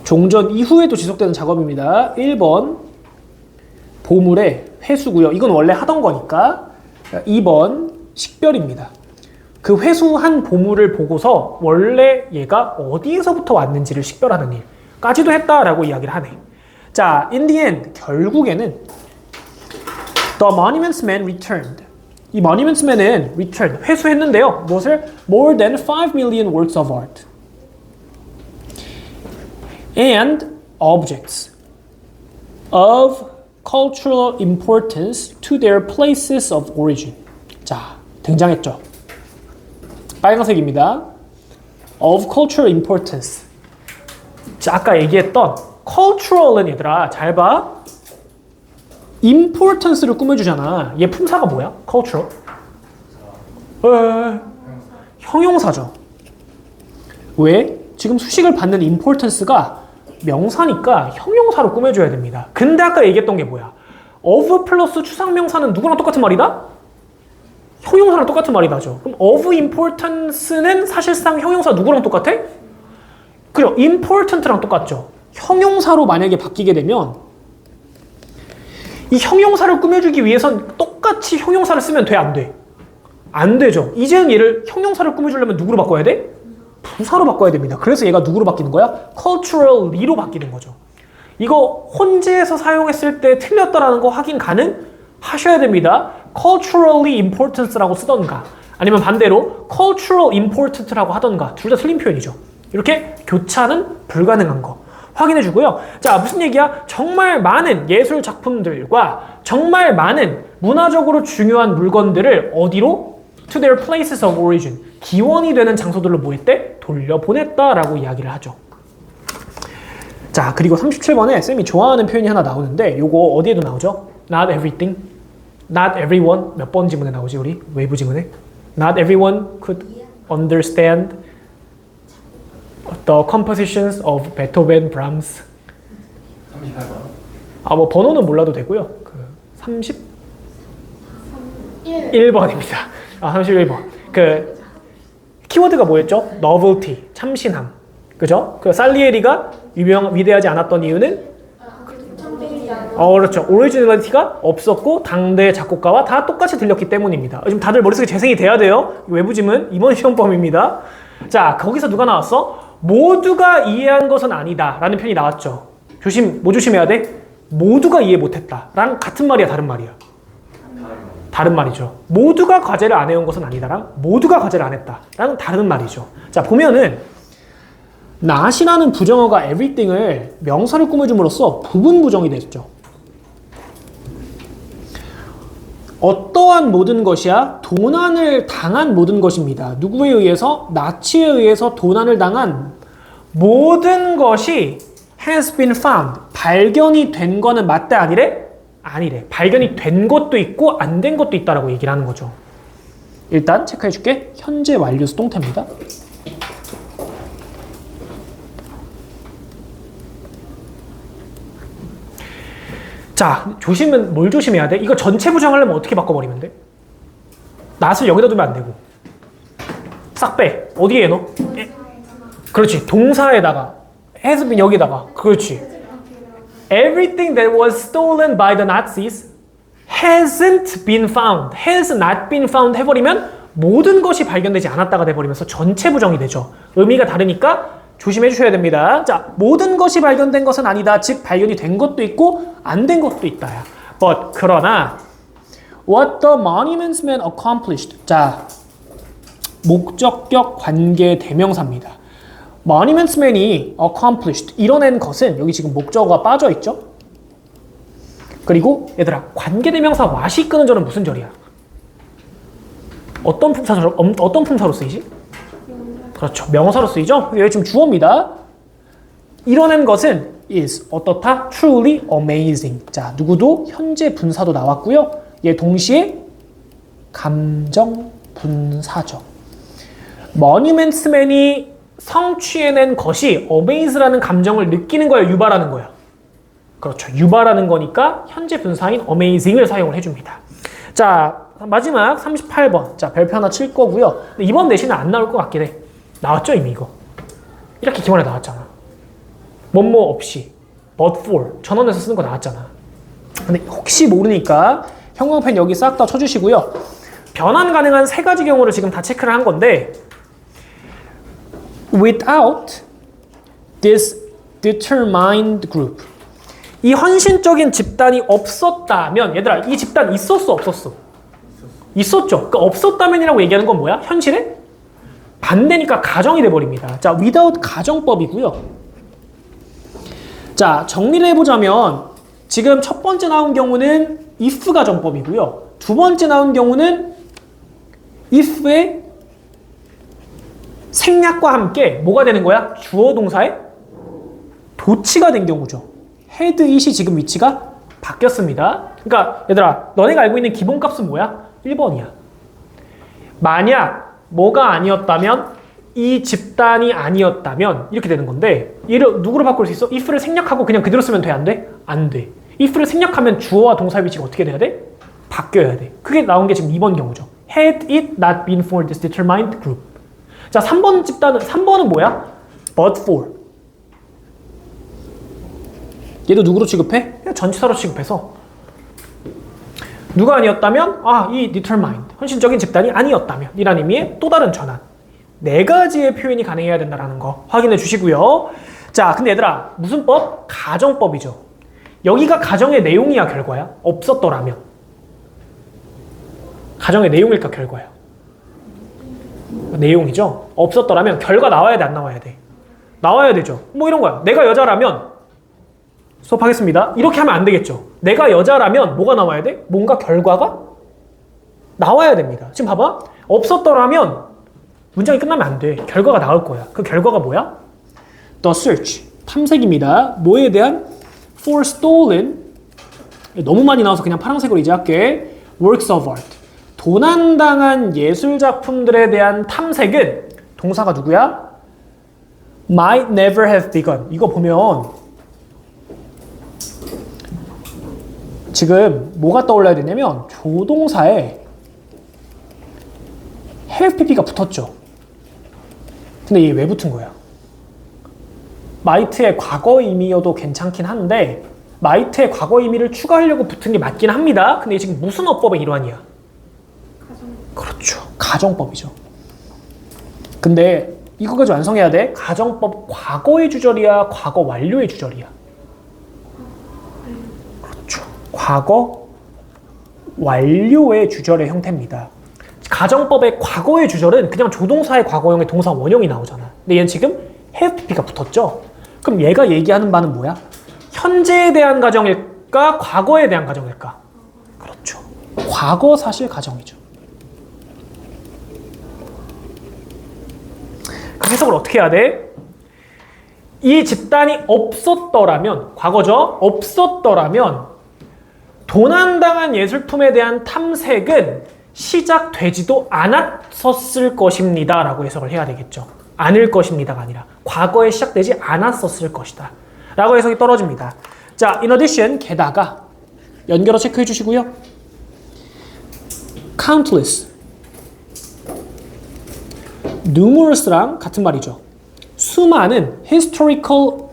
종전 이후에도 지속되는 작업입니다. 1번 보물의 회수고요. 이건 원래 하던 거니까. 2번 식별입니다. 그 회수한 보물을 보고서 원래 얘가 어디에서부터 왔는지를 식별하는 일까지도 했다라고 이야기를 하네. 자, in the end 결국에는 The monuments men returned. 이 monuments men은 return, 회수했는데요. 무엇을? More than 5 million works of art. And objects of cultural importance to their places of origin. 자, 등장했죠. 빨간색입니다. Of cultural importance. 자, 아까 얘기했던 cultural은 얘들아, 잘 봐. importance를 꾸며주잖아. 얘 품사가 뭐야? cultural. 형용사죠. 왜? 지금 수식을 받는 importance가 명사니까 형용사로 꾸며줘야 됩니다. 근데 아까 얘기했던 게 뭐야? of 플러스 추상명사는 누구랑 똑같은 말이다? 형용사랑 똑같은 말이다죠. 그럼 of importance는 사실상 형용사 누구랑 똑같아? 그죠? important랑 똑같죠. 형용사로 만약에 바뀌게 되면 이 형용사를 꾸며주기 위해선 똑같이 형용사를 쓰면 돼? 안 돼? 안 되죠. 이제는 얘를 형용사를 꾸며주려면 누구로 바꿔야 돼? 부사로 바꿔야 됩니다. 그래서 얘가 누구로 바뀌는 거야? culturally로 바뀌는 거죠. 이거 혼재해서 사용했을 때 틀렸다라는 거 확인 가능하셔야 됩니다. culturally importance라고 쓰던가 아니면 반대로 cultural important라고 하던가 둘 다 틀린 표현이죠. 이렇게 교차는 불가능한 거 확인해주고요. 자, 무슨 얘기야? 정말 많은 예술 작품들과 정말 많은 문화적으로 중요한 물건들을 어디로? To their places of origin. 기원이 되는 장소들로 뭐 했대? 돌려보냈다라고 이야기를 하죠. 자, 그리고 37번에 쌤이 좋아하는 표현이 하나 나오는데 요거 어디에도 나오죠? Not everything, not everyone. 몇 번 지문에 나오지 우리? 외부 지문에? Not everyone could understand the compositions of Beethoven, Brahms. 38번. 뭐 번호는 몰라도 되고요. 그 31번입니다. 31번. 그 키워드가 뭐였죠? novelty, 참신함. 그죠? 그 살리에리가 위대하지 않았던 이유는 그렇죠. 오리지널리티가 없었고 당대 작곡가와 다 똑같이 들렸기 때문입니다. 지금 다들 머릿속에 재생이 돼야 돼요. 외부 지문 이번 시험범위입니다. 자, 거기서 누가 나왔어? 모두가 이해한 것은 아니다 라는 표현이 나왔죠. 뭐 조심해야 돼? 모두가 이해 못했다 랑 같은 말이야 다른 말이야? 다른 말이죠. 모두가 과제를 안 해온 것은 아니다랑 모두가 과제를 안 했다 라는 다른 말이죠. 자, 보면은 not이라는 부정어가 everything을 명사를 꾸며줌으로써 부분 부정이 됐죠. 어떠한 모든 것이야? 도난을 당한 모든 것입니다. 누구에 의해서? 나치에 의해서 도난을 당한 모든 것이 has been found. 발견이 된 거는 맞다 아니래? 아니래. 발견이 된 것도 있고 안 된 것도 있다라고 얘기를 하는 거죠. 일단 체크해 줄게. 현재 완료 수동태입니다. 자, 뭘 조심해야 돼? 이거 전체 부정하려면 어떻게 바꿔버리면 돼? not을 여기다 두면 안 되고 싹 빼. 어디에 넣어? 그렇지. 동사에다가 has been 여기다가. 그렇지. Everything that was stolen by the Nazis hasn't been found. has not been found 해버리면 모든 것이 발견되지 않았다가 돼버리면서 전체 부정이 되죠. 의미가 다르니까 조심해 주셔야 됩니다. 자, 모든 것이 발견된 것은 아니다. 즉 발견이 된 것도 있고 안 된 것도 있다야. But 그러나 what the monuments man accomplished. 자, 목적격 관계 대명사입니다. monuments man이 accomplished 이뤄낸 것은 여기 지금 목적어가 빠져 있죠. 그리고 얘들아 관계 대명사 what이 끄는 절은 무슨 절이야? 어떤 품사로 쓰이지? 그렇죠. 명사로 쓰이죠? 여기 지금 주어입니다. 이뤄낸 것은 is 어떻다? truly amazing. 자, 누구도 현재 분사도 나왔고요. 얘 동시에 감정 분사죠. monumentsman이 성취해낸 것이 amaze라는 감정을 느끼는 거야, 유발하는 거야? 그렇죠. 유발하는 거니까 현재 분사인 amazing을 사용을 해줍니다. 자, 마지막 38번. 자, 별표 하나 칠 거고요. 근데 이번 내신은 안 나올 것 같긴 해. 나왔죠 이미 이거. 이렇게 기본에 나왔잖아. 뭐뭐 없이 but for 전원에서 쓰는 거 나왔잖아. 근데 혹시 모르니까 형광펜 여기 싹 다 쳐주시고요. 변환 가능한 세 가지 경우를 지금 다 체크를 한 건데 without this determined group 이 헌신적인 집단이 없었다면 얘들아 이 집단 있었어 없었어? 있었죠. 그러니까 없었다면이라고 얘기하는 건 뭐야? 현실에? 반대니까 가정이 돼버립니다. 자, without 가정법이고요. 자, 정리를 해보자면 지금 첫 번째 나온 경우는 if 가정법이고요. 두 번째 나온 경우는 if의 생략과 함께 뭐가 되는 거야? 주어 동사의 도치가 된 경우죠. had it이 지금 위치가 바뀌었습니다. 그러니까 얘들아 너네가 알고 있는 기본값은 뭐야? 1번이야. 만약 뭐가 아니었다면 이 집단이 아니었다면 이렇게 되는 건데 얘를 누구로 바꿀 수 있어? if를 생략하고 그냥 그대로 쓰면 돼? 안 돼? 안 돼. if를 생략하면 주어와 동사 위치가 어떻게 돼야 돼? 바뀌어야 돼. 그게 나온 게 지금 2번 경우죠. Had it not been for this determined group. 자, 3번은 뭐야? But for. 얘도 누구로 취급해? 그냥 전치사로 취급해서 누가 아니었다면 이 determined 헌신적인 집단이 아니었다면 이란 의미의 또 다른 전환. 4가지의 표현이 가능해야 된다는 거 확인해 주시고요. 자, 근데 얘들아 무슨 법? 가정법이죠. 여기가 가정의 내용이야 결과야? 없었더라면 가정의 내용일까 결과야? 내용이죠. 없었더라면 결과 나와야 돼 안 나와야 돼? 나와야 되죠. 뭐 이런 거야. 내가 여자라면 수업하겠습니다. 이렇게 하면 안 되겠죠. 내가 여자라면 뭐가 나와야 돼? 뭔가 결과가 나와야 됩니다. 지금 봐봐. 없었더라면 문장이 끝나면 안 돼. 결과가 나올 거야. 그 결과가 뭐야? The search. 탐색입니다. 뭐에 대한? For stolen. 너무 많이 나와서 그냥 파란색으로 이제 할게. Works of art. 도난당한 예술작품들에 대한 탐색은 동사가 누구야? Might never have begun. 이거 보면 지금 뭐가 떠올라야 되냐면 조동사에 have pp가 붙었죠. 근데 이게 왜 붙은 거야? might의 과거 의미여도 괜찮긴 한데 might의 과거 의미를 추가하려고 붙은 게 맞긴 합니다. 근데 지금 무슨 어법의 일환이야? 그렇죠. 가정법이죠. 근데 이거까지 완성해야 돼. 가정법 과거의 주절이야? 과거 완료의 주절이야? 그렇죠. 과거 완료의 주절의 형태입니다. 가정법의 과거의 주절은 그냥 조동사의 과거형의 동사 원형이 나오잖아. 근데 얘는 지금 have pp가 붙었죠. 그럼 얘가 얘기하는 바는 뭐야? 현재에 대한 가정일까? 과거에 대한 가정일까? 그렇죠. 과거 사실 가정이죠. 그 해석을 어떻게 해야 돼? 이 집단이 없었더라면, 과거죠? 없었더라면 도난당한 예술품에 대한 탐색은 시작되지도 않았었을 것입니다 라고 해석을 해야 되겠죠. 않을 것입니다가 아니라 과거에 시작되지 않았었을 것이다 라고 해석이 떨어집니다. 자, in addition, 게다가 연결어 체크해 주시고요. countless, numerous랑 같은 말이죠. 수많은 historical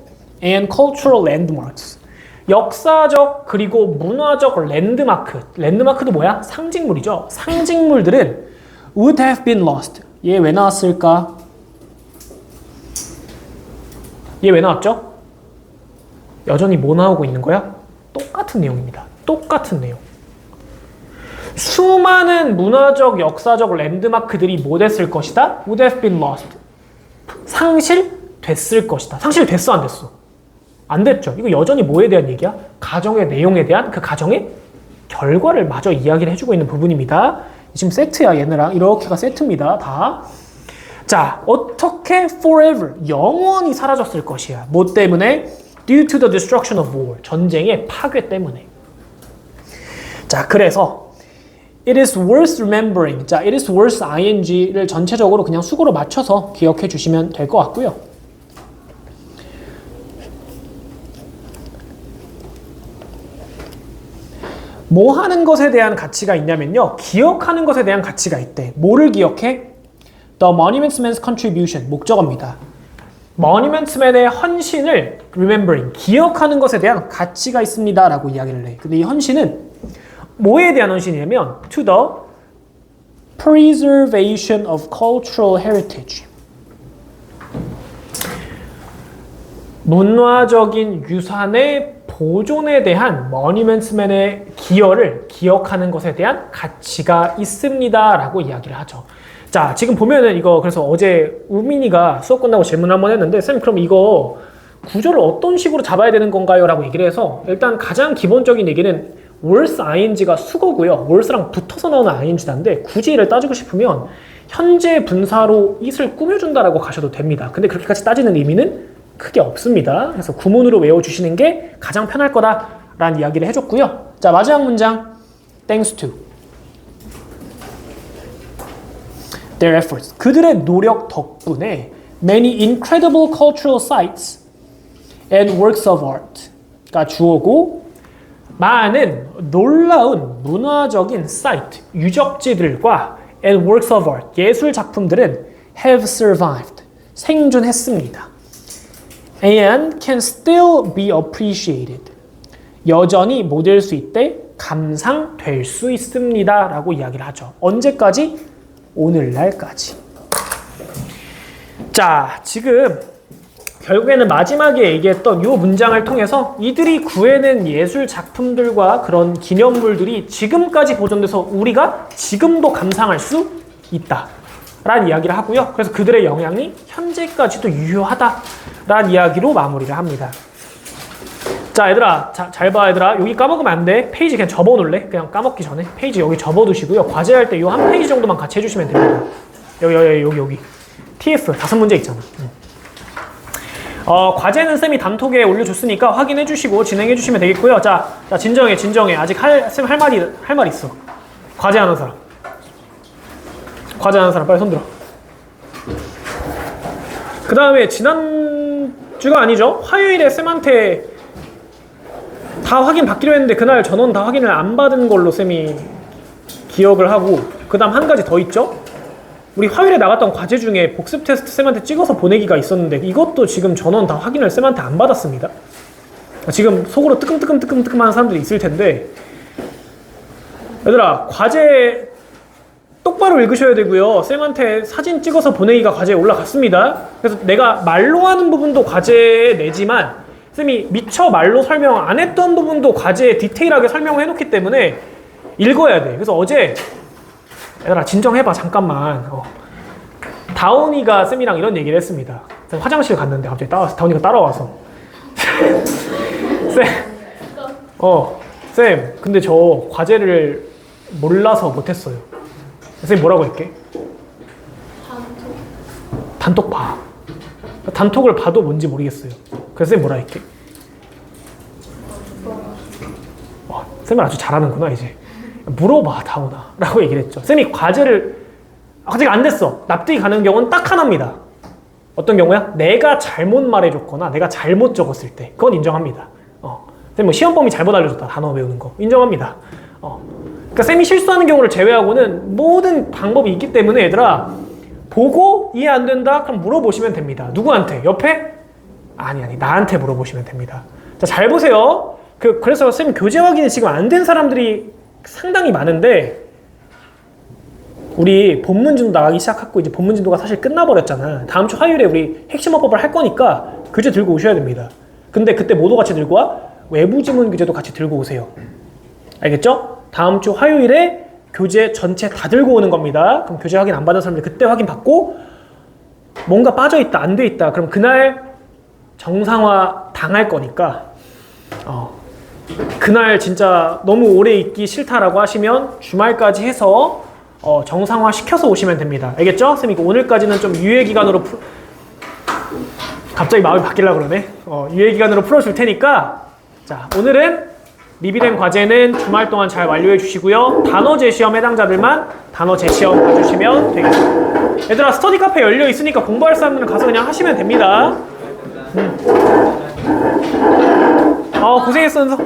and cultural landmarks, 역사적 그리고 문화적 랜드마크도 뭐야? 상징물이죠. 상징물들은 would have been lost. 얘 왜 나왔을까? 얘 왜 나왔죠? 여전히 뭐 나오고 있는 거야? 똑같은 내용입니다. 똑같은 내용. 수많은 문화적, 랜드마크들이 뭐 됐을 것이다? would have been lost. 상실됐을 것이다. 상실됐어, 안 됐어? 안 됐죠. 이거 여전히 뭐에 대한 얘기야? 가정의 내용에 대한 그 가정의 결과를 마저 이야기를 해주고 있는 부분입니다. 지금 세트야, 얘네랑. 이렇게가 세트입니다, 다. 자, 어떻게 forever, 영원히 사라졌을 것이야. 뭐 때문에? Due to the destruction of war, 전쟁의 파괴 때문에. 자, 그래서 it is worth remembering. 자, it is worth ing를 전체적으로 그냥 수고로 맞춰서 기억해 주시면 될 것 같고요. 뭐 하는 것에 대한 가치가 있냐면요. 기억하는 것에 대한 가치가 있대. 뭐를 기억해? The Monumentsman's contribution, 목적어입니다. Monumentsman의 헌신을 remembering, 기억하는 것에 대한 가치가 있습니다 라고 이야기를 해. 근데 이 헌신은 뭐에 대한 헌신이냐면 to the preservation of cultural heritage, 문화적인 유산의 보존에 대한 머니먼트맨의 기여를 기억하는 것에 대한 가치가 있습니다 라고 이야기를 하죠. 자, 지금 보면은 이거 그래서 어제 우민이가 수업 끝나고 질문을 한번 했는데 쌤 그럼 이거 구조를 어떤 식으로 잡아야 되는 건가요? 라고 얘기를 해서 일단 가장 기본적인 얘기는 worth ing가 수거고요. worth랑 붙어서 나오는 ing단데 굳이 이를 따지고 싶으면 현재 분사로 it을 꾸며준다라고 가셔도 됩니다. 근데 그렇게까지 따지는 의미는 크게 없습니다. 그래서 구문으로 외워주시는 게 가장 편할 거다라는 이야기를 해줬고요. 자, 마지막 문장. Thanks to their efforts. 그들의 노력 덕분에 many incredible cultural sites and works of art가 주어고 많은 놀라운 문화적인 사이트, 유적지들과 and works of art, 예술 작품들은 have survived, 생존했습니다. And can still be appreciated. 여전히 모델 수 있대 감상될 수 있습니다. 라고 이야기를 하죠. 언제까지? 오늘날까지. 자, 지금 결국에는 마지막에 얘기했던 이 문장을 통해서 이들이 구해낸 예술 작품들과 그런 기념물들이 지금까지 보존돼서 우리가 지금도 감상할 수 있다. 라는 이야기를 하고요. 그래서 그들의 영향이 현재까지도 유효하다라는 이야기로 마무리를 합니다. 자, 얘들아, 잘 봐, 얘들아. 여기 까먹으면 안 돼. 페이지 그냥 접어놓을래? 그냥 까먹기 전에 페이지 여기 접어두시고요. 과제할 때 이 한 페이지 정도만 같이 해주시면 됩니다. 여기 TF 5문제 있잖아. 과제는 쌤이 단톡에 올려줬으니까 확인해 주시고 진행해 주시면 되겠고요. 자, 진정해. 아직 쌤 할 말 있어. 과제하는 사람 빨리 손 들어. 그 다음에 지난주가 아니죠? 화요일에 쌤한테 다 확인 받기로 했는데 그날 전원 다 확인을 안 받은 걸로 쌤이 기억을 하고, 그 다음 한 가지 더 있죠? 우리 화요일에 나갔던 과제 중에 복습 테스트 쌤한테 찍어서 보내기가 있었는데 이것도 지금 전원 다 확인을 쌤한테 안 받았습니다. 지금 속으로 뜨끔뜨끔 하는 사람들이 있을 텐데, 얘들아, 과제 똑바로 읽으셔야 되고요. 쌤한테 사진 찍어서 보내기가 과제에 올라갔습니다. 그래서 내가 말로 하는 부분도 과제에 내지만 쌤이 미처 말로 설명 안 했던 부분도 과제에 디테일하게 설명을 해놓기 때문에 읽어야 돼. 그래서 어제 얘들아 진정해봐 잠깐만. 다운이가 쌤이랑 이런 얘기를 했습니다. 쌤 화장실 갔는데 갑자기 다운이가 따라와서 쌤 근데 저 과제를 몰라서 못했어요. 쌤 뭐라고 할게? 단톡 봐. 단톡을 봐도 뭔지 모르겠어요. 그래서 쌤 뭐라 할게? 쌤은 아주 잘하는구나 이제. 물어봐 다운아 라고 얘기를 했죠. 쌤이 과제를 아직 안 됐어. 납득이 가는 경우는 딱 하나입니다. 어떤 경우야? 내가 잘못 말해줬거나 내가 잘못 적었을 때 그건 인정합니다. 쌤 뭐 시험 범위 잘못 알려줬다 단어 배우는 거 인정합니다. 그러니까 쌤이 실수하는 경우를 제외하고는 모든 방법이 있기 때문에 얘들아 보고 이해 안 된다? 그럼 물어보시면 됩니다. 누구한테? 옆에? 아니 나한테 물어보시면 됩니다. 자, 잘 보세요. 그래서 쌤 교재 확인이 지금 안 된 사람들이 상당히 많은데 우리 본문진도 나가기 시작했고 이제 본문진도가 사실 끝나버렸잖아. 다음 주 화요일에 우리 핵심 어법을 할 거니까 교재 들고 오셔야 됩니다. 근데 그때 뭐도 같이 들고 와? 외부 지문 교재도 같이 들고 오세요. 알겠죠? 다음 주 화요일에 교재 전체 다 들고 오는 겁니다. 그럼 교재 확인 안 받은 사람들 그때 확인 받고 뭔가 빠져있다 안 돼 있다 그럼 그날 정상화 당할 거니까 그날 진짜 너무 오래 있기 싫다라고 하시면 주말까지 해서 정상화 시켜서 오시면 됩니다. 알겠죠? 쌤 이거 오늘까지는 좀 유예기간으로 갑자기 마음이 바뀌려고 그러네. 유예기간으로 풀어줄 테니까 자 오늘은 리비된 과제는 주말 동안 잘 완료해 주시고요. 단어 재시험 해당자들만 단어 재시험 봐주시면 되겠습니다. 얘들아 스터디 카페 열려 있으니까 공부할 사람들은 가서 그냥 하시면 됩니다. 고생했어 은서.